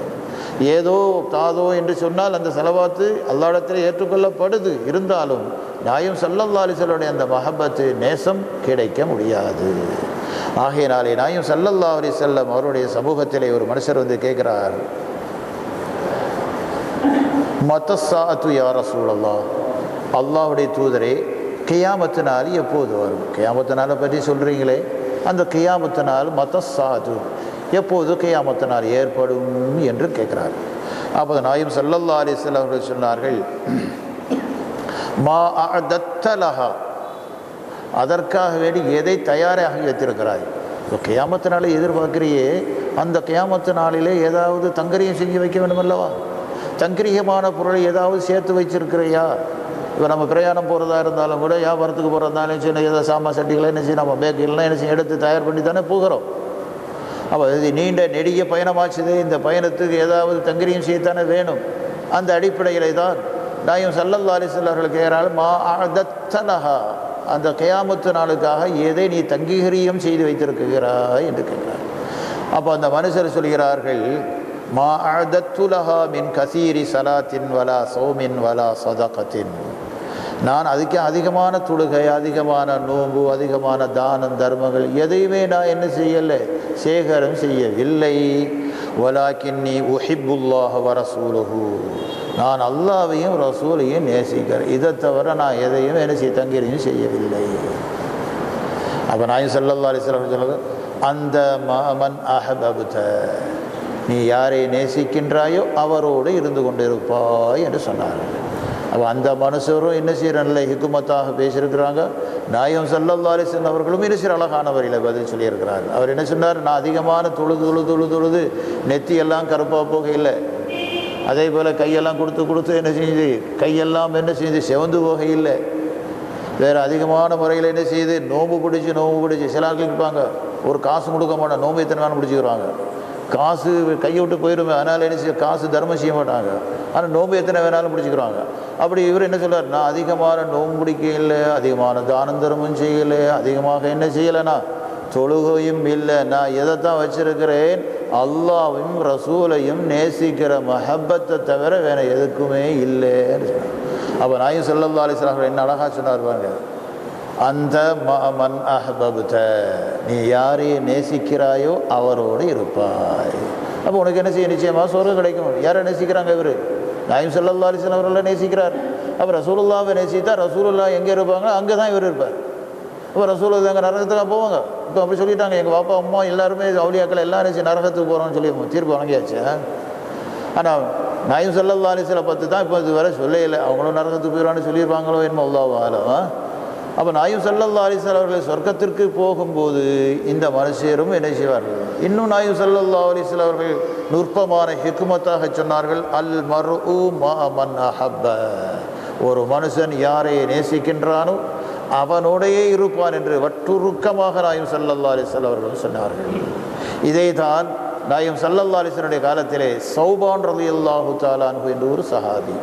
ஏதோ தாதோ என்று சொன்னால் அந்த ஸலவாத்து அல்லாஹ்விடத்தில் ஏற்றுக்கொள்ளப்படுது. இருந்தாலும் நாயகம் ஸல்லல்லாஹு அலைஹி வஸல்லம் அந்த மஹப்பத்து நேசம் கிடைக்க முடியாது. ஆகையினாலே நாயகம் ஸல்லல்லாஹு அலைஹி வஸல்லம் அவருடைய சமூகத்திலே ஒரு மனுஷர் வந்து கேட்கிறார், மத்தஸ்ஸாஅத்து யா ரசூலல்லாஹ், அல்லாஹ்வுடைய தூதரே கியாமத்து நாள் எப்போது வரும்? கியாமத்து நாளை பற்றி சொல்கிறீங்களே, அந்த கியாமத்து நாள் மத்தஸ்ஸாஅத்து எப்போது கியாமத்து நாள் ஏற்படும் என்று கேட்கிறார். அப்போ நாயகம் ஸல்லல்லாஹு அலைஹி வஸல்லம் அவர்கள் சொன்னார்கள், மா அஅதத்த லஹா, அதற்காக வேண்டி எதை தயாராகி வைத்திருக்கிறாய்? இப்போ கியாமத்து நாளை எதிர்பார்க்கிறியே, அந்த கியாமத்து நாளிலே ஏதாவது தங்கரியம் செஞ்சு வைக்க வேண்டும் அல்லவா? தங்கரியமான பொருளை ஏதாவது சேர்த்து வச்சிருக்கிறையா? இப்போ நம்ம பிரயாணம் போகிறதா இருந்தாலும் கூட, வியாபாரத்துக்கு போகிறதாலும் சின்ன ஏதாவது சாமான் சட்டிகளை என்ன செய்ய நம்ம பேக்கெல்லாம் என்ன செய்ய எடுத்து தயார் பண்ணி தானே போகிறோம். அப்போ இது நீண்ட நெடிய பயணமாச்சுது, இந்த பயணத்துக்கு ஏதாவது தங்கரியம் செய்யத்தானே வேணும். அந்த அடிப்படையில் தான் நாயும் ஸல்லல்லாஹு அலைஹி வஸல்லம் அவர்கள் கேட்கிறார்கள், மா அஅதத்தலஹா, அந்த கியாமத்து நாளுக்காக எதை நீ தங்கீகரியம் செய்து வைத்திருக்கிறாய் என்று கேட்கிறார். அப்போ அந்த மனுஷர் சொல்கிறார்கள், மா அஅதத்துலஹா மின் கசீரி சலாத்தின் வலா சௌமின் வலா சதகத்தின், நான் அதுக்கு அதிகமான தொழுகை, அதிகமான நோன்பு, அதிகமான தானம் தர்மங்கள் எதையுமே நான் என்ன செய்யலை, சேகரம் செய்யவில்லை. வலாக்கின்னி உஹிப்புல்லாஹ வ ரசூலுஹு, நான் அல்லாஹ்வையும் ரசூலையும் நேசிக்கிறேன், இதை தவிர நான் எதையும் என்ன செய்ய தங்கீகரியம் செய்யவில்லை. அப்போ நாயகம் ஸல்லல்லாஹு அலைஹி வஸல்லம் சொல்லுங்க, அந்த மன் அஹபப்த, நீ யாரை நேசிக்கின்றாயோ அவரோடு இருந்து கொண்டிருப்பாய் என்று சொன்னார்கள். அப்போ அந்த மனுஷரும் என்ன செய்கிற நல்ல ஹிக்குமத்தாக பேசியிருக்கிறாங்க. நாயகம் ஸல்லல்லாஹு அலைஹி வஸல்லம் அவர்களும் என்ன செய்கிற அழகான வரியில் பதில் சொல்லியிருக்கிறார்கள். அவர் என்ன சொன்னார், நான் அதிகமான தொழுது நெத்தியெல்லாம் கருப்பாக போக இல்லை, அதே போல் கையெல்லாம் கொடுத்து என்ன செஞ்சு கையெல்லாம் என்ன செஞ்சு செவந்து போக இல்லை, வேறு அதிகமான முறையில் என்ன செய்யுது, நோம்பு பிடிச்சி சில ஆட்கள் இருப்பாங்க, ஒரு காசு கொடுக்க மாட்டாங்க, நோம்பு எத்தனை வேணும் பிடிச்சிக்கிறாங்க, காசு கையை விட்டு போயிடுமே, அதனால் என்ன செய்ய காசு தர்மம் செய்ய மாட்டாங்க, ஆனால் நோம்பு எத்தனை வேணாலும் பிடிச்சிக்கிறாங்க. அப்படி இவர் என்ன சொல்கிறார், நான் அதிகமான நோம்பு பிடிக்க இல்லை, அதிகமான தானம் தர்மம் செய்யலை, அதிகமாக என்ன செய்யலைன்னா தொழுகையும் இல்லை, நான் எதைத்தான் வச்சிருக்கிறேன், அல்லாஹ்வையும் ரசூலையும் நேசிக்கிற மஹப்பத்தை தவிர வேற எதுக்குமே இல்லைன்னு சொன்னார். அப்போ நாயகம் ஸல்லல்லாஹு அலைஹி வஸல்லம் என்ன அழகாக சொன்னார் பாருங்க, அந்த மன் அஹ்பப்த, நீ யாரை நேசிக்கிறாயோ அவரோடு இருப்பாய். அப்போ உனக்கு என்ன செய்ய, நிச்சயமாக சொர்க்கம் கிடைக்கும். யாரை நேசிக்கிறாங்க இவர், நாயகம் ஸல்லல்லாஹு அலைஹி வஸல்லம் அவர்களை நேசிக்கிறார். அப்போ ரசூலுல்லாவை நேசித்தா ரசூலுல்லாஹ் எங்கே இருப்பாங்க அங்கே தான் இவர் இருப்பார். இப்போ ரசூலுல்லாஹ் எங்கள் நரகத்துக்காக போவாங்க. இப்போ அப்படி சொல்லிட்டாங்க, எங்கள் பாப்பா அம்மா எல்லாருமே அவுலியாக்கள் எல்லாம் நினச்சி நரகத்துக்கு போகிறோம்னு சொல்லி தீர்ப்பு வழங்கியாச்சு. ஆனால் நாயகம் ஸல்லல்லாஹு அலைஹி வஸல்லம் பற்றி தான் இப்போ இது வரை சொல்லலை, அவங்களும் நரகத்துக்கு போயிடுவான்னு சொல்லியிருப்பாங்களோ என்னமோ அல்லாஹ் ஆலம். அப்போ நாயகம் ஸல்லல்லாஹு அலைஹி வஸல்லம் அவர்கள் சொர்க்கத்திற்கு போகும்போது இந்த மனுஷரும் என்ன செய்வார்கள். இன்னும் நாயகம் ஸல்லல்லாஹு அலைஹி வஸல்லம் அவர்கள் நுட்பமான ஹிக்மத்தாக சொன்னார்கள், அல் மர்உ மா மன் அஹப்ப, ஒரு மனுஷன் யாரை நேசிக்கின்றானோ அவனோடையே இருப்பான் என்று வட்டுருக்கமாக நாயகம் ஸல்லல்லாஹு அலைஹி வஸல்லம் அவர்கள் சொன்னார்கள். இதை தான் நாயகம் ஸல்லல்லாஹு அலைஹி வஸல்லம் காலத்திலே சௌபான் ரலியல்லாஹு தஆலா அன்ஹு என்ற ஒரு சஹாபி,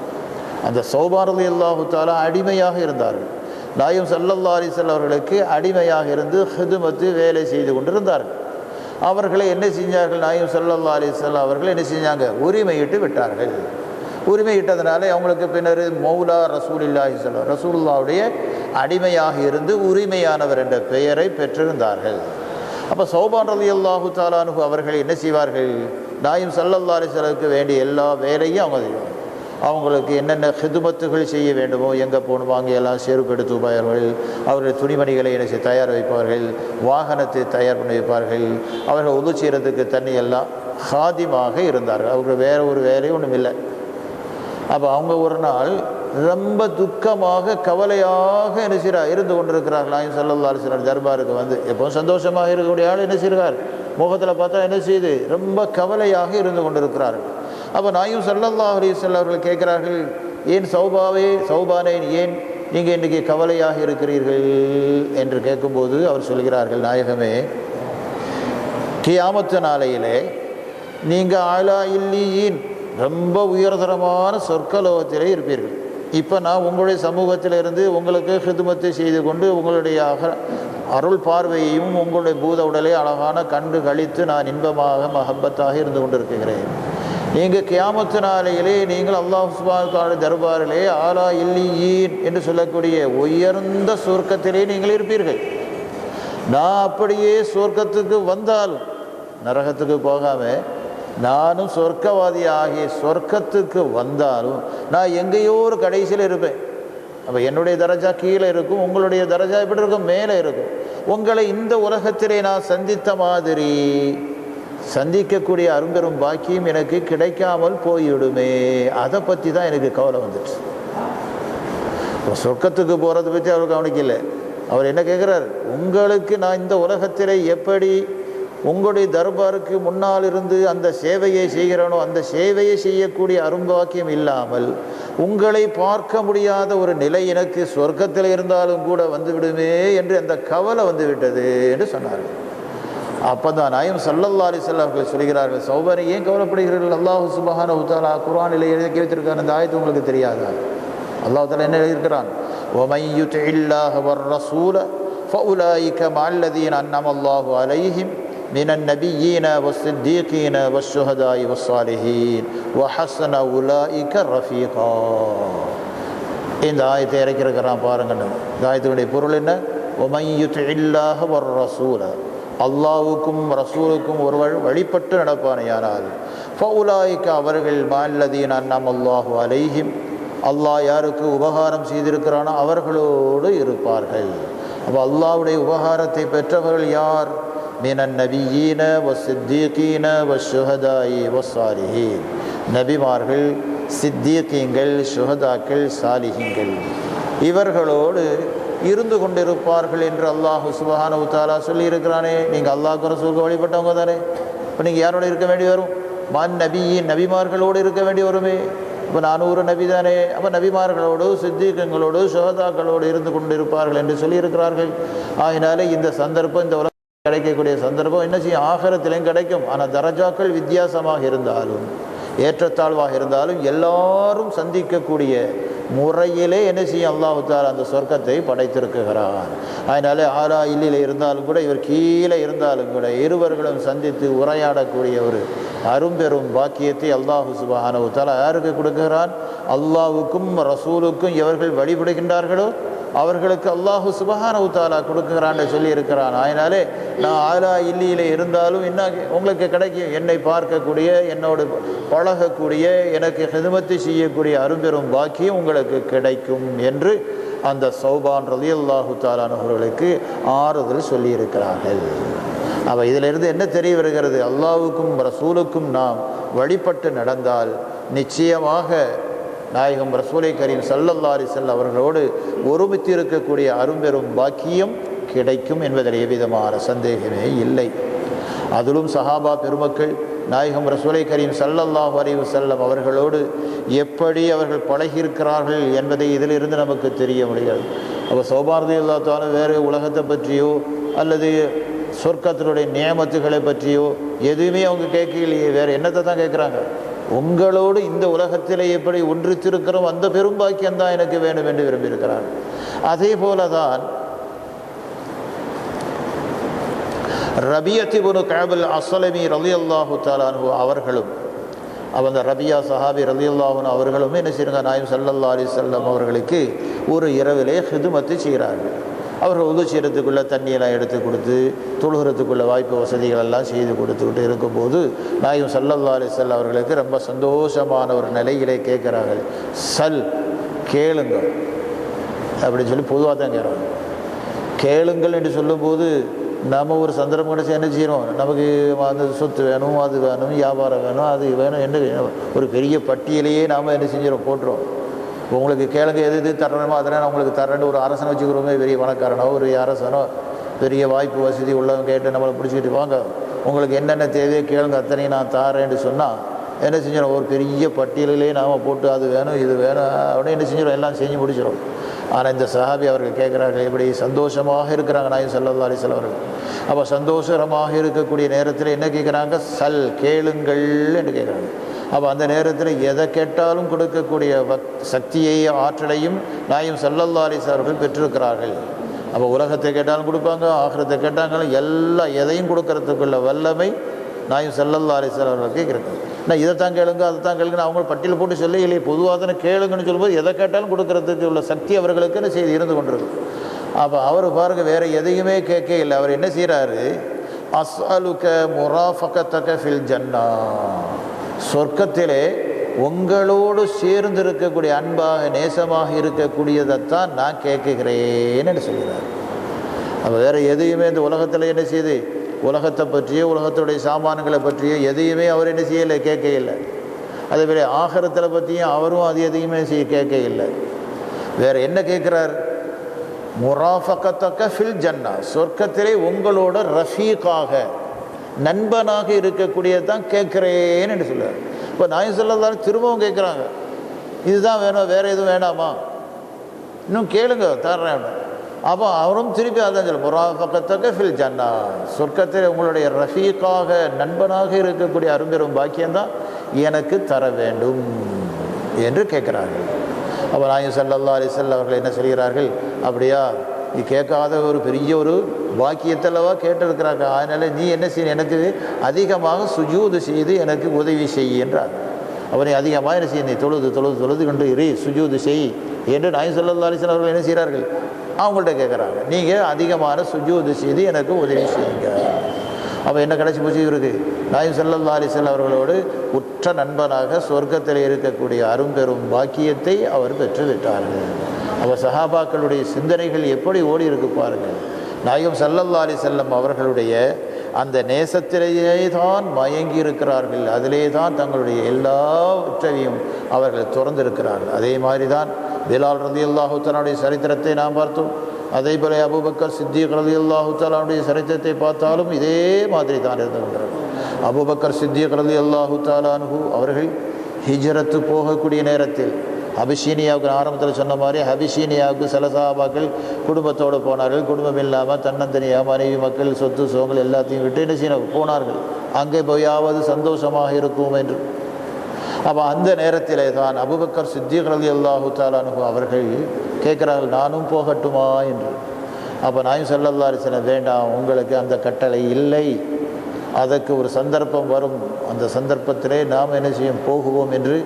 அந்த சௌபான் ரலியல்லாஹு தஆலா அடிமையாக இருந்தார்கள். நாயகம் ஸல்லல்லாஹு அலைஹி வஸல்லம் அவர்களுக்கு அடிமையாக இருந்து ஹிதுமத்து வேலை செய்து கொண்டிருந்தார்கள். அவர்களை என்ன செஞ்சார்கள், நாயகம் ஸல்லல்லாஹு அலைஹி வஸல்லம் அவர்கள் என்ன செஞ்சாங்க, உரிமையிட்டு விட்டார்கள். உரிமையிட்டதுனால அவங்களுக்கு பின்னர் மௌலா ரசூலுல்லாஹி ஸல்லல்லாஹு ரசூலுல்லாஹுடைய அடிமையாக இருந்து உரிமையானவர் என்ற பெயரை பெற்றிருந்தார்கள். அப்போ சௌபான் ரலியல்லாஹு தஆலா அன்ஹு அவர்கள் என்ன செய்வார்கள், நாயகம் ஸல்லல்லாஹு அலைஹி வஸல்லம் வேண்டிய எல்லா வேலையும் அவங்க செய்வாங்க. அவங்களுக்கு என்னென்ன ஹிதுமத்துகள் செய்ய வேண்டுமோ, எங்கே போகணுமோ அங்கே எல்லாம் செருப்பு எடுத்து வைப்பார்கள், அவர்கள் துணிமணிகளை என்ன தயார் வைப்பார்கள், வாகனத்தை தயார் பண்ணி வைப்பார்கள், அவர்கள் உது செய்கிறதுக்கு தண்ணி எல்லாம் ஹாதிமாக இருந்தார்கள். அவர்கள் வேறு ஒரு வேலையும் ஒன்றும் இல்லை. அப்போ அவங்க ஒரு நாள் ரொம்ப துக்கமாக கவலையாக என்ன செய்கிறார் இருந்து கொண்டிருக்கிறார்கள். நாயகம் ஸல்லல்லாஹு அலைஹி வஸல்லம் தர்பாருக்கு வந்து எப்போவும் சந்தோஷமாக இருக்கக்கூடிய ஆள் என்ன செய்கிறார், முகத்தில் பார்த்தா என்ன செய்யுது, ரொம்ப கவலையாக இருந்து கொண்டிருக்கிறார்கள். அப்போ நாயகம் ஸல்லல்லாஹு அலைஹி வஸல்லம் அவர்கள் கேட்கிறார்கள், ஏன் சௌபானே ஏன் நீங்கள் இன்றைக்கி கவலையாக இருக்கிறீர்கள் என்று கேட்கும்போது அவர் சொல்கிறார்கள், நாயகமே, கியாமத்து நாளையிலே நீங்கள் ஆலா இல்லியின் ரொம்ப உயர்தரமான சொர்க்கலோகத்திலே இருப்பீர்கள். இப்போ நான் உங்களுடைய சமூகத்தில் இருந்து உங்களுக்கு ஹிதுமத்தை செய்து கொண்டு உங்களுடைய அருள் பார்வையையும் உங்களுடைய பூத உடலை அழகான கண்டு கழித்து நான் இன்பமாக மஹப்பத்தாக இருந்து கொண்டிருக்கிறேன். நீங்கள் கியாமத்து நாளையிலே நீங்கள் அல்லாஹ் சுப்ஹானஹு வ தஆலா தர்பாரிலே ஆலா இல்லியின் என்று சொல்லக்கூடிய உயர்ந்த சொர்க்கத்திலே நீங்கள் இருப்பீர்கள். நான் அப்படியே சொர்க்கத்துக்கு வந்தாலும் நரகத்துக்கு போகாமல் நானும் சொர்க்கவாதி ஆகிய சொர்க்கத்துக்கு வந்தாலும் நான் எங்கேயோ ஒரு கடைசியில் இருப்பேன். அப்போ என்னுடைய தரஜா கீழே இருக்கும், உங்களுடைய தரஜா எப்படி இருக்கும், மேலே இருக்கும். உங்களை இந்த உலகத்திலே நான் சந்தித்த மாதிரி சந்திக்கக்கூடிய அரும்பெரும் பாக்கியம் எனக்கு கிடைக்காமல் போய்விடுமே, அதை பற்றி தான் எனக்கு கவலை வந்துச்சு. இப்போ சொர்க்கத்துக்கு போகிறத பற்றி அவர் கவனிக்கலை. அவர் என்ன கேட்குறார், உங்களுக்கு நான் இந்த உலகத்திலே எப்படி உங்களுடைய தர்பாருக்கு முன்னால் இருந்து அந்த சேவையை செய்கிறனோ அந்த சேவையை செய்யக்கூடிய அரும்பாக்கியம் இல்லாமல் உங்களை பார்க்க முடியாத ஒரு நிலை எனக்கு சொர்க்கத்தில் இருந்தாலும் கூட வந்துவிடுமே என்று அந்த கவலை வந்து விட்டது என்று சொன்னார்கள். அப்போ தான் நாயகம் ஸல்லல்லாஹு அலைஹி வஸல்லம் அவர்கள் சொல்கிறார்கள், சௌபானி ஏன் கவலைப்படுகிறீர்கள், அல்லாஹ் சுப்ஹானஹு வ தஆலா குர்ஆனில் எழுதி வைத்திருக்கார், அந்த ஆயத்து உங்களுக்கு தெரியாதா? அல்லாஹ் தஆலா என்ன எழுதியிருக்கிறான்? وَمَن يُطِعِ اللَّهَ وَالرَّسُولَ فَأُولَٰئِكَ مَعَ الَّذِينَ أَنْعَمَ اللَّهُ عَلَيْهِمْ مِنَ النَّبِيِّينَ وَالصِّدِّيقِينَ وَالشُّهَدَاءِ وَالصَّالِحِينَ وَحَسُنَ أُولَٰئِكَ رَفِيقًا. இந்த ஆயத்தை இறக்கியிருக்கிறான் பாருங்கள். இந்த ஆயத்தினுடைய பொருள் என்ன? وَمَن يُطِعِ اللَّهَ وَالرَّسُولَ, அல்லாஹ்வுக்கும் ரசூலுக்கும் ஒருவர் வழிபட்டு நடப்பானையானால், ஃபஉலாயிக அவர்கள் மஅல்லதீன அன்அம அல்லாஹு அலைஹிம், அல்லாஹ் யாருக்கு உபகாரம் செய்திருக்கிறானோ அவர்களோடு இருப்பார்கள். அப்போ அல்லாஹ்வுடைய உபகாரத்தை பெற்றவர்கள் யார்? மினன் நபியீன வஸ்ஸித்தீகீன வஷ்ஷுஹதாஇ வஸ்ஸாலிஹீன், நபிமார்கள், சித்தீகீங்கள், ஷுஹதாக்கள், சாலிஹீன்கள், இவர்களோடு இருந்து கொண்டிருப்பார்கள் என்று அல்லாஹ் சுப்ஹானஹு வ தஆலா சொல்லியிருக்கிறானே. நீங்கள் அல்லாஹ்வுக்கு ரசூலுக்கு வழிபட்டவங்க தானே, இப்போ நீங்கள் யாரோடு இருக்க வேண்டி வரும்? மன் நபியின், நபிமார்களோடு இருக்க வேண்டி வருமே. இப்போ 400 நபி தானே, அப்போ நபிமார்களோடு, சித்தீகங்களோடு, ஷுஹதாக்களோடு இருந்து கொண்டிருப்பார்கள் என்று சொல்லியிருக்கிறார்கள். ஆகினாலே இந்த சந்தர்ப்பம், இந்த உலகம் கிடைக்கக்கூடிய சந்தர்ப்பம் என்ன செய்யும்? ஆகிரத்திலையும் கிடைக்கும். ஆனால் தரஜாக்கள் வித்தியாசமாக இருந்தாலும், ஏற்றத்தாழ்வாக இருந்தாலும், எல்லாரும் சந்திக்கக்கூடிய முறையிலே என்ன செய்யும்? அல்லாஹ் தஆலா அந்த சொர்க்கத்தை படைத்திருக்கிறான். அதனாலே ஆலா இல்லில் இருந்தாலும் கூட, இவர் கீழே இருந்தாலும் கூட, இருவர்களும் சந்தித்து உரையாடக்கூடிய ஒரு அரும்பெரும் பாக்கியத்தை அல்லாஹ் சுப்ஹானஹு வ தஆலா யாருக்கு கொடுக்கிறான்? அல்லாஹ்வுக்கும் ரசூலுக்கும் எவர்கள் வழிபடுகின்றார்களோ அவர்களுக்கு அல்லாஹ் சுப்ஹானஹு வ தஆலா கொடுக்கிறான்னு சொல்லியிருக்கிறான். அதனாலே நான் ஆலா இல்லியிலே இருந்தாலும் இன்னும் உங்களுக்கு கிடைக்கும், என்னை பார்க்கக்கூடிய, என்னோடு பழகக்கூடிய, எனக்கு ஹிதுமத்து செய்யக்கூடிய அரும்பெரும் பாக்கியம் உங்களுக்கு கிடைக்கும் என்று அந்த சௌபான் ரலியல்லாஹு தஆலா அவர்களுக்கு ஆறுதல் சொல்லியிருக்கிறார்கள். அப்போ இதிலிருந்து என்ன தெரிய வருகிறது? அல்லாஹ்வுக்கும் ரசூலுக்கும் நாம் வழிபட்டு நடந்தால் நிச்சயமாக நாயகம் ரசூலை கரீம் ஸல்லல்லாஹு அலைஹி வஸல்லம் அவர்களோடு ஒருமித்து இருக்கக்கூடிய அரும்பெரும் பாக்கியம் கிடைக்கும் என்பதில் எவ்விதமான சந்தேகமே இல்லை. அதிலும் சஹாபா பெருமக்கள் நாயகம் ரசூலை கரீம் ஸல்லல்லாஹு அலைஹி வஸல்லம் அவர்களோடு எப்படி அவர்கள் பழகியிருக்கிறார்கள் என்பதை இதிலிருந்து நமக்கு தெரிய முடியாது. அப்போ சௌபான் ரலியல்லாஹு தஆலா வேறு உலகத்தை பற்றியோ அல்லது சொர்க்கத்தினுடைய நியமத்துகளை பற்றியோ எதுவுமே அவங்க கேட்கலையே. வேறு என்னத்தை தான் கேட்குறாங்க? உங்களோடு இந்த உலகத்திலே எப்படி ஒன்றித்திருக்கிறோம் அந்த பெரும் பாக்கியம்தான் எனக்கு வேண்டும் என்று விரும்பியிருக்கிறார். அதே போலதான் ரபியத் இப்னு கஅப் அல்-அஸ்லமி ரலியல்லாஹு தஆலா அன்ஹு அவர்களும், அந்த ரபியா சஹாபி ரலியல்லாஹு அன்ஹு அவர்களும் என்ன செய்கிறாங்க? நாயகம் ஸல்லல்லாஹு அலைஹி வஸல்லம் அவர்களுக்கு ஒரு இரவிலே ஹிதுமத்து செய்கிறார்கள். அவர்கள் உது செய்கிறதுக்குள்ள தண்ணியெல்லாம் எடுத்து கொடுத்து, தொழுகிறதுக்குள்ள வாய்ப்பு வசதிகள் எல்லாம் செய்து கொடுத்துக்கிட்டு இருக்கும்போது நாயகம் ஸல்லல்லாஹு அலைஹி வஸல்லம் அவர்களுக்கு ரொம்ப சந்தோஷமான ஒரு நிலையிலே கேட்குறார்கள். சல், கேளுங்கள் அப்படின்னு சொல்லி பொதுவாக தான் கேட்குறாங்க. கேளுங்கள் என்று சொல்லும்போது நம்ம ஒரு சந்தர்ப்பம் கிடச்சி என்ன செய்யணும்? நமக்கு அந்த சொத்து வேணும், அது வேணும், வியாபாரம் வேணும், அது வேணும் என்று ஒரு பெரிய பட்டியலையே நாம் என்ன செஞ்சிடும்? போட்டுரும். உங்களுக்கு கேளுங்க, எது எது தரணுமோ அதெல்லாம் நான் உங்களுக்கு தரேன்னு ஒரு அரசனை வச்சுக்கிறோமே, பெரிய பணக்காரனோ ஒரு அரசனோ பெரிய வாய்ப்பு வசதி உள்ளவங்க கேட்டு நம்மளை பிடிச்சிக்கிட்டு வாங்க, உங்களுக்கு என்னென்ன தேவையோ கேளுங்க, அத்தனையும் நான் தாரேன்னு சொன்னால் என்ன செஞ்சிடும்? ஒரு பெரிய பட்டியலிலே நாம் போட்டு அது வேணும் இது வேணும் அப்படின்னு என்ன செஞ்சிடும்? எல்லாம் செஞ்சு முடிச்சிடும். ஆனால் இந்த சஹாபி அவர்கள் கேட்குறார்கள், எப்படி சந்தோஷமாக இருக்கிறாங்க நாயகம் ஸல்லல்லாஹு அலைஹி வஸல்லம் அவர்கள். அப்போ சந்தோஷமாக இருக்கக்கூடிய நேரத்தில் என்ன கேட்குறாங்க? சல், கேளுங்கள் என்று கேட்குறாங்க. அப்போ அந்த நேரத்தில் எதை கேட்டாலும் கொடுக்கக்கூடிய சக்தியை, ஆற்றலையும் நாயகம் ஸல்லல்லாஹு அலைஹி வஸல்லம் அவர்கள் பெற்றிருக்கிறார்கள். அப்போ உலகத்தை கேட்டாலும் கொடுப்பாங்க, ஆகிரத்தை கேட்டாங்களும் எதையும் கொடுக்கறதுக்குள்ள வல்லமை நாயகம் ஸல்லல்லாஹு அலைஹி வஸல்லம் அவர்களுக்கு இருக்குது. நான் இதைத்தான் கேளுங்க, அதைத்தான் கேளுங்க அவங்க பட்டியல் போட்டு சொல்லி இல்லையே, பொதுவாக தானே கேளுங்கன்னு சொல்லும்போது எதை கேட்டாலும் கொடுக்கறதுக்கு உள்ள சக்தி அவர்களுக்குன்னு செய்து இருந்து கொண்டிருக்கு. அப்போ அவர் பாருங்கள், வேறு எதையுமே கேட்க இல்லை. அவர் என்ன செய்கிறாரு? அஸ்அலுக முராஃபகதக ஃபில் ஜன்னா, சொர்க்கத்திலே உங்களோடு சேர்ந்து இருக்கக்கூடிய அன்பாக நேசமாக இருக்கக்கூடியதைத்தான் நான் கேட்குகிறேன்னு சொல்கிறார். அப்போ வேறு எதையுமே இந்த உலகத்தில் என்ன செய்யுது? உலகத்தை பற்றியோ உலகத்துடைய சாமான்களை பற்றியோ எதையுமே அவர் என்ன செய்யலை, கேட்க இல்லை. அதேமாதிரி ஆகிரத்தில் பற்றியும் அவரும் அது எதையுமே கேட்க இல்லை. வேறு என்ன கேட்குறார்? முராஃபகதக ஃபில் ஜன்னா, சொர்க்கத்திலே உங்களோட ரஃபீக்காக நண்பனாக இருக்கக்கூடியதான் கேட்குறேன்னு என்று சொல்லுவார். இப்போ நாயகம் ஸல்லல்லாஹு அலைஹி வஸல்லம் திரும்பவும் கேட்குறாங்க, இதுதான் வேணும், வேறு எதுவும் வேணாமா? இன்னும் கேளுங்க, தர்றேன். அப்போ அவரும் திருப்பி அதான் சொல்ல, முராஃபகதக ஃபில் ஜன்னா, சொர்க்கத்தில் உங்களுடைய ரஃபீக்காக நண்பனாக இருக்கக்கூடிய அரும்பெரும் பாக்கியம்தான் எனக்கு தர வேண்டும் என்று கேட்குறார்கள். அப்போ நாயகம் ஸல்லல்லாஹு அலைஹி வஸல்லம் அவர்கள் என்ன சொல்கிறார்கள், அப்படியா நீ கேட்காத ஒரு பெரிய ஒரு வாக்கியத்தல்லவா கேட்டிருக்கிறாங்க, அதனால் நீ என்ன செய்ய, எனக்கு அதிகமாக சுஜூது செய்து எனக்கு உதவி செய் என்றார். அவனை அதிகமாக என்ன செய்ய, நீ தொழுது தொழுது தொழுது கொண்டு இரு, சுஜூது செய் என்று நாயகம் ஸல்லல்லாஹு அலைஹி வஸல்லம் அவர்கள் என்ன செய்கிறார்கள், அவங்கள்ட்ட கேட்குறாங்க, நீங்கள் அதிகமான சுஜூது செய்து எனக்கு உதவி செய்யுங்க. அப்போ என்ன கடைசி போச்சு இவருக்கு, நாயகம் ஸல்லல்லாஹு அலைஹி வஸல்லம் அவர்களோடு உற்ற நண்பனாக சொர்க்கத்தில் இருக்கக்கூடிய அரும்பெரும் பாக்கியத்தை அவர் பெற்று விட்டார்கள். அவர் சஹாபாக்களுடைய சிந்தனைகள் எப்படி ஓடி இருக்கு பாருங்கள். நாயகம் ஸல்லல்லாஹு அலைஹி வஸல்லம் அவர்களுடைய அந்த நேசத்திலேயே தான் மயங்கி இருக்கிறார்கள், அதிலே தான் தங்களுடைய எல்லாவற்றையும் அவர்கள் துறந்திருக்கிறார்கள். அதே மாதிரி தான் பிலால் ரலியல்லாஹு தஆலாவுடைய சரித்திரத்தை நாம் பார்த்தோம். அதே போல அபூபக்கர் சித்திக் ரலியல்லாஹு தஆலாவுடைய சரித்திரத்தை பார்த்தாலும் இதே மாதிரி தான் இருந்து கொண்டார்கள். அபூபக்கர் சித்திக் ரலியல்லாஹு தஆலா அன்ஹு அவர்கள் ஹிஜ்ரத்து போகக்கூடிய நேரத்தில் அபிஷீனியாவுக்கு ஆரம்பத்தில் சொன்ன மாதிரி அபிஷீனியாவுக்கு சில சஹாபாக்கள் குடும்பத்தோடு போனார்கள். குடும்பம் இல்லாமல் தன்னந்தனியாக மனைவி மக்கள் சொத்து சோங்கள் எல்லாத்தையும் விட்டு என்ன செய்ய போனார்கள், அங்கே போயாவது சந்தோஷமாக இருக்கும் என்று. அப்போ அந்த நேரத்திலே தான் அபூபக்கர் சித்திக் ரலியல்லாஹு தஆலா அன்ஹு அவர்கள் கேட்குறார்கள், நானும் போகட்டுமா என்று. அப்போ நாயகம் ஸல்லல்லாஹு அலைஹி வஸல்லம், வேண்டாம், உங்களுக்கு அந்த கட்டளை இல்லை, அதற்கு ஒரு சந்தர்ப்பம் வரும், அந்த சந்தர்ப்பத்திலே நாம் என்ன செய்யும் போகுவோம் என்று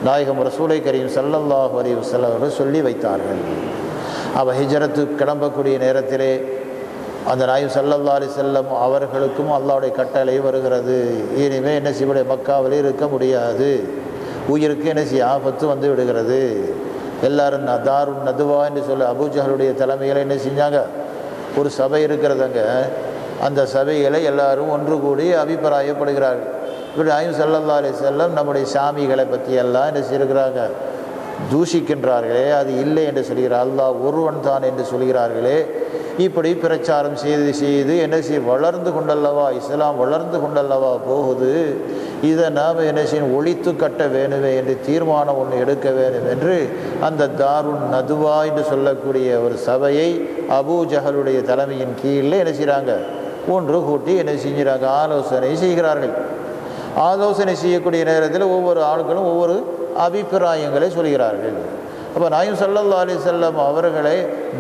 நாயகம் ரசூலை கரீம் ஸல்லல்லாஹு அலைஹி வஸல்லம் அவர்கள் சொல்லி வைத்தார்கள். அப்போ ஹிஜ்ரத்து கிளம்பக்கூடிய நேரத்திலே அந்த நாயகம் ஸல்லல்லாஹு அலைஹி வஸல்லம் அவர்களுக்கும் அல்லாஹ்வுடைய கட்டளை வருகிறது, இனிமேல் என்ன செய்ய, மக்காவிலே இருக்க முடியாது, உயிருக்கு என்ன செய்ய ஆபத்து வந்து விடுகிறது. எல்லாரும் தாருன் நதுவா என்று சொல்ல அபூஜஹலுடைய தலைமையில் என்ன செஞ்சாங்க, ஒரு சபை இருக்கிறதுங்க, அந்த சபைகளை எல்லாரும் ஒன்று கூடி அபிப்பிராயப்படுகிறார்கள். இப்படி நாயகம் ஸல்லல்லாஹு அலைஹி வஸல்லம் நம்முடைய சாமிகளை பற்றி எல்லாம் என்ன செய்கிறாங்க, தூஷிக்கின்றார்களே, அது இல்லை என்று சொல்கிறார், அல்லாஹ் ஒருவன் தான் என்று சொல்கிறார்களே, இப்படி பிரச்சாரம் செய்து செய்து என்ன செய்ய வளர்ந்து கொண்டல்லவா, இஸ்லாம் வளர்ந்து கொண்டல்லவா போகுது, இதை நாம் என்ன செய்யணும் ஒழித்து கட்ட வேணுமே என்று தீர்மானம் ஒன்று எடுக்க வேண்டும் என்று அந்த தாருன் நதுவா என்று சொல்லக்கூடிய ஒரு சபையை அபூஜஹலுடைய தலைமையின் கீழே என்ன செய்கிறாங்க, ஒன்று கூட்டி என்ன செஞ்சுறாங்க, ஆலோசனை செய்கிறார்கள். ஆலோசனை செய்யக்கூடிய நேரத்தில் ஒவ்வொரு ஆட்களும் ஒவ்வொரு அபிப்பிராயங்களை சொல்கிறார்கள். அப்போ நாயகம் ஸல்லல்லாஹு அலைஹி வஸல்லம் அவர்களை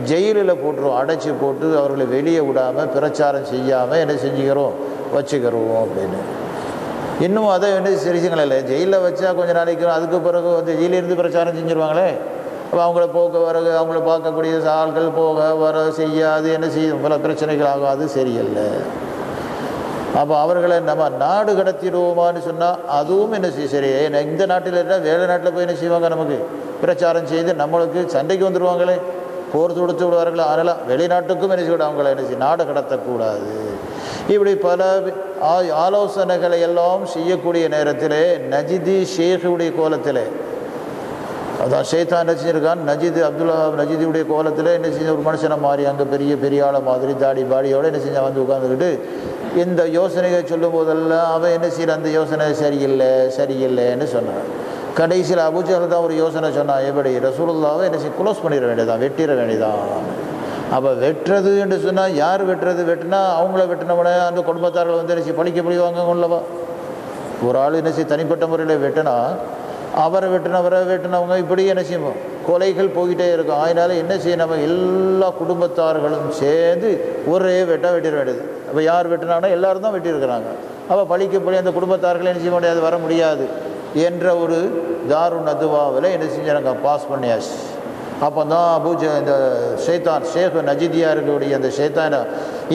ஜெயிலில் போட்டுருவோம், அடைச்சி போட்டு அவர்களை வெளியே விடாமல் பிரச்சாரம் செய்யாமல் என்ன செஞ்சுக்கிறோம் வச்சுக்கிறோம் அப்படின்னு. இன்னும் அதை வந்து சரிச்சுங்களே இல்லை, ஜெயிலில் வச்சா கொஞ்சம் நாளைக்கு அதுக்கு பிறகு வந்து ஜெயிலிருந்து பிரச்சாரம் செஞ்சுருவாங்களே. அப்போ அவங்கள போக்க வர அவங்கள பார்க்கக்கூடிய ஆட்கள் போக வர செய்யாது என்ன செய்யும், பல பிரச்சனைகள் ஆகும், அது சரியில்லை. அப்போ அவர்களை நம்ம நாடு கடத்திடுவோமான்னு சொன்னால் அதுவும் என்ன செய்ய சரி, இந்த நாட்டில் இருந்தால் வேறு நாட்டில் போய் என்ன செய்வாங்க, நமக்கு பிரச்சாரம் செய்து நம்மளுக்கு சண்டைக்கு வந்துடுவாங்களே, போர் தொடுத்து விடுவார்கள். அதனால் வெளிநாட்டுக்கும் என்ன செய்ய அவங்கள என்ன செய்ய நாடு கடத்தக்கூடாது. இப்படி பல ஆலோசனைகளை எல்லாம் செய்யக்கூடிய நேரத்தில் நஜிதி ஷேഖுடைய கோலத்தில், அதான் ஷைத்தான் என்ன செஞ்சிருக்கான், அப்துல்லா நஜிதியுடைய கோலத்தில் என்ன செஞ்ச ஒரு மனுஷனை மாறி அங்கே பெரிய பெரிய ஆளை மாதிரி தாடி பாடியோடு என்ன செஞ்சால் வந்து உட்காந்துக்கிட்டு இந்த யோசனையை சொல்லும் போதெல்லாம் அவன் என்ன செய்யற, அந்த யோசனை சரியில்லை சரியில்லைன்னு சொன்னான். கடைசியில் அபூஜஹல் தான் ஒரு யோசனை சொன்னான், எப்படி ரசூலுல்லாவை என்ன செய்ய க்ளோஸ் பண்ணிட வேண்டியதான், வெட்டிட வேண்டியதான். அப்போ வெட்டுறது என்று சொன்னால் யார் வெட்டுறது, வெட்டினா அவங்கள வெட்டினவனே அந்த குடும்பத்தார்கள் வந்து என்ன செய்ய பழிக்க முடிவாங்க உள்ளவா. ஒரு ஆள் என்ன செய்ய தனிப்பட்ட முறையில் வெட்டினா அவரை வெட்டினவங்க இப்படி என்ன செய்வோம் கொலைகள் போய்கிட்டே இருக்கும். அதனால என்ன செய்ய, நம்ம எல்லா குடும்பத்தார்களும் சேர்ந்து ஒரே வெட்டிட வேண்டியது. அப்போ யார் வெட்டினாங்கன்னா எல்லாரும் தான் வெட்டியிருக்கிறாங்க. அப்போ பழிக்கப்படி அந்த குடும்பத்தார்கள் என்ன செய்ய முடியாது, வர முடியாது என்ற ஒரு தாருன் நதுவாவில் என்ன செஞ்சாங்க பாஸ் பண்ணியாச்சு. அப்போ தான் இந்த ஷேக் நஜிதியா இருக்கக்கூடிய அந்த ஷைத்தானை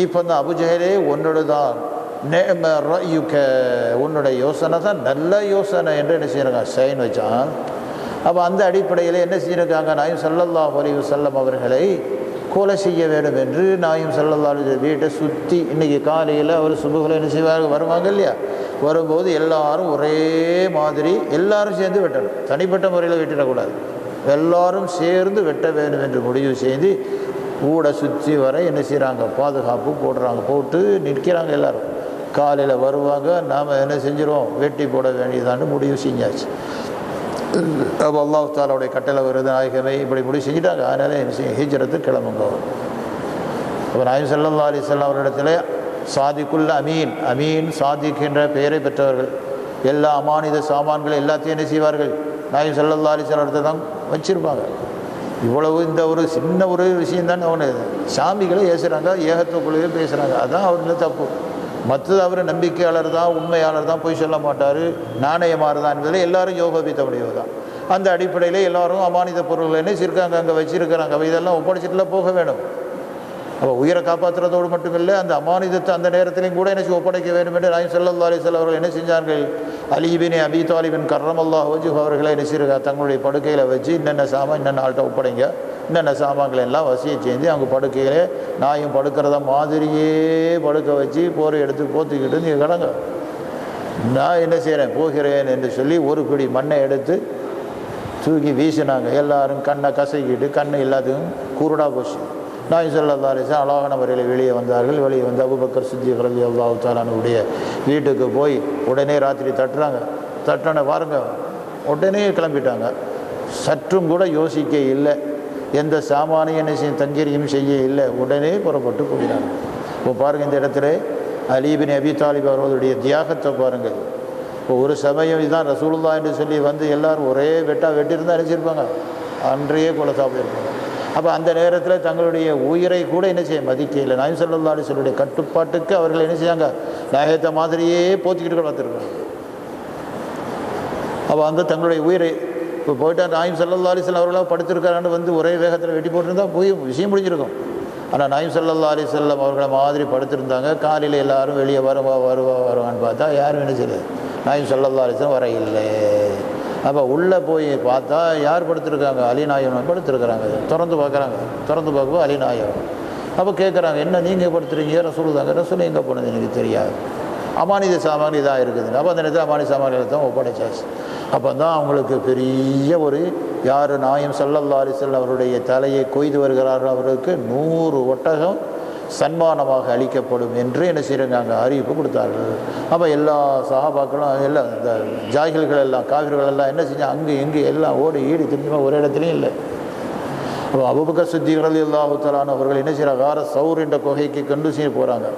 இப்போ தான் அபூஜஹலே உன்னோட தான் உன்னுடைய யோசனை தான் நல்ல யோசனை என்று என்ன செய்யறாங்க சைன் வச்சான். அப்போ அந்த அடிப்படையில் என்ன செய்யிருக்காங்க, நாயகம் ஸல்லல்லாஹு அலைஹி வஸல்லம் அவர்களை கொலை செய்ய வேண்டும் என்று நாயகம் ஸல்லல்லாஹு அலைஹி வஸல்லம் வீட்டை சுற்றி இன்றைக்கி காலையில் அவர் சுபுகளை என்ன செய்வாங்க வருவாங்க இல்லையா, வரும்போது எல்லாரும் ஒரே மாதிரி எல்லாரும் சேர்ந்து வெட்டணும், தனிப்பட்ட முறையில் வெட்டிடக்கூடாது, எல்லாரும் சேர்ந்து வெட்ட வேண்டும் என்று முடிவு செய்து கூட சுற்றி வர என்ன செய்கிறாங்க பாதுகாப்பு போடுறாங்க, போட்டு நிற்கிறாங்க. எல்லாரும் காலையில் வருவாங்க, நாம் என்ன செஞ்சிடும் வெட்டி போட வேண்டியதான்னு முடிவு செஞ்சாச்சு. அப்போ அல்லாஹ் தஆலாவுடைய கட்டளை வருது, நாயகமே இப்படி முடிவு செஞ்சுட்டாங்க. அதனால என்ன செய்ய ஹிஜ்ரத்து கிளம்புங்க. அப்போ நாயகம் ஸல்லல்லாஹு அலைஹி வஸல்லம் அவரிடத்துல சாதிக்குல் அமீன், அமீன் சாதிக் என்ற பெயரை பெற்றவர்கள், எல்லா அமானித சாமான்கள் எல்லாத்தையும் என்ன செய்வார்கள் நாயகம் ஸல்லல்லாஹு அலைஹி வஸல்லம் தான் வச்சிருப்பாங்க. இவ்வளவு இந்த ஒரு சின்ன ஒரு விஷயம்தான் அவனு சாமிகளை ஏசுகிறாங்க, ஏகத்துவக்குள்ளேயே பேசுகிறாங்க. அதுதான் அவருல தப்பு. மற்றது அவர் நம்பிக்கையாளர் தான், உண்மையாளர் தான், பொய் சொல்ல மாட்டார், நாணயமாறு தான் என்பதில் எல்லாரும் யோகபித்த முடிவு தான். அந்த அடிப்படையில் எல்லாரும் அமானித பொருள்களை என்ன வச்சுருக்காங்க, அங்கே வச்சுருக்கிறாங்க. அப்போ இதெல்லாம் ஒப்படைச்சிட்டுலாம் போக வேணும். அப்போ உயிரை காப்பாற்றுறதோடு மட்டும் இல்லை, அந்த அமானிதத்தை அந்த நேரத்திலையும் கூட என்ன ஒப்படைக்க வேண்டும் என்று நாயகம் ஸல்லல்லாஹு அலைஹி வஸல்லம் அவர்கள் என்ன செஞ்சார்கள்? அலி இப்னு அபீ தாலிபின் கர்ரமல்லாஹு வஜ்ஹு அவர்களை என்ன செய்கிறாங்க, தங்களுடைய படுக்கையில் வச்சு இன்னென்ன சாமான் இன்னென்ன ஆள்கிட்ட ஒப்படைங்க, இன்னென்ன சாமான்களை எல்லாம் வசியை செஞ்சு அவங்க படுக்கையிலே நாயும் படுக்கிறத மாதிரியே படுக்க வச்சு போரை எடுத்து போத்திக்கிட்டு நீங்கள் கிடங்க, நான் என்ன செய்கிறேன் போகிறேன் என்று சொல்லி ஒரு பிடி மண்ணை எடுத்து தூக்கி வீசினாங்க. எல்லாரும் கண்ணை கசைக்கிட்டு கண்ணு எல்லாத்துக்கும் குருடா போச்சு. நாயகம் ஸல்லல்லாஹு அலைஹி வஸல்லம் அழகான முறையில் வெளியே வந்தார்கள். வெளியே வந்து அபூபக்கர் சித்திக் ரலியல்லாஹு தஆலா அன்ஹுடைய வீட்டுக்கு போய் உடனே ராத்திரி தட்டுறாங்க. தட்டனை பாருங்க, உடனே கிளம்பிட்டாங்க. சற்றும் கூட யோசிக்க இல்லை, எந்த சாமானிய என்ன செய்ய தஞ்சரியும் செய்ய இல்லை, உடனே புறப்பட்டு போகிறாங்க. இப்போ பாருங்கள், இந்த இடத்துல அலி இப்னு அபீ தாலிப் அவர்களுடைய தியாகத்தை பாருங்கள். இப்போ ஒரு சமயம் இதுதான் ரசூலுல்லாஹ் என்று சொல்லி வந்து எல்லாரும் ஒரே வெட்டியிருந்தால் அடிச்சிருப்பாங்க, அன்றையே கொலை சாப்பிட்டிருப்பாங்க. அப்போ அந்த நேரத்தில் தங்களுடைய உயிரை கூட என்ன செய்ய மதிக்க இல்லை. நாயகம் ஸல்லல்லாஹு அலைஹி வஸல்லம் கட்டுப்பாட்டுக்கு அவர்கள் என்ன செய்யாங்க, நாயகத்தை மாதிரியே போத்திக்கிட்டு பார்த்துருக்காங்க. அப்போ அந்த தங்களுடைய உயிரை இப்போ போயிட்டு நாயகம் ஸல்லல்லாஹு அலைஹி வஸல்லம் அவர்களாக படுத்திருக்காருன்னு வந்து ஒரே வேகத்தில் வெட்டி போட்டிருந்தா போய் விஷயம் முடிஞ்சிருக்கும். ஆனால் நாயகம் ஸல்லல்லாஹு அலைஹி வஸல்லம் அவர்களை மாதிரி படுத்திருந்தாங்க. காலையில் எல்லாரும் வெளியே வருவான்னு பார்த்தா யாரும் என்ன செய்யலை, நாயகம் ஸல்லல்லாஹு அலைஹி வஸல்லம் வர இல்லை. அப்போ உள்ளே போய் பார்த்தா யார் படுத்திருக்காங்க, அலிநாயகம் படுத்திருக்கிறாங்க. திறந்து பார்க்குறாங்க, திறந்து பார்க்கும்போது அலிநாயகம். அப்போ கேட்குறாங்க, என்ன நீங்கள் படுத்துறீங்க, ரசூல் தாங்க. ரசூல் எங்கே போனது எனக்கு தெரியாது, அமானித சாமான் இதாக இருக்குதுன்னு. அப்போ அந்த நேரத்தில் அமானித சாமான்களை தான் ஒப்படைச்சாச்சு. அப்போ தான் அவங்களுக்கு பெரிய ஒரு யார் நாயகம் ஸல்லல்லாஹு அலைஹி வஸல்லம் அவருடைய தலையை கொய்து வருகிறார்கள், அவருக்கு 100 ஒட்டகம் சன்மானமாக அளிக்கப்படும் என்று என்ன செய்கிறாங்க, அறிவிப்பு கொடுத்தார்கள். அப்போ எல்லா சஹாபாக்களும் எல்லாம் இந்த ஜாகில்கள் எல்லாம் காஃபிர்கள் எல்லாம் என்ன செஞ்சால் அங்கே இங்கே எல்லாம் ஓடி ஈடி திரும்பிமா ஒரு இடத்துலையும் இல்லை. அப்போ அபூபக்கர் சித்திக் ரலியல்லாஹு தஆலா அவர்கள் என்ன செய்கிறாங்க, கார சௌர் என்ற குகைக்கு கொண்டு செய்ய போகிறாங்க.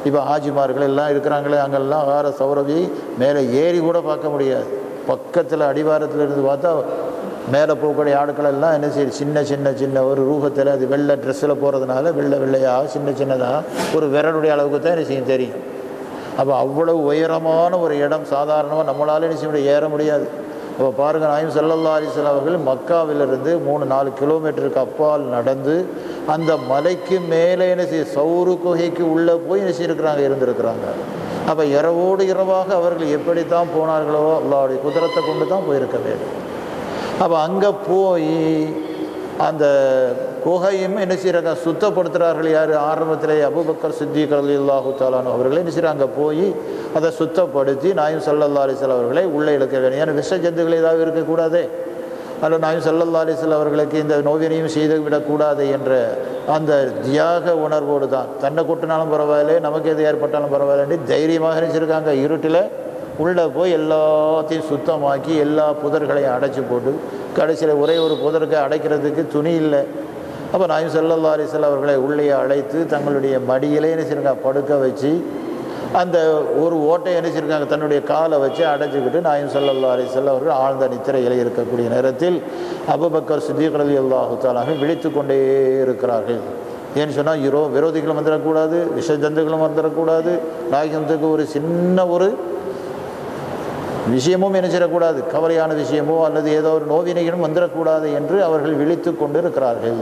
இப்போ ஹாஜிமார்கள் எல்லாம் இருக்கிறாங்களே, அங்கெல்லாம் கார சௌரவி மேலே ஏறி கூட பார்க்க முடியாது. பக்கத்தில் அடிவாரத்தில் இருந்து பார்த்தா மேலே போகக்கூடிய ஆட்கள் எல்லாம் என்ன செய்யுது, சின்ன சின்ன சின்ன ஒரு ரூபத்தில், அது வெள்ளை ட்ரெஸ்ஸில் போகிறதுனால வெள்ளையாக சின்ன சின்னதாக ஒரு விரலுடைய அளவுக்கு தான் என்ன செய்யும் தெரியும். அப்போ அவ்வளவு உயரமான ஒரு இடம் சாதாரணமாக நம்மளால் என்ன செய்ய ஏற முடியாது. அப்போ பாருங்கள், நாயகம் ஸல்லல்லாஹு அலைஹி வஸல்லம் அவர்கள் மக்காவிலிருந்து 3-4 கிலோமீட்டருக்கு அப்பால் நடந்து அந்த மலைக்கு மேலே என்ன செய்ய சௌரு குகைக்கு உள்ளே போய் என்ன செய்யிருக்கிறாங்க, இருந்திருக்கிறாங்க. அப்போ இரவோடு இரவாக அவர்கள் எப்படித்தான் போனார்களோ அல்லாஹ்வுடைய குதிரத்தை கொண்டு தான் போயிருக்க வேண்டும். அப்போ அங்கே போய் அந்த குகையும் என்ன செய்கிறாங்க, சுத்தப்படுத்துகிறார்கள். யார் ஆரம்பத்திலே அபூபக்கர் சித்திக் ரலியல்லாஹு தஆலா அவர்களை என்ன செய்கிறாங்க, அங்கே போய் அதை சுத்தப்படுத்தி நாயகம் ஸல்லல்லாஹு அலைஹி வஸல்லம் அவர்களை உள்ளே இழுக்க வேண்டும். ஏன்னா விஷ ஜந்துகள் ஏதாவது இருக்கக்கூடாதே, அதில் நாயகம் ஸல்லல்லாஹு அலைஹி வஸல்லம் அவர்களுக்கு இந்த நோவினையும் செய்து விடக்கூடாது என்ற அந்த தியாக உணர்வோடு தான் தன்னை கொட்டினாலும் பரவாயில்லை, நமக்கு எது ஏற்பட்டாலும் பரவாயில்லைன்னு தைரியமாக நினச்சிருக்காங்க. இருட்டில் உள்ளே போய் எல்லாத்தையும் சுத்தமாக்கி எல்லா புதர்களையும் அடைச்சி போட்டு கடைசியில் ஒரே ஒரு புதருக்கு அடைக்கிறதுக்கு துணி இல்லை. அப்போ நாயகம் ஸல்லல்லாஹு அலைஹி வஸல்லம் அவர்களை உள்ளே அழைத்து தங்களுடைய மடியிலே என்ன செய்யிருக்காங்க, படுக்க வச்சு அந்த ஒரு ஓட்டை என்ன செய்யிருக்காங்க, தன்னுடைய காலை வச்சு அடைச்சிக்கிட்டு நாயகம் ஸல்லல்லாஹு அலைஹி வஸல்லம் அவர்கள் ஆழ்ந்த நித்திரையில் இருக்கக்கூடிய நேரத்தில் அபூபக்கர் சித்திக் ரலியல்லாஹு தஆலா விழித்து கொண்டே இருக்கிறார்கள். ஏன்னு சொன்னால் விரோதிகளும் வந்துடக்கூடாது, விஷ ஜந்துகளும் வந்துடக்கூடாது, நாயகத்துக்கு ஒரு சின்ன ஒரு விஷயமும் என்ன செய்யக்கூடாது, கவலையான விஷயமோ அல்லது ஏதோ ஒரு நோவினைகளும் வந்துடக்கூடாது என்று அவர்கள் விழித்து கொண்டு இருக்கிறார்கள்.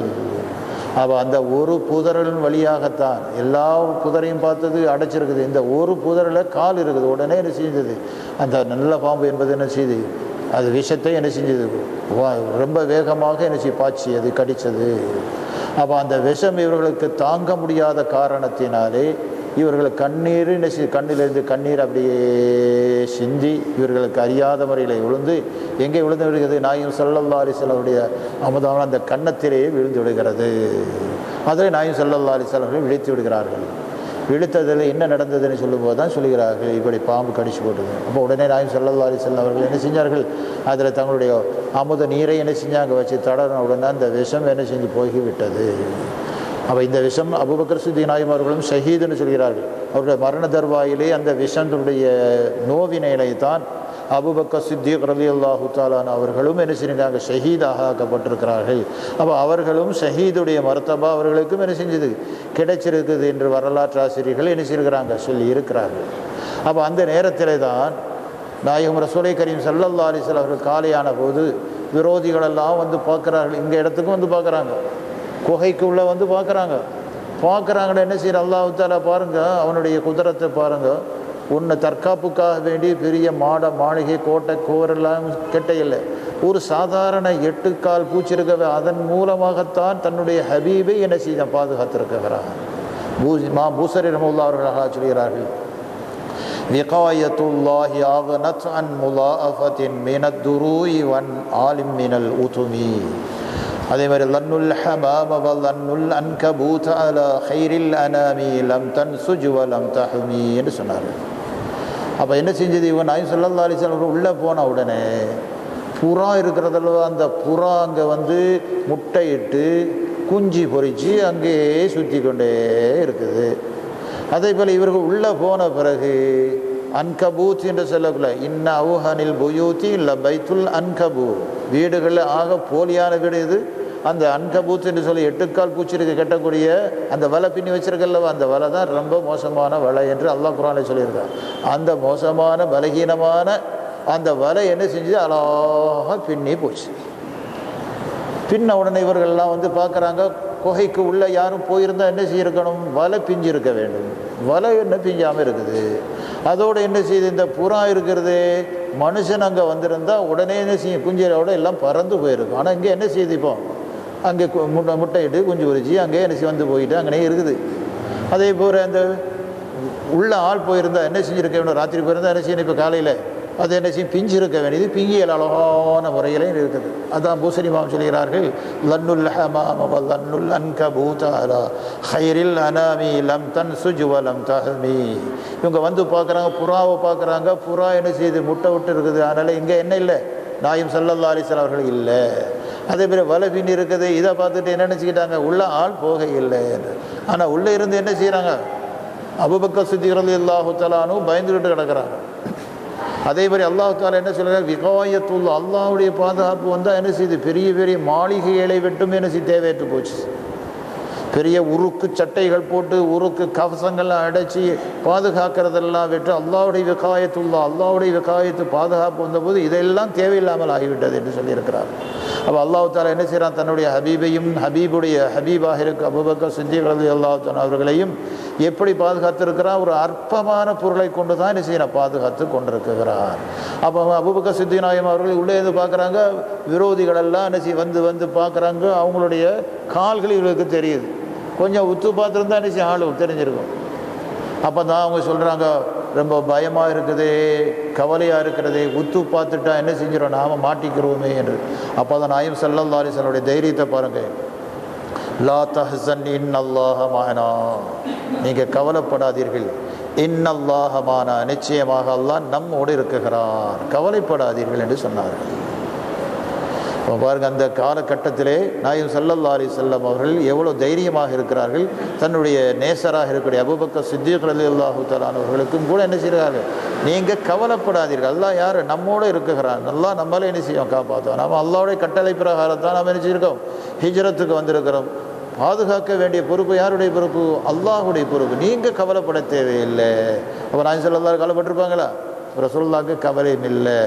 அப்போ அந்த ஒரு புதரின் வழியாகத்தான் எல்லா புதரையும் பார்த்தது அடைச்சிருக்குது. இந்த ஒரு புதரில் கால் இருக்குது. உடனே என்ன செஞ்சது, அந்த நல்ல பாம்பு என்பது என்ன செய்யுது, அது விஷத்தை என்ன செஞ்சது, ரொம்ப வேகமாக என்ன செய்ய பாய்ச்சியது, கடித்தது. அப்போ அந்த விஷம் இவர்களுக்கு தாங்க முடியாத காரணத்தினாலே இவர்கள் கண்ணீர் என்ன செய்ய, கண்ணிலிருந்து கண்ணீர் அப்படியே சிந்தி இவர்களுக்கு அறியாத முறையில் விழுந்து எங்கே விழுந்து விடுகிறது, நாயகம் ஸல்லல்லாஹு அலைஹி வஸல்லம் அவருடைய அமுதான அந்த கன்னத்திலேயே விழுந்து விடுகிறது. அதில் நாயகம் ஸல்லல்லாஹு அலைஹி வஸல்லம் அவர்கள் விழித்து விடுகிறார்கள். விழுத்ததில் என்ன நடந்ததுன்னு சொல்லும்போது தான் சொல்லுகிறார்கள், இப்படி பாம்பு கடிச்சு போட்டது. அப்போ உடனே நாயகம் ஸல்லல்லாஹு அலைஹி வஸல்லம் அவர்கள் என்ன செஞ்சார்கள், அதில் தங்களுடைய அமுத நீரை என்ன செஞ்சாங்க வச்சு தடவின உடனே அந்த விஷம் என்ன செஞ்சு போய்விட்டது. அப்போ இந்த விஷம் அபூபக்கர் சித்திக் நாயகம் அவர்களும் ஷஹீதுன்னு சொல்கிறார்கள். அவருடைய மரண தர்வாயிலே அந்த விஷத்தினுடைய நோவினையை தான் அபூபக்கர் சித்திக் ரலியல்லாஹு தஆலா அவர்களும் என்ன செஞ்சிருக்காங்க, ஷஹீதாக ஆக்கப்பட்டிருக்கிறார்கள். அப்போ அவர்களும் ஷஹீதுடைய மர்த்தபா அவர்களுக்கும் என்ன செஞ்சது, கிடைச்சிருக்குது என்று வரலாற்று ஆசிரியர்கள் என்ன செய்கிறாங்க, சொல்லி இருக்கிறார்கள். அப்போ அந்த நேரத்தில் தான் நாயகம் ரசூலை கரீம் ஸல்லல்லாஹு அலைஹி வஸல்லம் அவர்கள் காலியான போது விரோதிகளெல்லாம் வந்து பார்க்குறார்கள். இங்கே இடத்துக்கும் வந்து பார்க்குறாங்க, குகைக்கு உள்ளே வந்து பார்க்குறாங்கன்னு என்ன செய்கிற அல்லாஹ் தஆலா பாருங்கள், அவனுடைய குதிரத்தை பாருங்கள். உன்னை தற்காப்புக்காக வேண்டி பெரிய மாளிகை கோட்டை கோரெல்லாம் கெட்ட இல்லை, ஒரு சாதாரண 8 கால் பூச்சி இருக்கவே அதன் மூலமாகத்தான் தன்னுடைய ஹபீபை என்ன செய்ய பாதுகாத்திருக்கிறார். பூசரி ரஹ்மத்துல்லாஹி அவர்களாக சொல்கிறார்கள், விகாயத்துல்லாஹி அக்னத் அன் முலாஅஃபத்தின் மினத் துரூஇ வன் ஆலிம் மினல் உதுமி. அதே மாதிரி லன்னுல் ஹமாம வ லன்னுல் அன்கபூத அலா கைரில் அனாமி லம் தன்சுஜ் வ லம் தஹ்மி என்று சொன்னார்கள். அப்போ என்ன செஞ்சது, இவன் நாயகம் ஸல்லல்லாஹு அலைஹி வஸல்லம் உள்ளே போன உடனே புறா இருக்கிறதுல அந்த புறா அங்கே வந்து முட்டையிட்டு குஞ்சு பொறிச்சு அங்கேயே சுற்றி கொண்டே இருக்குது. அதே போல் இவர்கள் உள்ளே போன பிறகு அன்கபூத் என்று சொல்லக்குள்ள இன்ன அவுஹனில் புயூத்தி இல்லை பைத்துல் அன்கபூத், வீடுகளில் ஆக போலியான வீடு இது. அந்த அன்கபூத் என்று சொல்லி 8 கால் பூச்சிருக்கு கட்டக்கூடிய அந்த வலை பின்னி வச்சிருக்கல்லவா, அந்த வலை தான் ரொம்ப மோசமான வலை என்று அல்லாஹ் குர்ஆனில் சொல்லியிருக்கார். அந்த மோசமான பலகீனமான அந்த வலை என்ன செஞ்சது, அழகாக பின்னி போச்சு. பின்ன உடனே இவர்கள்லாம் வந்து பார்க்குறாங்க, குகைக்கு உள்ளே யாரும் போயிருந்தால் என்ன செய்யிருக்கணும், வலை பிஞ்சு இருக்க வேண்டும். வலை என்ன பிஞ்சாமல் இருக்குது. அதோடு என்ன செய்யுது, இந்த புறா இருக்கிறது, மனுஷன் அங்கே வந்திருந்தால் உடனே என்ன செய்யும், குஞ்சரோட எல்லாம் பறந்து போயிருக்கும். ஆனால் இங்கே என்ன செய்யுது, இப்போ அங்கே முட்டையிட்டு குஞ்சு பொறிச்சு அங்கே என்ன செய்ய வந்து போயிட்டு அங்கனே இருக்குது. அதே போல் அந்த உள்ள ஆள் போயிருந்தால் என்ன செஞ்சுருக்க வேணும், ராத்திரி போயிருந்தால் என்ன செய்யணும், இப்போ காலையில் அது என்ன செய்யும், பிஞ்சு இருக்க வேண்டியது, பிங்கியல் அழகான முறையிலையும் இருக்குது. அதான் பூசரி மாம் சொல்கிறார்கள், லன்னுல் ஹமாம வ லன்னுல் அன்கபூத அலா கைரில் அனாமி லம் தன்சுஜ் வ லம் தஹ்மி. இவங்க வந்து பார்க்குறாங்க, புறாவை பார்க்குறாங்க, புறா என்ன செய்யுது, முட்டை விட்டு இருக்குது. அதனால் இங்கே என்ன இல்லை, நாயகம் ஸல்லல்லாஹு அலைஹி வஸல்லம் அவர்கள் இல்லை. அதே மாதிரி வலை பின்னி இருக்குது. இதை பார்த்துட்டு என்ன நினச்சிக்கிட்டாங்க, உள்ள ஆள் போக இல்லை என்று. ஆனால் உள்ளே இருந்து என்ன செய்கிறாங்க, அபூபக்கர் சித்திக் ரலியல்லாஹு தஆலா அன்ஹு பயந்துக்கிட்டு கிடக்கிறாங்க. அதே மாதிரி அல்லாஹ் தஆலா என்ன சொல்கிறார், விகாயத்துல்லாஹ், அல்லாஹ்வுடைய பாதுகாப்பு வந்தால் என்ன செய்யுது, பெரிய பெரிய மாளிகைகளை வெட்டும் என்ன செய்ய தேவையற்று போச்சு. பெரிய உருக்கு சட்டைகள் போட்டு உருக்கு கவசங்கள்லாம் அடைச்சி பாதுகாக்கிறதெல்லாம் விட்டு அல்லாஹ்வுடைய விகாயத்துல்லாஹ், அல்லாஹ்வுடைய விகாயத்து பாதுகாப்பு வந்தபோது இதெல்லாம் தேவையில்லாமல் ஆகிவிட்டது என்று சொல்லியிருக்கிறார். அப்போ அல்லாஹ் தஆலா என்ன செய்கிறான், தன்னுடைய ஹபீபையும் ஹபீபுடைய ஹபீபாக இருக்க அபூபக்கர் சித்திக் ரலியல்லாஹு தஆலா அவர்களையும் எப்படி பாதுகாத்திருக்கிறான், ஒரு அற்பமான பொருளை கொண்டு தான் என்ன செய்யணும், பாதுகாத்து கொண்டிருக்கிறார். அப்போ அபூபக்கர் சித்திக் நாயகம் அவர்கள் உள்ளே இருந்து பார்க்குறாங்க, விரோதிகளெல்லாம் என்ன செய்ய வந்து வந்து பார்க்குறாங்க, அவங்களுடைய கால்கள் இவர்களுக்கு தெரியுது. கொஞ்சம் உத்து பார்த்துருந்தா என்ன செய்ய ஆளு தெரிஞ்சிருக்கும். அப்போ தான் அவங்க சொல்கிறாங்க, ரொம்ப பயமாக இருக்குது, கவலையாக இருக்கிறது, உத்து பார்த்துட்டா என்ன செஞ்சிடும், நாம் மாட்டிக்கிறோமே என்று. அப்போ தான் நாயகம் ஸல்லல்லாஹு அலைஹி வஸல்லம் தைரியத்தை பாருங்கள், லா தஹ்சன் இன்னல்லாஹ மஅனா, நீங்கள் கவலைப்படாதீர்கள், இன்னல்லாஹ மஅனா, நிச்சயமாக அல்லாஹ் நம்மோடு இருக்குகிறான், கவலைப்படாதீர்கள் என்று சொன்னார்கள். இப்போ பாருங்கள், அந்த காலகட்டத்திலே நாயகம் ஸல்லல்லாஹு அலைஹி வஸல்லம் அவர்கள் எவ்வளோ தைரியமாக இருக்கிறார்கள். தன்னுடைய நேசராக இருக்கக்கூடிய அபூபக்கர் சித்திக் ரலியல்லாஹு தஆலா அவர்களுக்கும் கூட என்ன செய்கிறார்கள், நீங்கள் கவலைப்படாதீர்கள், அல்லாஹ் யார், நம்மோடு இருக்குகிறான், அல்லாஹ் நம்மளே என்ன செய்யும், காப்பாற்றுவோம். நம்ம அல்லாஹ்வுடைய கட்டளை பிரகாரம் தான் நம்ம என்ன செய்யிருக்கோம், ஹிஜ்ரத்துக்கு வந்திருக்கிறோம். பாதுகாக்க வேண்டிய பொறுப்பு யாருடைய பொறுப்பு, அல்லாஹ்வுடைய பொறுப்பு. நீங்கள் கவலைப்பட தேவையில்லை. அப்போ நாயகம் ஸல்லல்லாஹு அலைஹி கவலைப்பட்டிருப்பாங்களா, ரசூலுல்லாஹ்வுக்கு கவலையும் இல்லை,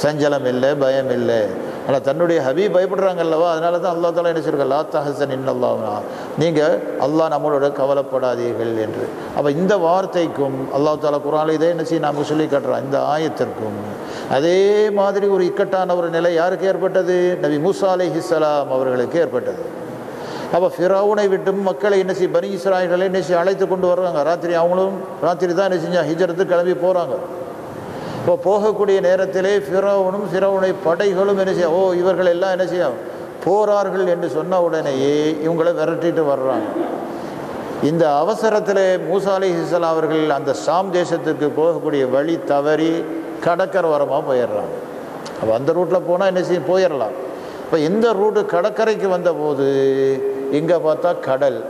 சஞ்சலம் இல்லை, பயம் இல்லை. ஆனால் தன்னுடைய ஹபீப் பயப்படுறாங்கல்லவா, அதனால தான் அல்லாஹ் தஆலா என்ன சொல்கிறார், லா தஹ்சன் இன்னல்லாஹ், நீங்கள் அல்லாஹ் நம்மளோட கவலைப்படாதீர்கள் என்று. அப்போ இந்த வார்த்தைக்கும் அல்லாஹ் தஆலா குர்ஆனில் இதை என்ன செய்ய நமக்கு சொல்லி காட்டுறான். இந்த ஆயத்திற்கும் அதே மாதிரி ஒரு இக்கட்டான ஒரு நிலை யாருக்கு ஏற்பட்டது, நபி மூசா அலைஹிஸ்ஸலாம் அவர்களுக்கு ஏற்பட்டது. அப்போ ஃபிரௌனை விட்டும் மக்களை என்ன செய்ய, பனி இஸ்ராயீலை என்ன செய்ய அழைத்து கொண்டு வர்றாங்க. அவங்களும் ராத்திரி தான் என்ன செஞ்சால் ஹிஜ்ரத்துக்கு கிளம்பி போகிறாங்க. இப்போ போகக்கூடிய நேரத்திலே ஃபிரௌனும் ஃபிரௌனை படைகளும் என்ன செய்ய, இவர்கள் எல்லாம் என்ன செய்ய போறார்கள் என்று சொன்ன உடனேயே இவங்களை விரட்டிட்டு வர்றாங்க. இந்த அவசரத்தில் மூசா அலைஹிஸ்ஸலாம் அவர்கள் அந்த ஷாம் தேசத்துக்கு போகக்கூடிய வழி தவறி கடற்கரை ஓரமாக போயிடுறாங்க. அப்போ அந்த ரூட்டில் போனால் என்ன செய்ய போயிடலாம். இப்போ இந்த ரூட்டு கடற்கரைக்கு வந்தபோது இங்கே பார்த்தா கடல்,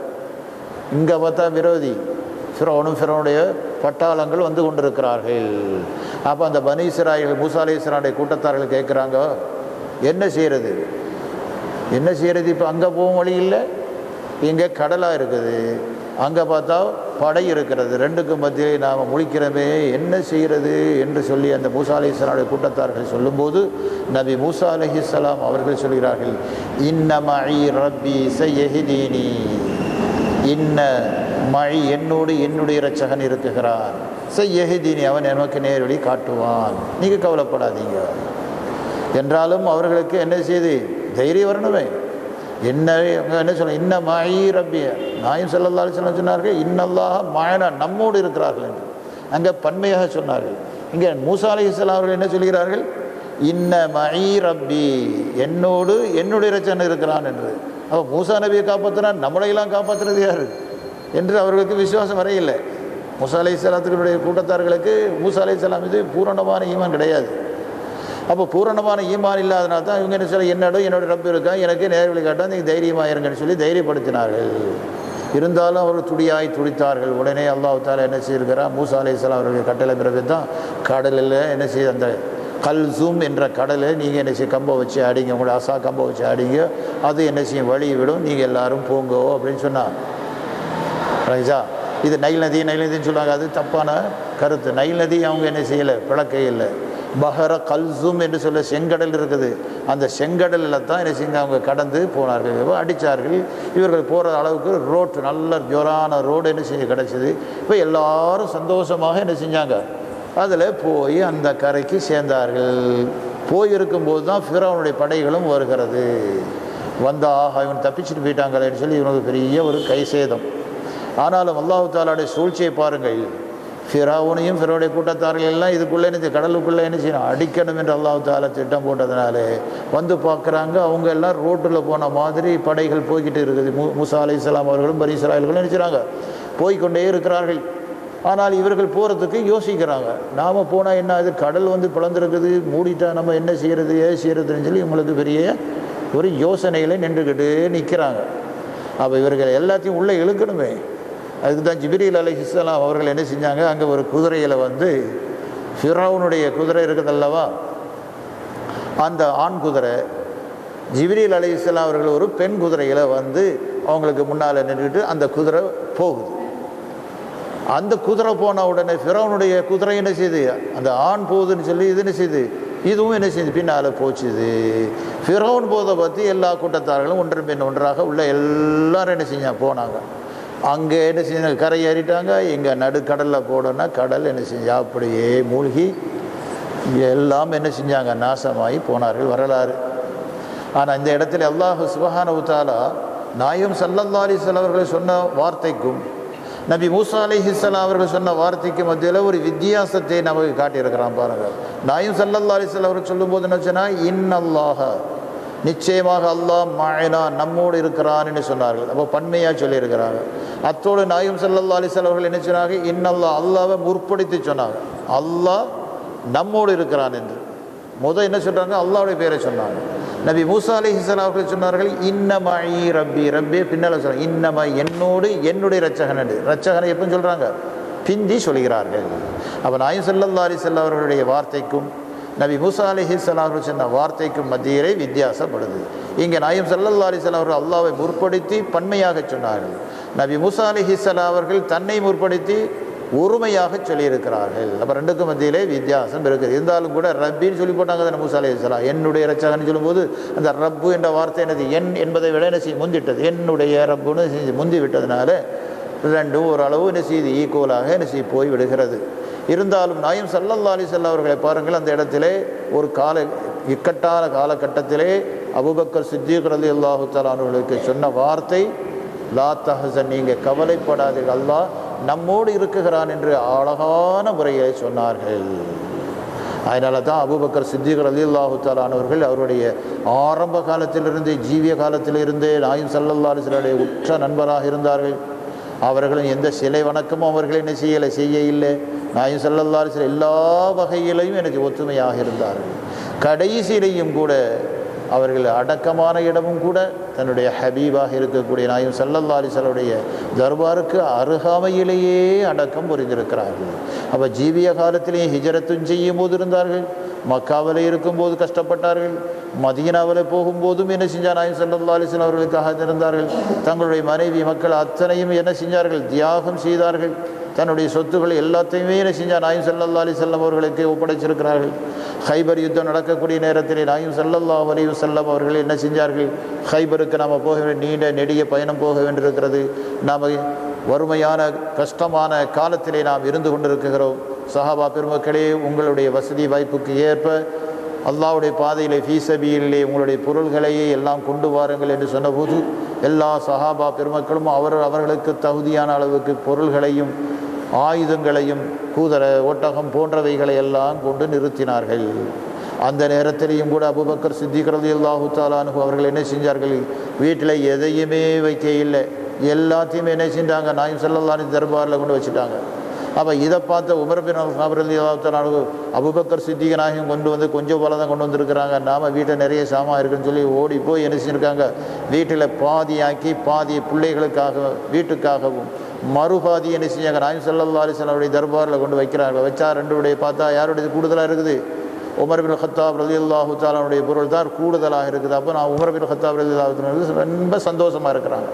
இங்கே பார்த்தா விரோதி ஃபிரௌனும் ஃபிரௌனுடைய பட்டாளங்கள் வந்து கொண்டிருக்கிறார்கள். அப்போ அந்த பனி இஸ்ராயீல் மூசா அலைஹிஸ்ஸலாமுடைய கூட்டத்தார்கள் கேட்குறாங்க, என்ன செய்கிறது என்ன செய்கிறது? இப்போ அங்கே போகும் வழி இல்லை, இங்கே கடலாக இருக்குது, அங்கே பார்த்தா படை இருக்கிறது, ரெண்டுக்கும் மத்தியே நாம் முழிக்கிறோமே, என்ன செய்கிறது என்று சொல்லி அந்த மூசா அலைஹிஸ்ஸலாமுடைய கூட்டத்தார்கள் சொல்லும்போது நபி மூசா அலைஹிஸ்ஸலாம் அவர்கள் சொல்கிறார்கள், இன்ன மஇ ரப்பி சயஹ்தீனி, இன்ன மழி என்னோடு என்னுடைய இரட்சகன் இருக்குகிறான், சயஹ்தீனி அவன் எனக்கு நேர்வழி காட்டுவான், நீங்கள் கவலைப்படாதீங்க என்றாலும் அவர்களுக்கு என்ன செய்து தைரியம் வரணுமே. என்ன சொல்ல, இன்ன மஇ ரப்பி, நாயும் ஸல்லல்லாஹு அலைஹி வஸல்லம் சொன்னார்கள், இன்னல்லாஹ மஅனா, நம்மோடு இருக்கிறார்கள் என்று அங்கே பன்மையாக சொன்னார்கள். இங்கே மூசா அலைஹிஸ்ஸலாம் அவர்கள் என்ன சொல்கிறார்கள், இன்ன மஇ ரப்பி, என்னோடு என்னுடைய இரட்சகன் இருக்கிறான் என்று. அப்போ மூசா நபியை காப்பாற்றினா நம்மளையெல்லாம் காப்பாற்றுறது யார் என்று அவர்களுக்கு விசுவாசம் வரையில்லை. மூசா அலைஹிஸ்ஸலாத்துடைய கூட்டத்தார்களுக்கு மூசா அலைஹிஸ்ஸலாம் மீது பூரணமான ஈமான் கிடையாது. அப்போ பூரணமான ஈமான் இல்லாதனால தான் இவங்க என்ன சொல்ல, என்னோட ரப்பு இருக்கா, எனக்கு நேர்வழி காட்டா, நீங்கள் தைரியமாக இருங்கன்னு சொல்லி தைரியப்படுத்தினார்கள். இருந்தாலும் அவர்கள் துடித்தார்கள். உடனே அல்லாஹ் தஆலா என்ன செய்திருக்கிறார், மூசா அலைஹிஸ்ஸலாம் அவர்களுடைய கட்டளை பிறகு தான் கடலில் என்ன செய்ய, அந்த கல்சூம் என்ற கடலில் நீங்கள் என்ன செய்ய, கம்பை வச்சு அடிங்க, உங்களோட அசா கம்பை வச்சு அடிங்க, அது என்ன செய்யும் வழி விடும், நீங்கள் எல்லாரும் போங்கோ அப்படின்னு சொன்னார். ரைஸா, இது நைல் நதின்னு சொல்லுவாங்க, அது தப்பான கருத்து. நைல் நதி அவங்க என்ன செய்யலை, பிளக்கை இல்லை. பஹர கல்சூம் என்று சொல்ல செங்கடல் இருக்குது, அந்த செங்கடலில் தான் என்ன செஞ்சு அவங்க கடந்து போனார்கள், அடித்தார்கள். இவர்கள் போகிற அளவுக்கு ரோட்டு நல்ல ஜோரான ரோடு என்ன செஞ்சு கிடச்சிது. இப்போ எல்லாரும் சந்தோஷமாக என்ன செஞ்சாங்க, அதில் போய் அந்த கரைக்கு சேர்ந்தார்கள். போயிருக்கும்போது தான் ஃபிரௌனுடைய படைகளும் வருகிறது. வந்த ஆஹா இவன் தப்பிச்சுட்டு போயிட்டாங்களேன்னு சொல்லி இவனுக்கு பெரிய ஒரு கை சேதம். ஆனாலும் அல்லாஹ் தஆலாவுடைய சூழ்ச்சியை பாருங்கள், ஃபிரௌனையும் ஃபிரௌனுடைய கூட்டத்தார்கள் எல்லாம் இதுக்குள்ளே என்ன கடலுக்குள்ளே என்ன செய்யணும், அடிக்கணும் என்று அல்லாஹ் தஆலா திட்டம் போட்டதுனால வந்து பார்க்குறாங்க, அவங்க எல்லாம் ரோட்டில் போன மாதிரி படைகள் போய்கிட்டு இருக்குது. மூசா அலைஹிஸ்ஸலாம் அவர்களும் பனி இஸ்ராயீல்களும் நினைச்சாங்க போய்கொண்டே இருக்கிறார்கள். ஆனால் இவர்கள் போகிறதுக்கு யோசிக்கிறாங்க, நாம் போனால் என்ன, இது கடல் வந்து பிளந்துருக்குது, மூடிட்டா நம்ம என்ன செய்கிறது, ஏது செய்கிறதுன்னு சொல்லி இவங்களுக்கு பெரிய ஒரு யோசனையில் நின்றுக்கிட்டு நிற்கிறாங்க. அப்போ இவர்கள் எல்லாத்தையும் உள்ளே இழுக்கணுமே. அதுக்கு தான் ஜிப்ரீல் அலைஹிஸ்ஸலாம் அவர்கள் என்ன செஞ்சாங்க, அங்கே ஒரு குதிரையில் வந்து ஃபிரௌனுடைய குதிரை இருக்குது அல்லவா, அந்த ஆண் குதிரை, ஜிப்ரீல் அலைஹிஸ்ஸலாம் அவர்கள் ஒரு பெண் குதிரையில் வந்து அவங்களுக்கு முன்னால் நின்றுக்கிட்டு அந்த குதிரை போகுது. அந்த குதிரை போன உடனே ஃபிரௌனுடைய குதிரை என்ன செய்யுது, அந்த ஆண் போகுதுன்னு சொல்லி இது என்ன செய்யுது, இதுவும் என்ன செய்யுது பின்னால் போச்சுது. ஃபிரௌன் போதை பற்றி எல்லா கூட்டத்தார்களும் ஒன்றன் பின் ஒன்றாக உள்ள எல்லாரும் என்ன செஞ்சாங்க, போனாங்க. அங்கே என்ன செஞ்சாங்க, கரை ஏறிட்டாங்க. இங்கே நடுக்கடலில் போடணும்னா கடல் என்ன செஞ்சு அப்படியே மூழ்கி எல்லாம் என்ன செஞ்சாங்க, நாசமாகி போனார்கள், வரலாறு. ஆனால் இந்த இடத்துல அல்லாஹ் சுப்ஹானஹு வ தஆலா நாயகம் ஸல்லல்லாஹு அலைஹி வஸல்லம் அவர்கள் சொன்ன வார்த்தைக்கும் நபி மூசா அலைஹிஸ்ஸலாம் அவர்கள் சொன்ன வார்த்தைக்கு மத்தியில் ஒரு வித்தியாசத்தை நமக்கு காட்டியிருக்கிறான் பாருங்கள். நாயகம் ஸல்லல்லாஹு அலைஹி வஸல்லம் அவர்கள் சொல்லும்போது என்ன சொன்னால், இன்னல்லாஹ, நிச்சயமாக அல்லாஹ் மஅனா, நம்மோடு இருக்கிறான்னு சொன்னார்கள். அப்போ பன்மையாக சொல்லியிருக்கிறாங்க. அத்தோடு நாயகம் ஸல்லல்லாஹு அலைஹி வஸல்லம் அவர்கள் என்ன சொன்னாங்க, இன்னல்லாஹ், அல்லாஹ்வை முற்படுத்தி சொன்னாங்க, அல்லாஹ் நம்மோடு இருக்கிறான் என்று. என்ன சொல்கிறாங்க, அல்லாஹ்வுடைய பேரை சொன்னாங்க. நபி மூசா அலைஹிஸ்ஸலாம் அவர்கள் சொன்னார்கள், இன்ன மஇ ரப்பி, ரப்பே பின்னால் சொல்கிறாங்க, இன்னம என்னோடு என்னுடைய இரட்சகன் என்று. இரட்சகனை எப்போ சொல்கிறாங்க, பிந்தி சொல்கிறார்கள். அப்போ நாயகம் ஸல்லல்லாஹு அலைஹி வஸல்லம் அவர்களுடைய வார்த்தைக்கும் நபி மூசா அலைஹிஸ்ஸலாம் அவர்கள் சொன்ன வார்த்தைக்கும் மத்தியிலே வித்தியாசப்படுது. இங்கே நாயகம் ஸல்லல்லாஹு அலைஹி வஸல்லம் அவர்கள் அல்லாஹ்வை முற்படுத்தி பன்மையாக சொன்னார்கள். நபி மூசா அலைஹிஸ்ஸலாம் அவர்கள் தன்னை முற்படுத்தி ஒருமையாக சொல்லியிருக்கிறார்கள். அப்போ ரெண்டுக்கும் மத்தியிலே வித்தியாசம் இருக்குது. இருந்தாலும் கூட ரப்பின்னு சொல்லி போட்டாங்க தானே மூசா அலைஹிஸ்ஸலாம். என்னுடைய இரட்சகன் சொல்லும்போது அந்த ரப்பு என்ற வார்த்தை என்னது, என் என்பதை விட என்ன செய்ய முந்திட்டது, என்னுடைய ரப்புன்னு முந்தி விட்டதுனால ரெண்டும் ஓரளவு என்ன செய்து ஈக்குவலாக என்ன செய்ய போய் விடுகிறது. இருந்தாலும் நாயகம் ஸல்லல்லாஹு அலைஹி வஸல்லம் அவர்களை பாருங்கள், அந்த இடத்திலே ஒரு இக்கட்டான காலகட்டத்திலே அபூபக்கர் சித்தீக் ரலியல்லாஹு தஆலா அவர்களுக்கு சொன்ன வார்த்தை, லா தஹஸன், நீங்கள் கவலைப்படாதீர்கள், அல்லாஹ் நம்மோடு இருக்குகிறான் என்று அழகான முறையை சொன்னார்கள். அதனால தான் அபூபக்கர் சித்தீக் ரலியல்லாஹு தஆலா அவர்கள் அவருடைய ஆரம்ப காலத்திலிருந்தே, ஜீவிய காலத்திலிருந்தே நாயகம் ஸல்லல்லாஹு அலைஹி வஸல்லம் உற்ற நண்பராக இருந்தார்கள். அவர்களும் எந்த சிலை வணக்கமும் அவர்கள் என்ன செய்ய இல்லை. நாயகம் ஸல்லல்லாஹு அலைஹி வஸல்லம் எல்லா வகையிலையும் எனக்கு ஒத்துமையாக இருந்தார்கள். கடைசியிலையும் கூட அவர்கள் அடக்கமான இடமும் கூட தன்னுடைய ஹபீபாக இருக்கக்கூடிய நாயும் ஸல்லல்லாஹு அலைஹி வஸல்லம் தர்பாருக்கு அருகாமையிலேயே அடக்கம் புரிந்திருக்கிறார்கள். அப்போ ஜீவிய காலத்திலேயே ஹிஜரத்தும் செய்யும் போது இருந்தார்கள், மக்காவில் இருக்கும்போது கஷ்டப்பட்டார்கள், மதீனாவில் போகும்போதும் என்ன செஞ்சார் நாயும் ஸல்லல்லாஹு அலைஹி வஸல்லம் அவர்களுக்காக இருந்தார்கள். தங்களுடைய மனைவி மக்கள் அத்தனையும் என்ன செஞ்சார்கள், தியாகம் செய்தார்கள். தன்னுடைய சொத்துக்கள் எல்லாத்தையுமே என்ன செஞ்சார் நாயும் ஸல்லல்லாஹு அலைஹி வஸல்லம் அவர்களுக்கு ஒப்படைச்சிருக்கிறார்கள். ஹைபர் யுத்தம் நடக்கக்கூடிய நேரத்தில் நாயும் ஸல்லல்லாஹு அலைஹி வஸல்லம் அவர்கள் என்ன செஞ்சார்கள், ஹைபருக்கு நாம் போக வேண்டிய நீண்ட நெடிய பயணம் போக வேண்டியிருக்கிறது, நாம் வறுமையான கஷ்டமான காலத்திலே நாம் இருந்து கொண்டிருக்கிறோம். சஹாபா பெருமக்களே, உங்களுடைய வசதி வாய்ப்புக்கு ஏற்ப அல்லாஹ்வுடைய பாதையிலே ஃபீ சபீலிலே உங்களுடைய பொருள்களையே எல்லாம் கொண்டு வாருங்கள் என்று சொன்னபோது எல்லா சஹாபா பெருமக்களும் அவர்களுக்கு தகுதியான அளவுக்கு பொருள்களையும் ஆயுதங்களையும் கூதர ஒட்டகம் போன்றவைகளை எல்லாம் கொண்டு நிறுத்தினார்கள். அந்த நேரத்திலையும் கூட அபூபக்கர் சித்திக் ரலியல்லாஹு தஆலா அன்ஹு அவர்கள் என்ன செஞ்சார்கள், வீட்டில் எதையுமே வைக்க இல்லை, எல்லாத்தையுமே என்ன செஞ்சாங்க, நாயும் ஸல்லல்லாஹு அலைஹி தர்பாரில் கொண்டு வச்சுட்டாங்க. அப்போ இதை பார்த்த உமர் பின் கத்தாப் ரலியல்லாஹு தஆலா அன்ஹு அபூபக்கர் சித்திக் நாயகம் கொண்டு வந்து கொஞ்சம் போல தான் கொண்டு வந்திருக்கிறாங்க, நாம் வீட்டில் நிறைய சாமான் இருக்குன்னு சொல்லி ஓடி போய் என்ன செஞ்சுருக்காங்க, வீட்டில் பாதியாக்கி பாதி பிள்ளைகளுக்காக வீட்டுக்காகவும் மறுபாதி என்ன செஞ்சாங்க நாயும் ஸல்லல்லாஹு அலைஹி வஸல்லம் தர்பாரில் கொண்டு வைக்கிறாங்க. வச்சா ரெண்டுடைய பார்த்தா யாருடைய கூடுதலாக இருக்குது, உமர் பின் கத்தாப் ரலியல்லாஹு தஆலாவுடைய பொருள் தான் கூடுதலாக இருக்குது. அப்போ நான் உமர் பின் கத்தாப் ரலியல்லாஹு தஆலா ரொம்ப சந்தோஷமாக இருக்கிறாங்க.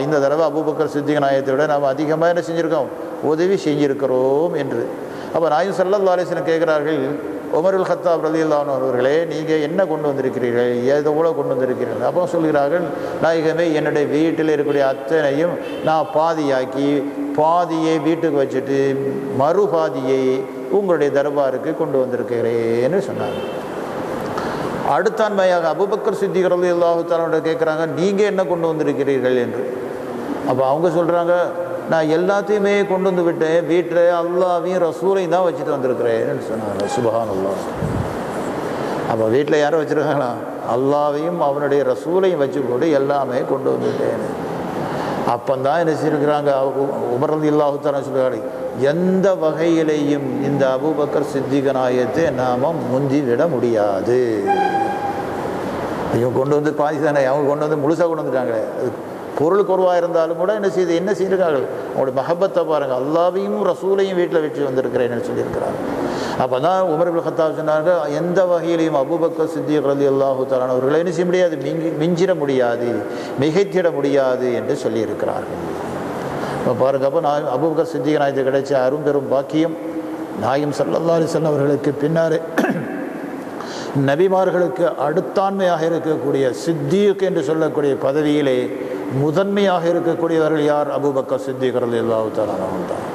இந்த தடவை அபூபக்கர் சித்திக் நாயகத்தை விட நாம் அதிகமாக என்ன செஞ்சுருக்கோம், உதவி செஞ்சிருக்கிறோம் என்று. அப்போ நாயும் ஸல்லல்லாஹு அலைஹி வஸல்லம் கேட்குறார்கள், உமர் பின் கத்தாப் ரலியல்லாஹு அன்ஹு அவர்களே, நீங்கள் என்ன கொண்டு வந்திருக்கிறீர்கள், எவ்வளோ கொண்டு வந்திருக்கிறீர்கள்? அப்போ சொல்கிறார்கள், நாயகமே என்னுடைய வீட்டில் இருக்கக்கூடிய அத்தனையும் நான் பாதியாக்கி பாதியை வீட்டுக்கு வச்சுட்டு மறுபாதியை உங்களுடைய தர்பாருக்கு கொண்டு வந்திருக்கிறேன்னு சொன்னாங்க. அடுத்தான்மையாக அபூபக்கர் சித்திக் ரலியல்லாஹு தஆலா கேட்குறாங்க, நீங்கள் என்ன கொண்டு வந்திருக்கிறீர்கள் என்று. அப்போ அவங்க சொல்கிறாங்க, நான் எல்லாத்தையுமே கொண்டு வந்து விட்டேன், வீட்டில் அல்லாஹ்வையும் ரசூலையும் தான் வச்சுட்டு வந்திருக்கிறேன்னு சொன்னாங்க. சுப்ஹானல்லாஹ். அப்போ வீட்டில் யாரும் வச்சுருக்காங்களா, அல்லாஹ்வையும் அவனுடைய ரசூலையும் வச்சு கொண்டு எல்லாமே கொண்டு வந்துட்டேன். அப்போந்தான் என்ன செஞ்சுருக்கிறாங்க, உமர் ரலியல்லாஹு தஆலா சொல்கிறாங்க, எந்த வகையிலையும் இந்த அபூபக்கர் சித்திக் நாயகத்தை நாம் முந்தி விட முடியாது. இவங்க கொண்டு வந்து பாதி தானே, அவங்க கொண்டு வந்து முழுசாக கொண்டு வந்துட்டாங்களே, பொருள் குறைவாக இருந்தாலும் கூட என்ன செய்திருக்கார்கள், அவங்களுடைய மஹப்பத்தை பாருங்கள், அல்லாஹ்வையும் ரசூலையும் வீட்டில் வச்சு வந்திருக்கிறேன்னு சொல்லியிருக்கிறாங்க. அப்போ தான் உமர் பின் கத்தாப் சொன்னாங்க, எந்த வகையிலையும் அபூபக்கர் சித்திக் ரலியல்லாஹு தஆலா அவர்களை என்ன செய்ய முடியாது, மிஞ்சிட முடியாது, மிகைத்திட முடியாது என்று சொல்லியிருக்கிறார்கள். இப்போ பாருங்க, அப்போ அபூபக்கர் சித்திக் நாயகத்துக்கு கிடைச்ச அரும்பெரும் பாக்கியம் நாயகம் ஸல்லல்லாஹு அலைஹி வஸல்லம் அவர்களுக்கு பின்னாரே நபிமார்களுக்கு அடுத்தாண்மையாக இருக்கக்கூடிய சித்திக் என்று சொல்லக்கூடிய பதவியிலே முதன்மையாக இருக்கக்கூடியவர்கள் யார், அபூபக்கர் சித்திக் ரலியல்லாஹு தஆலா அன்ஹு தான்.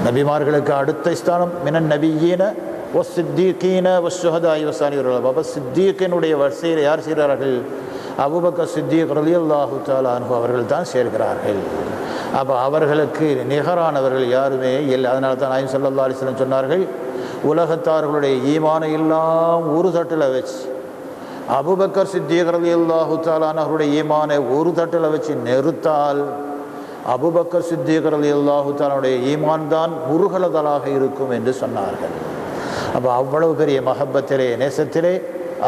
நபிமார்களுக்கு அடுத்த ஸ்தானம் மினன் நபியீன வஸ்ஸித்தீகீன வஸ்ஸுஹதாஇ வஸ்ஸாலிஹீன். அப்போ சித்திக்கினுடைய வரிசையில் யார் செய்கிறார்கள், அபூபக்கர் சித்திக் ரலியல்லாஹு தஆலா அன்ஹு அவர்கள் தான் சேர்கிறார்கள். அப்போ அவர்களுக்கு நிகரானவர்கள் யாருமே இல்லை. அதனால தான் நாயகம் ஸல்லல்லாஹு அலைஹி வஸல்லம் சொன்னார்கள், உலகத்தார்களுடைய ஈமானை எல்லாம் ஒரு தட்டில் வச்சு அபூபக்கர் சித்திக் ரலியல்லாஹு தஆலா அன்ஹுடைய ஈமானை ஒரு தட்டில் வச்சு நிறுத்தால் அபூபக்கர் சித்திக் ரலியல்லாஹு தஆலாவுடைய ஈமான் தான் முருகலதலாக இருக்கும் என்று சொன்னார்கள். அப்போ அவ்வளவு பெரிய மஹப்பத்திலே நேசத்திலே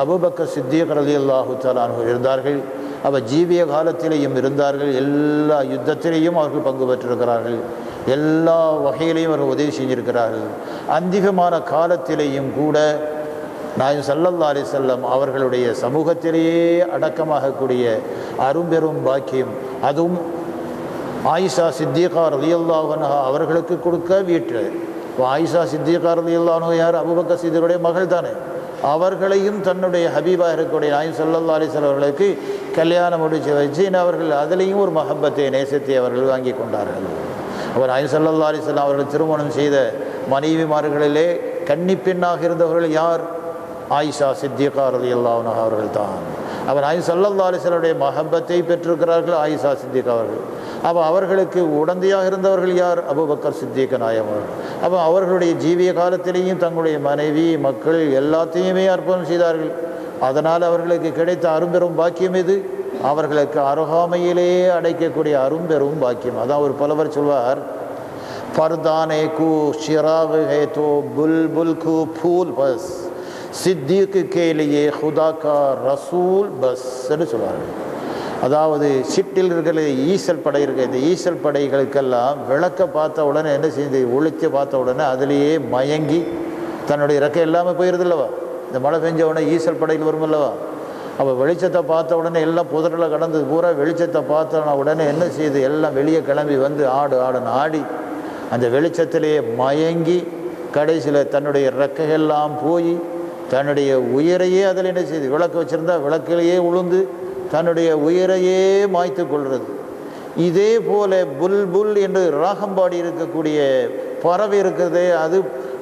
அபூபக்கர் சித்திக் ரலியல்லாஹு தஆலா அன்ஹு இருந்தார்கள். அப்போ ஜீவிய காலத்திலேயும் இருந்தார்கள், எல்லா யுத்தத்திலேயும் அவர்கள் பங்கு பெற்றிருக்கிறார்கள், எல்லா வகையிலையும் அவர்கள் உதவி செஞ்சிருக்கிறார்கள். அந்திகமான காலத்திலேயும் கூட நாயகம் ஸல்லல்லாஹு அலைஹி வஸல்லம் அவர்களுடைய சமூகத்திலேயே அடக்கமாகக்கூடிய அரும்பெரும் பாக்கியம், அதுவும் ஆயிஷா சித்திகா ரலியல்லாஹு அன்ஹா அவர்களுக்கு கொடுக்க வீட்டில். இப்போ ஆயிஷா சித்திகா ரலியல்லாஹு அன்ஹா யார், அபூபக்கர் சித்திக்குடைய மகள் தானே. அவர்களையும் தன்னுடைய ஹபீபாக இருக்கக்கூடிய நாயகம் ஸல்லல்லாஹு அலைஹி வஸல்லம் அவர்களுக்கு கல்யாணம் முடிச்சு வச்சு அவர்கள் அதிலையும் ஒரு மஹப்பத்தை நேசத்தை அவர்கள் வாங்கி கொண்டார்கள். அவர் நாயகம் ஸல்லல்லாஹு அலைஹி வஸல்லம் அவர்கள் திருமணம் செய்த மனைவிமார்களிலே கன்னிப்பெண்ணாக இருந்தவர்கள் யார், ஆயிஷா சித்திகா ரலியல்லாஹு அன்ஹா அவர்கள் தான். அவர் நாயகம் ஸல்லல்லாஹு அலைஹி வஸல்லம் மஹப்பத்தை பெற்றிருக்கிறார்கள் ஆயிஷா சித்திகா அவர்கள். அப்போ அவர்களுக்கு உடந்தையாக இருந்தவர்கள் யார், அபூபக்கர் சித்திக் நாயகம் அவர்கள். அப்போ அவர்களுடைய ஜீவிய காலத்திலேயும் தங்களுடைய மனைவி மக்கள் எல்லாத்தையுமே அர்ப்பணம் செய்தார்கள். அதனால் அவர்களுக்கு கிடைத்த அரும்பெரும் பாக்கியம் எது, அவர்களுக்கு அருகாமையிலே அடைக்கக்கூடிய அரும்பெரும் பாக்கியம். அதான் ஒரு புலவர் சொல்வார், பர்தானே கு ஷிராக் ஹே தோ புல் புல் கு ஃபூல் பஸ், சித்திக்கு கேலியே ஹுதாக்கா ரசூல் பஸ்ன்னு சொல்லுவார்கள். அதாவது சிட்டில் இருக்கிற ஈசல் படை இருக்க, இந்த ஈசல் படைகளுக்கெல்லாம் விளக்க பார்த்த உடனே என்ன செஞ்சு ஒளிச்சு பார்த்த உடனே அதிலேயே மயங்கி தன்னுடைய இறக்கை எல்லாமே போயிடுது இல்லவா. இந்த மழை பெஞ்ச உடனே ஈசல் படையில் வரும் அல்லவா. அப்போ வெளிச்சத்தை பார்த்த உடனே எல்லாம் புதரில் கடந்தது பூரா வெளிச்சத்தை பார்த்த உடனே என்ன செய்யுது, எல்லாம் வெளியே கிளம்பி வந்து ஆடுன்னு ஆடி அந்த வெளிச்சத்திலேயே மயங்கி கடைசியில் தன்னுடைய இறக்கையெல்லாம் போய் தன்னுடைய உயிரையே அதில் என்ன செய்யுது, விளக்கு வச்சுருந்தா விளக்கிலேயே உளுந்து தன்னுடைய உயிரையே மாய்த்து கொள்வது. இதே போல புல் என்று ராகம்பாடி இருக்கக்கூடிய பறவை இருக்கிறதே, அது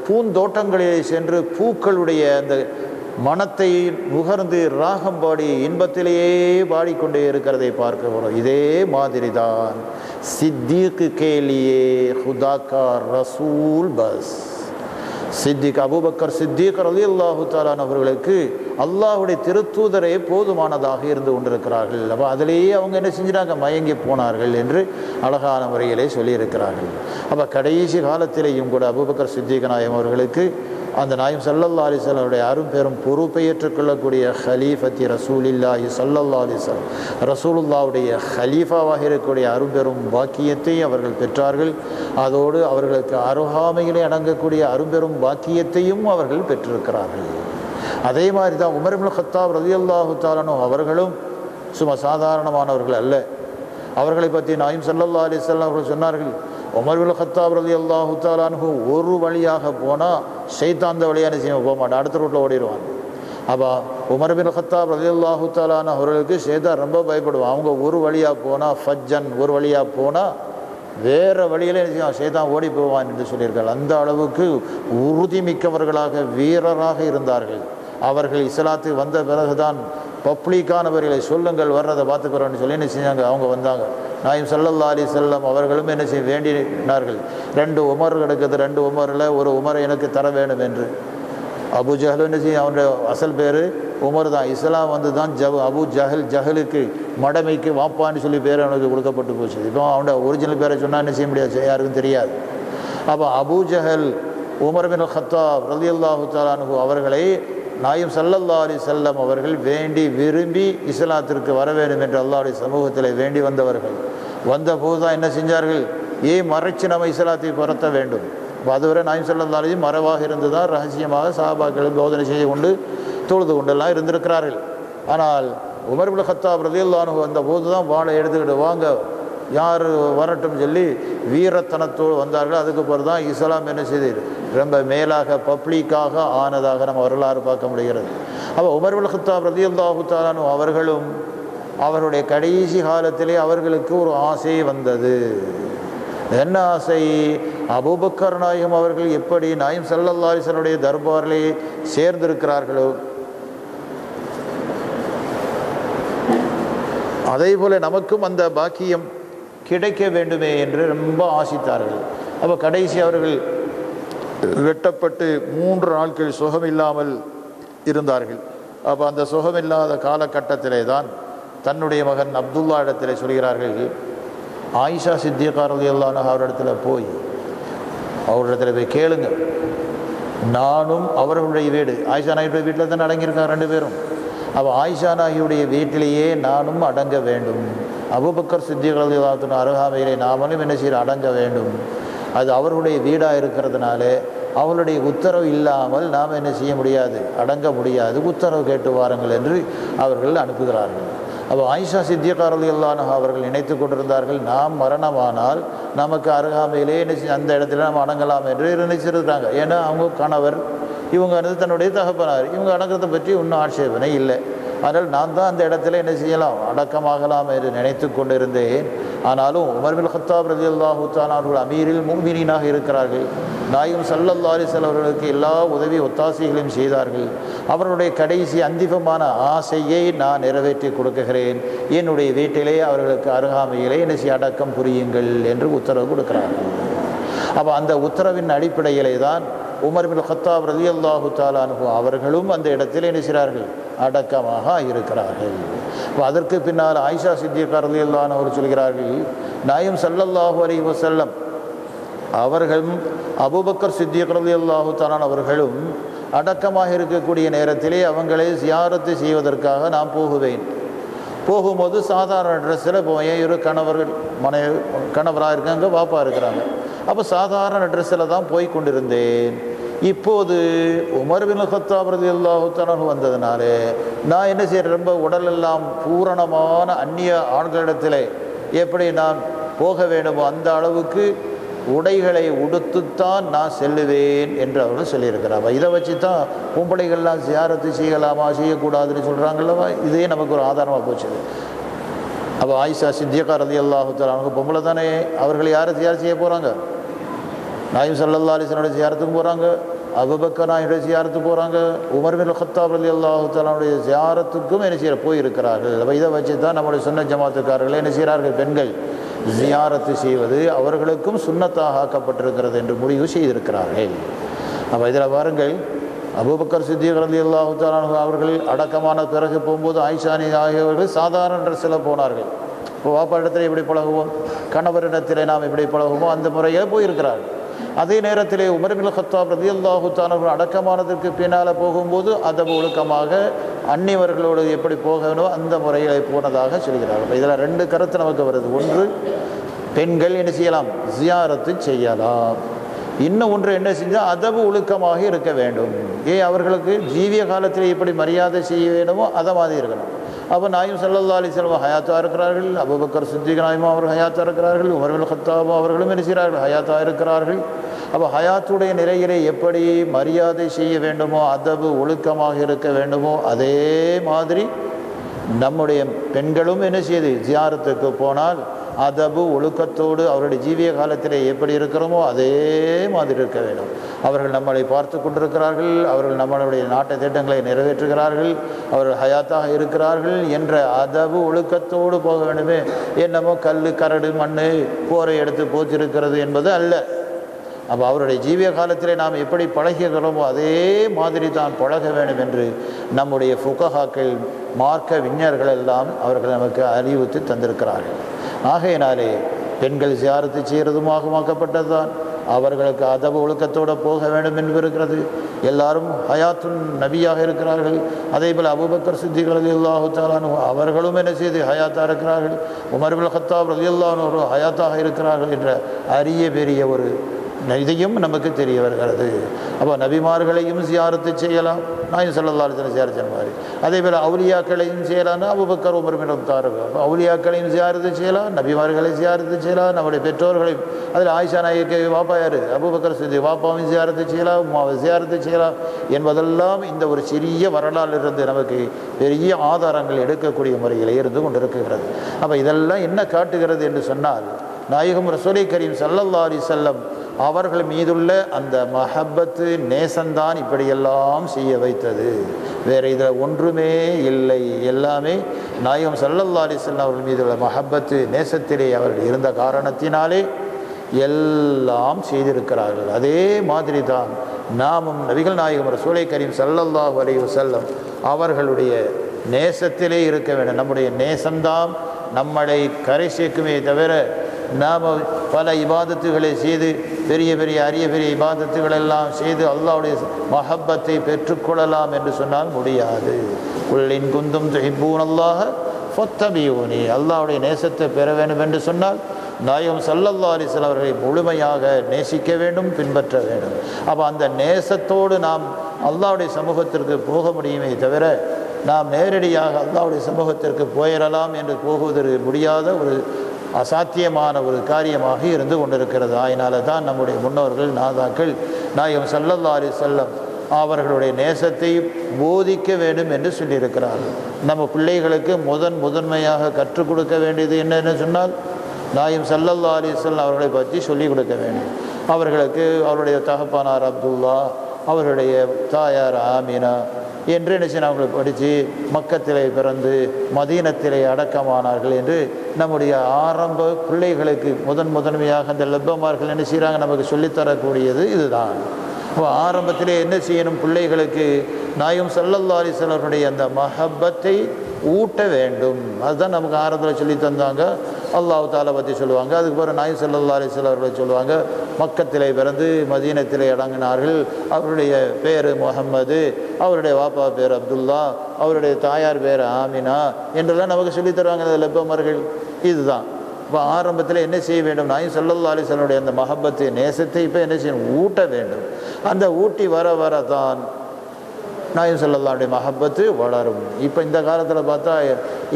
பூந்தோட்டங்களிலே சென்று பூக்களுடைய அந்த மனத்தை நுகர்ந்து ராகம்பாடி இன்பத்திலேயே பாடிக்கொண்டே இருக்கிறதை பார்க்க வரும். இதே மாதிரி தான் சித்திக்கு கேலியே ஹுதாக்கா ரசூல் பஸ். சித்திக் அபூபக்கர் சித்திக் ரலியல்லாஹு தஆலா அவர்களுக்கு அல்லாஹ்வுடைய திருத்தூதரே போதுமானதாக இருந்து கொண்டிருக்கிறார்கள். அப்போ அதிலேயே அவங்க என்ன செஞ்சிட்டாங்க, மயங்கி போனார்கள் என்று அழகான முறையிலே சொல்லியிருக்கிறார்கள். அப்போ கடைசி காலத்திலேயும் கூட அபூபக்கர் சித்திக் நாயம் அவர்களுக்கு அந்த நாயம் ஸல்லல்லாஹு அலைஹி வஸல்லம் அரும் பெரும் பொறுப்பை ஏற்றுக்கொள்ளக்கூடிய ஹலீஃபத்தி ரசூலில்லாஹி ஸல்லல்லாஹு அலைஹி வஸல்லம், ரசூலுல்லாஹ்வுடைய ஹலீஃபாவாக இருக்கக்கூடிய அரும்பெரும் பாக்கியத்தை அவர்கள் பெற்றார்கள். அதோடு அவர்களுக்கு அருகாமையிலே அடங்கக்கூடிய அரும்பெரும் பாக்கியத்தையும் அவர்கள் பெற்றிருக்கிறார்கள். அதே மாதிரி தான் உமர் இப்னு கத்தாப் ரலியல்லாஹு தஆலா அன்ஹு அவர்களும் சும்மா சாதாரணமானவர்கள் அல்ல. அவர்களை பற்றி நாயம் ஸல்லல்லாஹு அலைஹி வஸல்லம் அவர்கள் சொன்னார்கள், உமர் இப்னு கத்தாப் ரலியல்லாஹு தஆலா அன்ஹு ஒரு வழியாக போனால் ஷைத்தான் அந்த வழியாக என்ன செய்ய போக மாட்டான், அடுத்த ரூட்டில் ஓடிடுவான். அப்போ உமர் இப்னு கத்தாப் ரலியல்லாஹு தஆலா அன்ஹு அவர்களுக்கு ஷைத்தான் ரொம்ப பயப்படுவான். அவங்க ஒரு வழியாக போனால் ஃபஜ்ஜன், ஒரு வழியாக போனால் வேறு வழியில் என்ன செய்வான், ஷைத்தான் ஓடி போவான் என்று சொல்லியிருக்கார்கள். அந்த அளவுக்கு உறுதிமிக்கவர்களாக வீரராக இருந்தார்கள். அவர்கள் இஸ்லாத்துக்கு வந்த பிறகுதான் பப்ளிக்கானவர்களை சொல்லுங்கள் வர்றதை பார்த்துக்கிறோன்னு சொல்லி என்ன செஞ்சாங்க, அவங்க வந்தாங்க. நாயம் ஸல்லல்லாஹு அலைஹி வஸல்லம் அவர்களும் என்ன செய்ய வேண்டினார்கள், 2 உமர் கிடக்குது, 2 உமரில் ஒரு உமரை எனக்கு தர வேண்டும் என்று. அபு ஜஹல் என்ன செய்ய, அவனுடைய அசல் பேர் உமர் தான். இஸ்லாம் வந்து தான் அபு ஜஹலுக்கு மடமைக்கு வாப்பான்னு சொல்லி பேர் அவனுக்கு கொடுக்கப்பட்டு போச்சு. இப்போ அவனோட ஒரிஜினல் பேரை சொன்னால் என்ன செய்ய முடியாது, யாருக்கும் தெரியாது. அப்போ அபு ஜஹல் உமர் பின் கத்தாப் ரலியல்லாஹு தஆலா அன்ஹு அவர்களை நாயம் ஸல்லல்லாஹு அலைஹி வஸல்லம் அவர்கள் வேண்டி விரும்பி இஸ்லாத்திற்கு வர வேண்டும் என்று அல்லாஹ்வுடைய சமூகத்தில் வேண்டி வந்தவர்கள். வந்தபோது தான் என்ன செஞ்சார்கள், மறைச்சு நம்ம இஸ்லாத்தை பரத்த வேண்டும். அதுவரை நாயம் ஸல்லல்லாஹு அலைஹி மறைவாக இருந்து தான் ரகசியமாக சஹாபாக்கள் போதனை செய்து கொண்டு தொழுது கொண்டெல்லாம் இருந்திருக்கிறார்கள். ஆனால் உமர் இப்னு கத்தாப் ரலியல்லாஹு அன்ஹு வந்த போது தான் வாளை எடுத்துக்கிட்டு வாங்க யார் வரட்டும் சொல்லி வீரத்தனத்தோடு வந்தார்கள். அதுக்கு பிறகு தான் இஸ்லாம் என்ன செய்து ரொம்ப மேலாக பப்ளிக்காக ஆனதாக நம்ம வரலாறு பார்க்க முடிகிறது. அப்போ உமர் இப்னு கத்தாப் ரலியல்லாஹு தஆலா அன்ஹு அவர்களும் அவருடைய கடைசி காலத்திலே அவர்களுக்கு ஒரு ஆசை வந்தது. என்ன ஆசை, அபூபக்கர் நாயகம் அவர்கள் எப்படி நாயம் ஸல்லல்லாஹு அலைஹி வஸல்லம் தர்பாரிலே சேர்ந்திருக்கிறார்களோ அதே போல நமக்கும் அந்த பாக்கியம் கிடைக்க வேண்டுமே என்று ரொம்ப ஆசித்தார்கள். அப்போ கடைசி அவர்கள் வெட்டப்பட்டு 3 நாட்கள் சுகமில்லாமல் இருந்தார்கள். அப்போ அந்த சுகமில்லாத காலகட்டத்திலே தான் தன்னுடைய மகன் அப்துல்லா இடத்திலே சொல்கிறார்கள், ஆயிஷா சித்திகா ரலியல்லாஹு அன்ஹா அவரிடத்துல போய் அவரிடத்துல போய் கேளுங்க, நானும் அவர்களுடைய வீடு, ஆயிஷா நாயுடைய வீட்டில் தான் அடங்கியிருக்காங்க 2 பேரும். அப்போ ஆயிஷா நாயுடைய வீட்டிலேயே நானும் அடங்க வேண்டும். அபூபக்கர் சித்திக் ரலியல்லாஹு அன்ஹு அருகாமையிலே நாமளும் என்ன செய்ய அடங்க வேண்டும். அது அவர்களுடைய வீடாக இருக்கிறதுனால அவளுடைய உத்தரவு இல்லாமல் நாம் என்ன செய்ய முடியாது, அடங்க முடியாது. உத்தரவு கேட்டு வாருங்கள் என்று அவர்கள் அனுப்புகிறார்கள். அப்போ ஆயிஷா சித்திகா ரலியல்லாஹு அன்ஹா அவர்கள் நினைத்து கொண்டிருந்தார்கள், நாம் மரணமானால் நமக்கு அருகாமையிலே என்ன அந்த இடத்துல நம்ம அடங்கலாம் என்று நினைச்சிருக்கிறாங்க. ஏன்னா அவங்க கணவர், இவங்க வந்து தன்னுடைய தகப்பனார், இவங்க அடங்கிறத பற்றி இன்னும் ஆட்சேபனை இல்லை. அதனால் நான் தான் அந்த இடத்துல என்ன செய்யலாம், அடக்கமாகலாம் என்று நினைத்து கொண்டிருந்தேன். ஆனாலும் உமர் பின் கத்தாப் ரலியல்லாஹு தஆலா அவர்கள் அமீரில் முஃமினீனாக இருக்கிறார்கள். நாயகம் ஸல்லல்லாஹு அலைஹி வஸல்லம் அவர்களுக்கு எல்லா உதவி ஒத்தாசைகளையும் செய்தார்கள். அவர்களுடைய கடைசி அந்திமமான ஆசையை நான் நிறைவேற்றி கொடுக்குகிறேன், என்னுடைய வீட்டிலே அவர்களுக்கு அருகாமையிலே என்ன செய்ய அடக்கம் புரியுங்கள் என்று உத்தரவு கொடுக்கிறார்கள். அப்போ அந்த உத்தரவின் அடிப்படையிலே தான் உமர் பின் கத்தாப் ரலியல்லாஹு தஆலா அன்ஹு அவர்களும் அந்த இடத்தில் என்ன செய்கிறார்கள், அடக்கமாக இருக்கிறார்கள். அதற்கு பின்னால் ஆயிஷா சித்திகா ரலியல்லாஹு அன்ஹா அவர்கள் சொல்கிறார்கள், நாயகம் ஸல்லல்லாஹு அலைஹி வஸல்லம் அவர்களும் அபூபக்கர் சித்திக் ரலியல்லாஹு தஆலா அவர்களும் அடக்கமாக இருக்கக்கூடிய நேரத்திலே அவங்களை ஜியாரத்து செய்வதற்காக நான் போகுவேன். போகும்போது சாதாரண ட்ரெஸ்ஸில் போய் ஒரு கணவராக இருக்காங்க, பாப்பா இருக்கிறாங்க. அப்போ சாதாரண ட்ரெஸ்ஸில் தான் போய் கொண்டிருந்தேன். இப்போது உமர் பின் கத்தாப் ரலியல்லாஹு தஆலா வந்ததுனால நான் என்ன செய்கிறேன், ரொம்ப உடலெல்லாம் பூரணமான அந்நிய ஆண்களிடத்தில் எப்படி நான் போக வேண்டுமோ அந்த அளவுக்கு உடைகளை உடுத்துத்தான் நான் செல்லுவேன் என்று அவர்கள் சொல்லியிருக்கிறார். இதை வச்சு தான் பொம்பளைகள்லாம் ஜியாரத்து செய்யலாமா செய்யக்கூடாதுன்னு சொல்கிறாங்கல்லவா, இதே நமக்கு ஒரு ஆதாரமாக போச்சு. அப்போ ஆயிஷா சித்தியக்கா ரலியல்லாஹு தஆலா அவங்க பொம்பளை தானே, அவர்கள் யாரை ஜியாரத் செய்ய போகிறாங்க? நாயிம் ஸல்லல்லாஹு அலைஹி வஸல்லம் ஜியாரத்துக்கு போகிறாங்க, அபூபக்கர் நாயுடைய ஜியாரத்துக்கு போகிறாங்க, உமர் பின் கத்தாப் ரலியல்லாஹு தஆலாவுடைய ஜியாரத்துக்கும் என்ன செய்ய போயிருக்கிறார்கள். அப்போ இதை வச்சு தான் நம்முடைய சுன்னத் ஜமாத்துக்காரர்கள் என்ன செய்கிறார்கள், பெண்கள் ஜியாரத்து செய்வது அவர்களுக்கும் சுன்னத்தாக ஆக்கப்பட்டிருக்கிறது என்று முடிவு செய்திருக்கிறார்கள். அப்போ இதில் பாருங்கள், அபூபக்கர் சித்திக் ரலியல்லாஹு தஆலா அவர்கள் அடக்கமான பிறகு போகும்போது ஆயிஷானி ஆகியவர்கள் சாதாரண ட்ரெஸ்ஸில் போனார்கள். இப்போ வாப்பா இடத்துல எப்படி பழகுவோம், கணவரிடத்தில் நாம் எப்படி பழகுவோமோ அந்த முறையில் போயிருக்கிறார்கள். அதே நேரத்திலே உமர் பின் கத்தாப் ரலியல்லாஹு தஆலா அடக்கமானதற்கு பின்னால் போகும்போது அதபு ஒழுக்கமாக அந்நியவர்களோடு எப்படி போக வேண்டுமோ அந்த முறையில் போனதாக சொல்கிறார்கள். இதில் ரெண்டு கருத்து நமக்கு வருது. ஒன்று, பெண்கள் என்ன செய்யலாம், ஜியாரத்து செய்யலாம். இன்னும் ஒன்று என்ன செஞ்சால் அதபு ஒழுக்கமாக இருக்க வேண்டும். அவர்களுக்கு ஜீவிய காலத்தில் எப்படி மரியாதை செய்ய வேண்டுமோ அதை மாதிரி இருக்கணும். அப்போ நாயும் ஸல்லல்லாஹு அலைஹி வஸல்லம் ஹயாத்தாக இருக்கிறார்கள், அபூபக்கர் சித்திக் நாயுமா அவர்கள் ஹயாத்தாக இருக்கிறார்கள், உமர் பின் கத்தாப் அவர்களும் என்ன செய்கிறார்கள், ஹயாத்தாக இருக்கிறார்கள். அப்போ ஹயாத்துடைய நிலையிலே எப்படி மரியாதை செய்ய வேண்டுமோ அதபு ஒழுக்கமாக இருக்க வேண்டுமோ அதே மாதிரி நம்முடைய பெண்களும் என்ன செய்யுது, ஜியாரத்துக்கு போனால் அதபு ஒழுக்கத்தோடு அவருடைய ஜீவிய காலத்தில் எப்படி இருக்கிறோமோ அதே மாதிரி இருக்க வேண்டும். அவர்கள் நம்மளை பார்த்து கொண்டிருக்கிறார்கள், அவர்கள் நம்மளுடைய நாட்டு திட்டங்களை நிறைவேற்றுகிறார்கள், அவர்கள் ஹயாத்தாக இருக்கிறார்கள் என்ற அதபு ஒழுக்கத்தோடு போக வேண்டுமே. என்னமோ கல் கரடு மண் போரை எடுத்து போச்சிருக்கிறது என்பது அல்ல. அப்போ அவருடைய ஜீவிய காலத்தில் நாம் எப்படி பழகிறோமோ அதே மாதிரி தான் பழக வேண்டும் என்று நம்முடைய ஃபுகஹாக்கள் மார்க்க விஞ்ஞர்கள் எல்லாம் அவர்கள் நமக்கு அறிவித்து தந்திருக்கிறார்கள். ஆகையினாலே பெண்கள் ஜியாரத்து செய்கிறதுமாகப்பட்டது தான். அவர்களுக்கு அதபு ஒழுக்கத்தோடு போக வேண்டும் என்று இருக்கிறது. எல்லாரும் ஹயாத்துன் நபியாக இருக்கிறார்கள். அதே போல் அபூபக்கர் சித்திக் ரலியல்லாஹு தஆலா அவர்களும் என்ன செய்து ஹயாத்தாக இருக்கிறார்கள், உமர் பின் கத்தாப் ரலியல்லாஹு அன்ஹு ஹயாத்தாக இருக்கிறார்கள் என்ற அரிய பெரிய ஒரு இதையும் நமக்கு தெரிய வருகிறது. அப்போ நபிமார்களையும் ஜியாரத்து செய்யலாம், நாயும் ஸல்லல்லாஹு அலைஹி வஸல்லம் ஜியாரத் செய்வார். அதே போல் அவுலியாக்களையும் செய்யலாம்னா அபூபக்கர் உமர் பின் கத்தாப். அப்போ அவுலியாக்களையும் ஜியாரத்து செய்யலாம், நபிமார்களை ஜியாரத்து செய்யலாம், நம்முடைய பெற்றோர்களையும். அதில் ஆயிஷா நாயகி வாப்பா யார், அபூபக்கர் சித்திக், வாப்பாவும் ஜியாரத்து செய்யலாம், உம்மாவை ஜியாரத்து செய்யலாம் என்பதெல்லாம் இந்த ஒரு சிறிய வரலாறிலிருந்து நமக்கு பெரிய ஆதாரங்கள் எடுக்கக்கூடிய முறையில் இருந்து கொண்டிருக்கிறது. அப்போ இதெல்லாம் என்ன காட்டுகிறது என்று சொன்னால், நாயகம் ரசூலை கரீம் ஸல்லல்லாஹு அலைஹி வஸல்லம் அவர்கள் மீதுள்ள அந்த மஹப்பத்து நேசந்தான் இப்படியெல்லாம் செய்ய வைத்தது. வேறு இதில் ஒன்றுமே இல்லை. எல்லாமே நாயகம் ஸல்லல்லாஹு அலைஹி வஸல்லம் அவர்கள் மீதுள்ள மஹப்பத்து நேசத்திலே அவர்கள் இருந்த காரணத்தினாலே எல்லாம் செய்திருக்கிறார்கள். அதே மாதிரி தான் நாமும் நபிகள் நாயகம் ரசூலை கரீம் ஸல்லல்லாஹு அலைஹி வஸல்லம் அவர்களுடைய நேசத்திலே இருக்க வேண்டும். நம்முடைய நேசம்தான் நம்மளை கரை சேர்க்குமே தவிர நாம் பல இபாதத்துகளை செய்து பெரிய பெரிய அரிய பெரிய இபாதத்துகள் எல்லாம் செய்து அல்லாஹ்வுடைய மஹப்பத்தை பெற்றுக்கொள்ளலாம் என்று சொன்னால் முடியாது. குல் இன் குந்தும் துஹிப்பூனல்லாஹ ஃபத்தபியூனி, அல்லாஹ்வுடைய நேசத்தை பெற வேண்டும் என்று சொன்னால் நாயகம் ஸல்லல்லாஹு அலைஹி வஸல்லம் அவர்களை முழுமையாக நேசிக்க வேண்டும், பின்பற்ற வேண்டும். அப்போ அந்த நேசத்தோடு நாம் அல்லாஹ்வுடைய சமூகத்திற்கு போக முடியுமே தவிர நாம் நேரடியாக அல்லாஹ்வுடைய சமூகத்திற்கு போயிடலாம் என்று போகுவதற்கு முடியாத ஒரு அசாத்தியமான ஒரு காரியமாக இருந்து கொண்டிருக்கிறது. அதனால தான் நம்முடைய முன்னோர்கள் நாதாக்கள் நாயகம் ஸல்லல்லாஹு அலைஹி வஸல்லம் அவர்களுடைய நேசத்தை போதிக்க வேண்டும் என்று சொல்லியிருக்கிறார்கள். நம்ம பிள்ளைகளுக்கு முதன்மையாக கற்றுக் கொடுக்க வேண்டியது என்னென்னு சொன்னால் நாயகம் ஸல்லல்லாஹு அலைஹி வஸல்லம் அவர்களை பற்றி சொல்லிக் கொடுக்க வேண்டும். அவர்களுக்கு அவருடைய தகப்பனார் அப்துல்லா, அவருடைய தாயார் ஆமினா என்று நினைச்சு அவங்களை படித்து மக்கத்திலே பிறந்து மதீனத்திலே அடக்கமானார்கள் என்று நம்முடைய ஆரம்ப பிள்ளைகளுக்கு முதன்மையாக அந்த லெப்பமார்கள் என்ன செய்கிறாங்க, நமக்கு சொல்லித்தரக்கூடியது இதுதான். ஆரம்பத்திலே என்ன செய்யணும், பிள்ளைகளுக்கு நாயகம் ஸல்லல்லாஹு அலைஹி வஸல்லம் அந்த மஹப்பத்தை ஊட்ட வேண்டும். அதுதான் நமக்கு ஆரம்பத்தில் சொல்லி தந்தாங்க. அல்லாஹ் தாலா பற்றி சொல்லுவாங்க. அதுக்கு பிறகு நாயகம் ஸல்லல்லாஹு அலைஹி வஸல்லம் அவர்களை சொல்லுவாங்க, மக்கத்திலே பிறந்து மதீனத்திலே அடங்கினார்கள், அவருடைய பேர் முஹம்மது, அவருடைய வாப்பா பேர் அப்துல்லா, அவருடைய தாயார் பேர் ஆமினா என்றெல்லாம் நமக்கு சொல்லித் தருவாங்க லெப்பமர்கள். இதுதான் இப்போ ஆரம்பத்தில் என்ன செய்ய வேண்டும், நாயகம் ஸல்லல்லாஹு அலைஹி வஸல்லம் அந்த மஹப்பத்து நேசத்தை இப்போ என்ன செய்யணும், ஊட்ட வேண்டும். அந்த ஊட்டி வர வரதான் நாயகம் ஸல்லல்லாஹுடைய மஹப்பத்து வளரும். இப்போ இந்த காலத்தில் பார்த்தா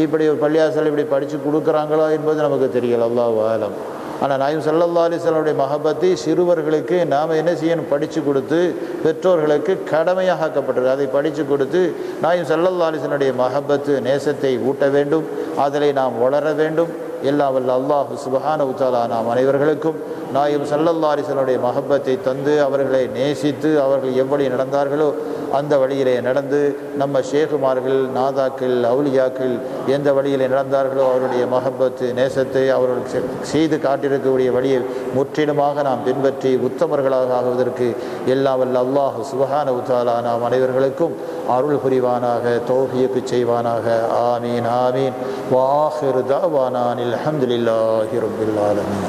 இப்படி ஒரு பள்ளியாசல் இப்படி படித்து கொடுக்குறாங்களா என்பது நமக்கு தெரியல, அல்லாஹ் ஆலம். ஆனால் நாயகம் ஸல்லல்லாஹு அலைஹி வஸல்லம் மஹப்பத்தை சிறுவர்களுக்கு நாம் என்ன செய்யணும், படித்து கொடுத்து பெற்றோர்களுக்கு கடமையாக ஆக்கப்பட்டது. அதை படித்து கொடுத்து நாயகம் ஸல்லல்லாஹு அலைஹி வஸல்லம் மஹப்பத்து நேசத்தை ஊட்ட வேண்டும், அதில் நாம் வளர வேண்டும். எல்லாம் வல்ல அல்லாஹ் சுப்ஹானஹு வ தஆலா நாம் அனைவர்களுக்கும் நாயகம் ஸல்லல்லாஹு அலைஹி வஸல்லம் மஹப்பத்தை தந்து அவர்களை நேசித்து அவர்கள் எவ்வளி நடந்தார்களோ அந்த வழியிலே நடந்து நம்ம ஷேகுமார்கள், நாதாக்கள், அவுலியாக்கள் எந்த வழியிலே நடந்தார்களோ அவருடைய மஹப்பத்து நேசத்தை அவர்கள் செய்து காட்டியிருக்கக்கூடிய வழியை முற்றிலுமாக நாம் பின்பற்றி உத்தமர்களாக ஆகுவதற்கு எல்லாம் வல்ல அல்லாஹ் சுப்ஹானஹு வ தஆலா நாம் அனைவர்களுக்கும் அருள் புரிவானாக, தௌஃபீக் செய்வானாக. ஆமீன் ஆமீன். வ ஆகிரு தஅவானா அல்ஹம்துலில்லாஹி ரப்பில் ஆலமீன்.